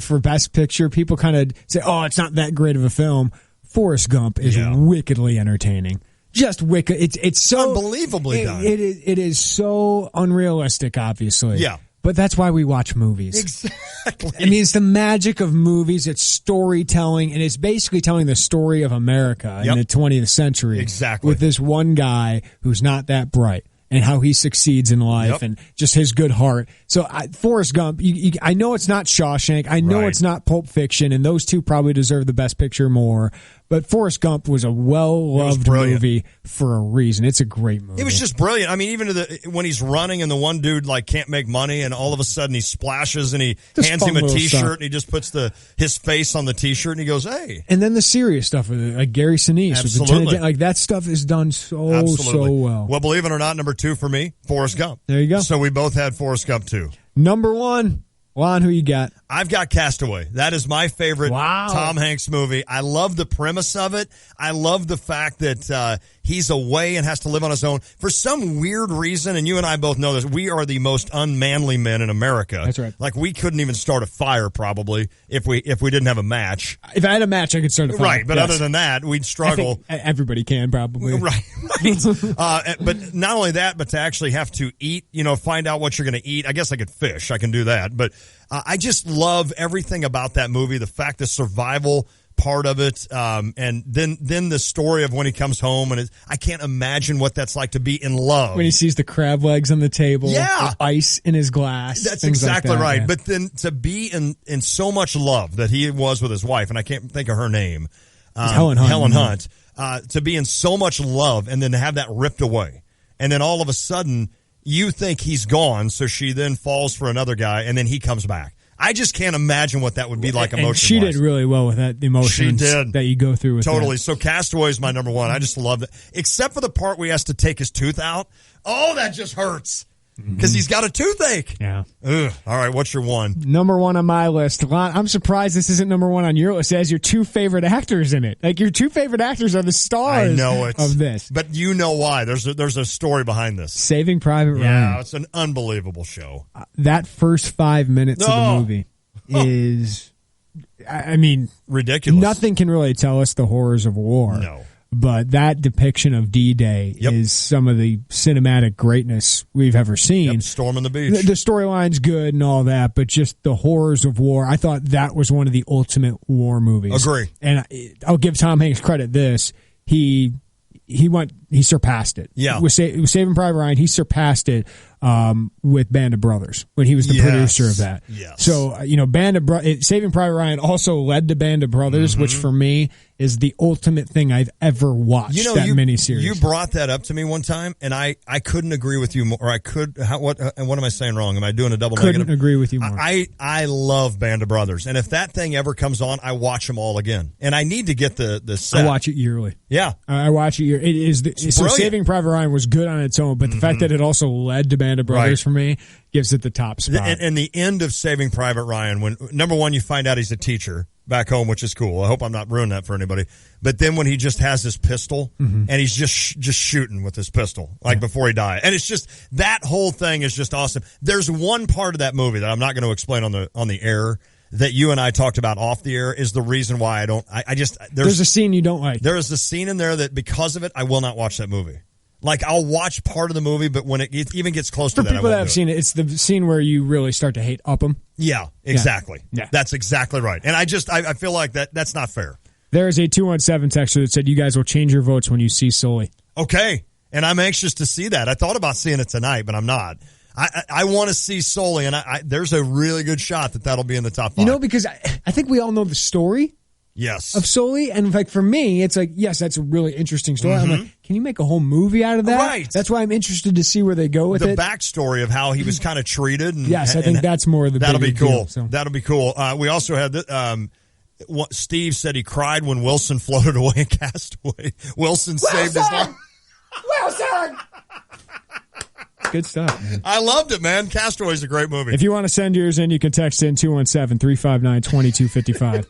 for Best Picture, people kind of say, oh, it's not that great of a film. Forrest Gump is wickedly entertaining. Just wicked. It's so unbelievably done. It is so unrealistic, obviously. Yeah. But that's why we watch movies. Exactly. I mean, it's the magic of movies. It's storytelling, and it's basically telling the story of America in the 20th century. Exactly. With this one guy who's not that bright and how he succeeds in life and just his good heart. So Forrest Gump, I know it's not Shawshank. I know it's not Pulp Fiction, and those two probably deserve the Best Picture more. But Forrest Gump was a well-loved movie for a reason. It's a great movie. It was just brilliant. I mean, even when he's running and the one dude can't make money, and all of a sudden he splashes and he hands him a T-shirt stuff. and he just puts his face on the T-shirt and he goes, "Hey!" And then the serious stuff with it, like Gary Sinise, absolutely, like that stuff is done so well. Well, believe it or not, number 2 for me, Forrest Gump. There you go. So we both had Forrest Gump too. Number 1. Lon, who you got? I've got Castaway. That is my favorite Tom Hanks movie. I love the premise of it. I love the fact that he's away and has to live on his own. For some weird reason, and you and I both know this, we are the most unmanly men in America. That's right. Like, we couldn't even start a fire, probably, if we didn't have a match. If I had a match, I could start a fire. Right, but other than that, we'd struggle. I think everybody can, probably. Right. But not only that, but to actually have to eat, find out what you're going to eat. I guess I could fish. I can do that. But I just love everything about that movie, the fact, the survival part of it, and then the story of when he comes home, and I can't imagine what that's like to be in love. When he sees the crab legs on the table, yeah, ice in his glass. That's exactly like that, right. yeah. But then to be in so much love that he was with his wife, and I can't think of her name, Helen Hunt. To be in so much love and then to have that ripped away, and then all of a sudden you think he's gone, so she then falls for another guy, and then he comes back. I just can't imagine what that would be like emotionally. She did really well with that, the emotions that you go through with totally. that. So Castaway is my number one. I just love it. Except for the part where he has to take his tooth out. Oh, that just hurts. Because he's got a toothache. Yeah. Ugh. All right, what's your one? Number one on my list. I'm surprised this isn't number one on your list. It has your two favorite actors in it. Like, your two favorite actors are the stars of this. But you know why. There's a story behind this. Saving Private Ryan. Yeah, it's an unbelievable show. That first 5 minutes of the movie is, I mean, ridiculous. Nothing can really tell us the horrors of war. No. But that depiction of D-Day is some of the cinematic greatness we've ever seen. Storming the beach. The storyline's good and all that, but just the horrors of war. I thought that was one of the ultimate war movies. Agree. And I'll give Tom Hanks credit this. He surpassed it. Yeah. With Saving Private Ryan, he surpassed it with Band of Brothers when he was the producer of that. Yes. So, Saving Private Ryan also led to Band of Brothers, which for me is the ultimate thing I've ever watched, that miniseries. You brought that up to me one time, and I couldn't agree with you more. Or what am I saying wrong? Am I doing a double negative? Couldn't agree with you more. I love Band of Brothers, and if that thing ever comes on, I watch them all again. And I need to get the set. I watch it yearly. Yeah. I watch it yearly. It is so Saving Private Ryan was good on its own, but the fact that it also led to Band of Brothers for me gives it the top spot. And the end of Saving Private Ryan, when number one, you find out he's a teacher back home, which is cool. I hope I'm not ruining that for anybody. But then when he just has his pistol and he's just shooting with his pistol, before he died, and it's just, that whole thing is just awesome. There's one part of that movie that I'm not going to explain on the air that you and I talked about off the air is the reason why there's a scene you don't like. There is a scene in there that because of it, I will not watch that movie. Like, I'll watch part of the movie, but when it even gets close to that, I won't. For people that have seen it, it's the scene where you really start to hate Upham. Yeah, exactly. Yeah. That's exactly right. And I feel like that's not fair. There is a 217 texter that said you guys will change your votes when you see Sully. Okay, and I'm anxious to see that. I thought about seeing it tonight, but I'm not. I want to see Sully, and there's a really good shot that'll be in the top 5. Because I think we all know the story. Yes. Of Sully, and for me, it's like, yes, that's a really interesting story. I'm like, can you make a whole movie out of that? Right. That's why I'm interested to see where they go with it. The backstory of how he was kind of treated. And, yes, I think that's more of the that'll be cool. Deal, so. That'll be cool. We also had Steve said he cried when Wilson floated away in Castaway. Wilson saved his life. Wilson! Good stuff, man. I loved it, man. Castaway's a great movie. If you want to send yours in, you can text in 217-359-2255.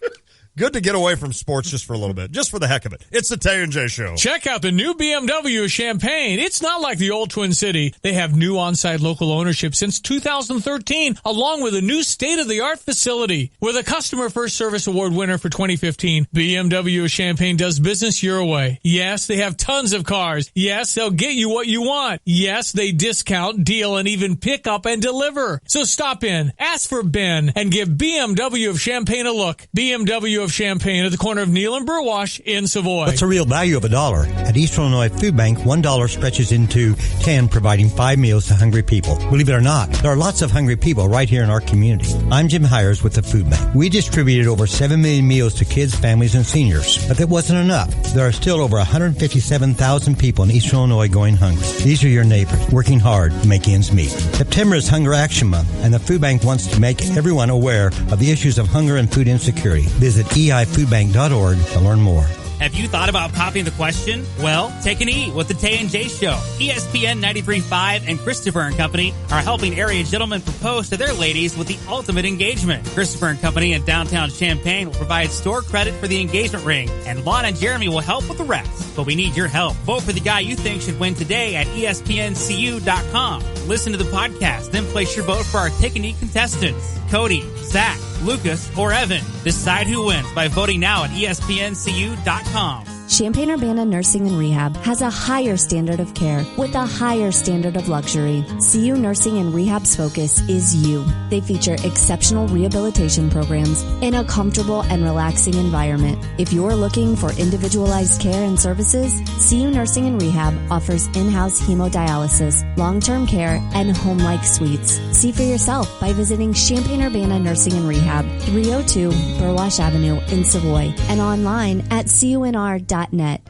Good to get away from sports just for a little bit, just for the heck of it. It's the Tay and J Show. Check out the new BMW of Champaign. It's not like the old Twin City. They have new on-site local ownership since 2013, along with a new state-of-the-art facility. With a Customer First Service Award winner for 2015, BMW of Champaign does business your way. Yes, they have tons of cars. Yes, they'll get you what you want. Yes, they discount, deal, and even pick up and deliver. So stop in, ask for Ben, and give BMW of Champaign a look. BMW of Champaign at the corner of Neal and Burwash in Savoy. What's the real value of $1? At Eastern Illinois Food Bank, $1 stretches into 10, providing 5 meals to hungry people. Believe it or not, there are lots of hungry people right here in our community. I'm Jim Hires with the Food Bank. We distributed over 7 million meals to kids, families, and seniors. But that wasn't enough. There are still over 157,000 people in Eastern Illinois going hungry. These are your neighbors, working hard to make ends meet. September is Hunger Action Month, and the Food Bank wants to make everyone aware of the issues of hunger and food insecurity. Visit eifoodbank.org to learn more. Have you thought about popping the question? Well, take an E with the Tay and J Show. ESPN 93.5 and Christopher and Company are helping area gentlemen propose to their ladies with the ultimate engagement. Christopher and Company in downtown Champaign will provide store credit for the engagement ring, and Lon and Jeremy will help with the rest. But we need your help. Vote for the guy you think should win today at ESPNCU.com. Listen to the podcast, then place your vote for our Take an E contestants: Cody, Zach, Lucas, or Evan. Decide who wins by voting now at ESPNCU.com. Champaign-Urbana Nursing and Rehab has a higher standard of care with a higher standard of luxury. CU Nursing and Rehab's focus is you. They feature exceptional rehabilitation programs in a comfortable and relaxing environment. If you're looking for individualized care and services, CU Nursing and Rehab offers in-house hemodialysis, long-term care, and home-like suites. See for yourself by visiting Champaign-Urbana Nursing and Rehab, 302 Burwash Avenue in Savoy, and online at CUNR.net. The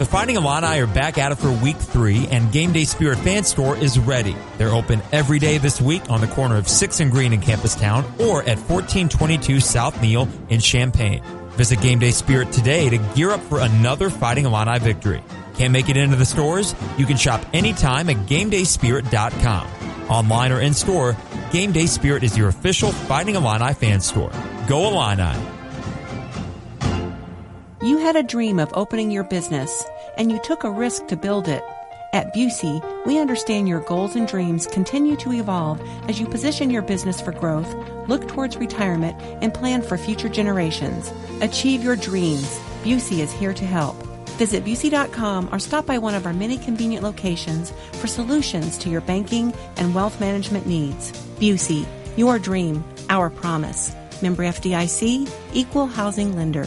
Fighting Illini are back at it for Week 3, and Game Day Spirit Fan Store is ready. They're open every day this week on the corner of 6th and Green in Campus Town or at 1422 South Neal in Champaign. Visit Game Day Spirit today to gear up for another Fighting Illini victory. Can't make it into the stores? You can shop anytime at GameDaySpirit.com. Online or in-store, Game Day Spirit is your official Fighting Illini fan store. Go Illini! You had a dream of opening your business, and you took a risk to build it. At Busey, we understand your goals and dreams continue to evolve as you position your business for growth, look towards retirement, and plan for future generations. Achieve your dreams. Busey is here to help. Visit Busey.com or stop by one of our many convenient locations for solutions to your banking and wealth management needs. Busey, your dream, our promise. Member FDIC, Equal Housing Lender.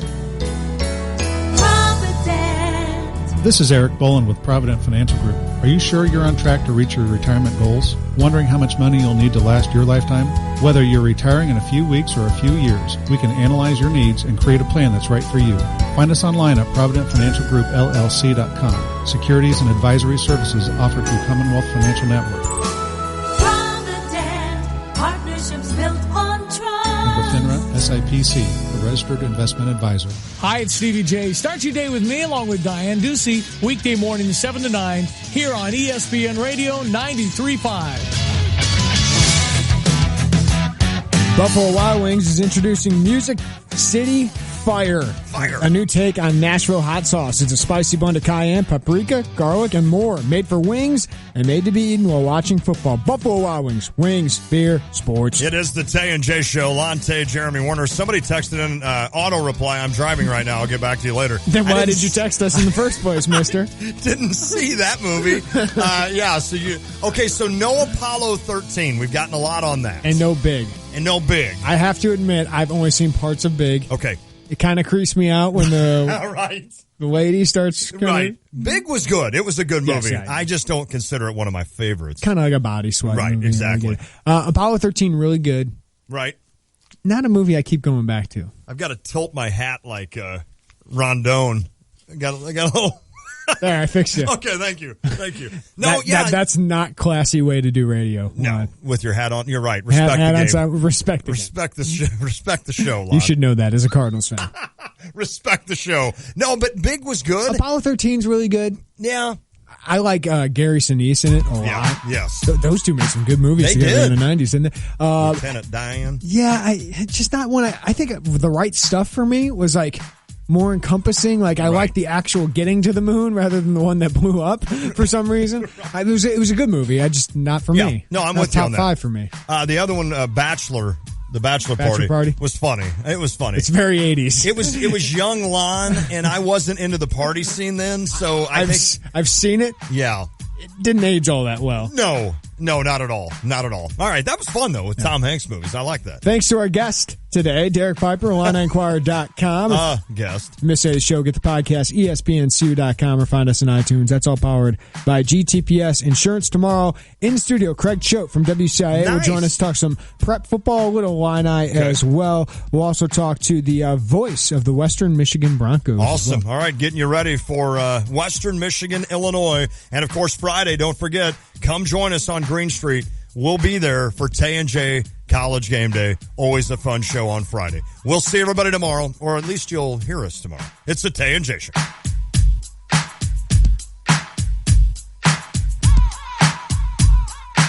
This is Eric Bolin with Provident Financial Group. Are you sure you're on track to reach your retirement goals? Wondering how much money you'll need to last your lifetime? Whether you're retiring in a few weeks or a few years, we can analyze your needs and create a plan that's right for you. Find us online at ProvidentFinancialGroupLLC.com. Securities and advisory services offered through Commonwealth Financial Network. Provident, partnerships built on trust. Member FINRA, SIPC, a registered investment advisor. Hi, it's Stevie J. Start your day with me along with Diane Ducey, weekday morning 7 to 9 here on ESPN Radio 93.5. Buffalo Wild Wings is introducing Music City Fire. A new take on Nashville hot sauce. It's a spicy blend of cayenne, paprika, garlic, and more. Made for wings and made to be eaten while watching football. Buffalo Wild Wings. Wings, beer, sports. It is the Tay and J Show. Lonte, Jeremy Warner. Somebody texted in auto reply. I'm driving right now. I'll get back to you later. Then why did you text us in the first place, mister? Didn't see that movie. So no Apollo 13. We've gotten a lot on that. And no Big. I have to admit, I've only seen parts of Big. Okay. It kind of creased me out when the right. the lady starts. Right. Big was good. It was a good movie. Yes, yeah. I just don't consider it one of my favorites. Kind of like a body sweat. Right, movie, exactly. Apollo 13, really good. Right. Not a movie I keep going back to. I've got to tilt my hat like Rondone. I got a little... There, I fixed it. Okay, thank you. No, that's not classy way to do radio. No, with your hat on. You're right. Respect the game. Respect the show. Lon. You should know that as a Cardinals fan. Respect the show. No, but Big was good. Apollo 13's really good. Yeah. I like Gary Sinise in it a lot. Yes. Those two made some good movies together in the 90s, didn't they? Lieutenant Diane. Yeah, just not one. I think the right stuff for me was like more encompassing. Like I like the actual getting to the moon rather than the one that blew up for some reason. It was a good movie. Just not for me. No, I'm not with you on that. Top 5 for me. The other one, Bachelor. The Bachelor Party was funny. It was funny. It's very 80s. It was young Lon, and I wasn't into the party scene then, so I've seen it. Yeah. It didn't age all that well. No, not at all. Not at all. All right, that was fun, though, with Tom Hanks movies. I like that. Thanks to our guest today, Derek Piper, IlliniInquirer.com. Guest. Miss today's show, get the podcast, ESPNCU.com, or find us on iTunes. That's all powered by GTPS Insurance. Tomorrow, in studio, Craig Choate from WCIA will join us, talk some prep football, a little Illini as well. We'll also talk to the voice of the Western Michigan Broncos. Awesome. All right, getting you ready for Western Michigan, Illinois. And, of course, Friday, don't forget, come join us on Green Street. we'll be there for Tay and J College Game Day. Always a fun show on Friday. We'll see everybody tomorrow, or at least you'll hear us tomorrow. It's the Tay and J Show.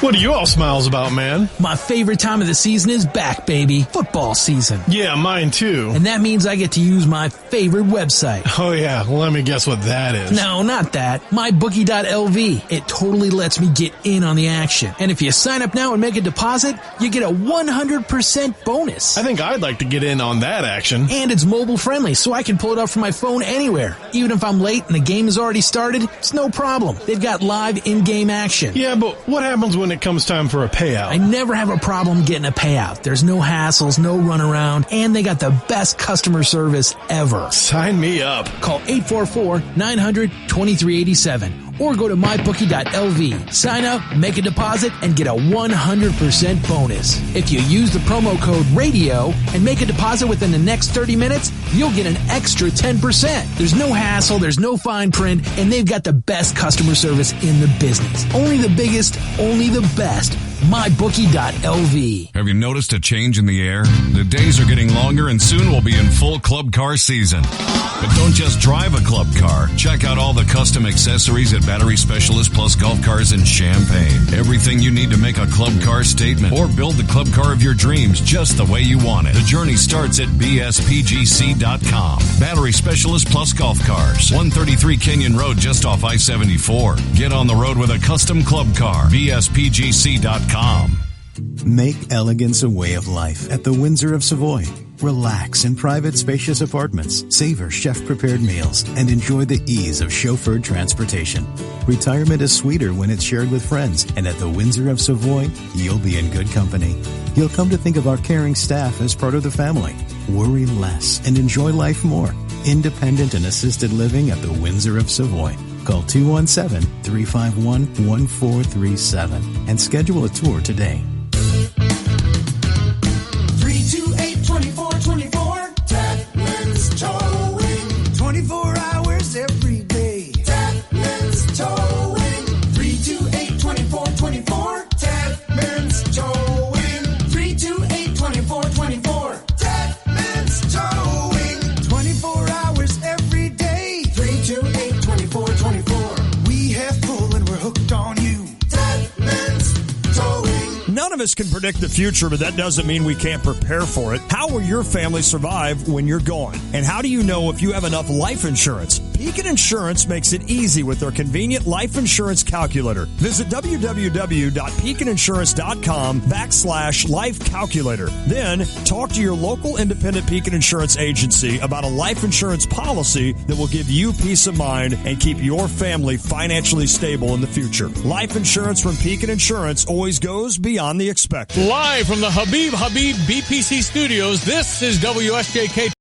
What are you all smiles about, man? My favorite time of the season is back, baby. Football season. Yeah, mine too. And that means I get to use my favorite website. Oh yeah, let me guess what that is. No, not that. MyBookie.lv. It totally lets me get in on the action. And if you sign up now and make a deposit, you get a 100% bonus. I think I'd like to get in on that action. And it's mobile friendly, so I can pull it up from my phone anywhere. Even if I'm late and the game has already started, it's no problem. They've got live in-game action. Yeah, but what happens when it comes time for a payout? I never have a problem getting a payout. There's no hassles, no runaround, and they got the best customer service ever. Sign me up. Call 844-900-2387 or go to mybookie.lv. Sign up, make a deposit, and get a 100% bonus. If you use the promo code RADIO and make a deposit within the next 30 minutes, you'll get an extra 10%. There's no hassle, there's no fine print, and they've got the best customer service in the business. Only the biggest, only the best. MyBookie.lv. Have you noticed a change in the air? The days are getting longer and soon we'll be in full club car season. But don't just drive a club car. Check out all the custom accessories at Battery Specialist Plus Golf Cars in Champaign. Everything you need to make a club car statement or build the club car of your dreams just the way you want it. The journey starts at bspgc.com. Battery Specialist Plus Golf Cars. 133 Kenyon Road just off I-74. Get on the road with a custom club car. bspgc.com. Make elegance a way of life at the Windsor of Savoy. Relax in private, spacious apartments, savor chef-prepared meals, and enjoy the ease of chauffeured transportation. Retirement is sweeter when it's shared with friends, and at the Windsor of Savoy, you'll be in good company. You'll come to think of our caring staff as part of the family. Worry less and enjoy life more. Independent and assisted living at the Windsor of Savoy. Call 217-351-1437 and schedule a tour today. 328-2424. Tapman's Towing. 24 hours every day. Tapman's Towing. 328-2424. Tapman's Towing. 328-2424. Tapman's Towing. 24 hours every day. 328-2424. We have pull and we're hooked on you. Tapman's Towing. None of us can predict the future, but that doesn't mean we can't prepare for it. How will your family survive when you're gone? And how do you know if you have enough life insurance? Beacon Insurance makes it easy with their convenient life insurance calculator. Visit www.beaconinsurance.com/life calculator. Then talk to your local independent Beacon Insurance agency about a life insurance policy that will give you peace of mind and keep your family financially stable in the future. Life insurance from Beacon Insurance always goes beyond the expected. Live from the Habib BPC studios, this is WSJK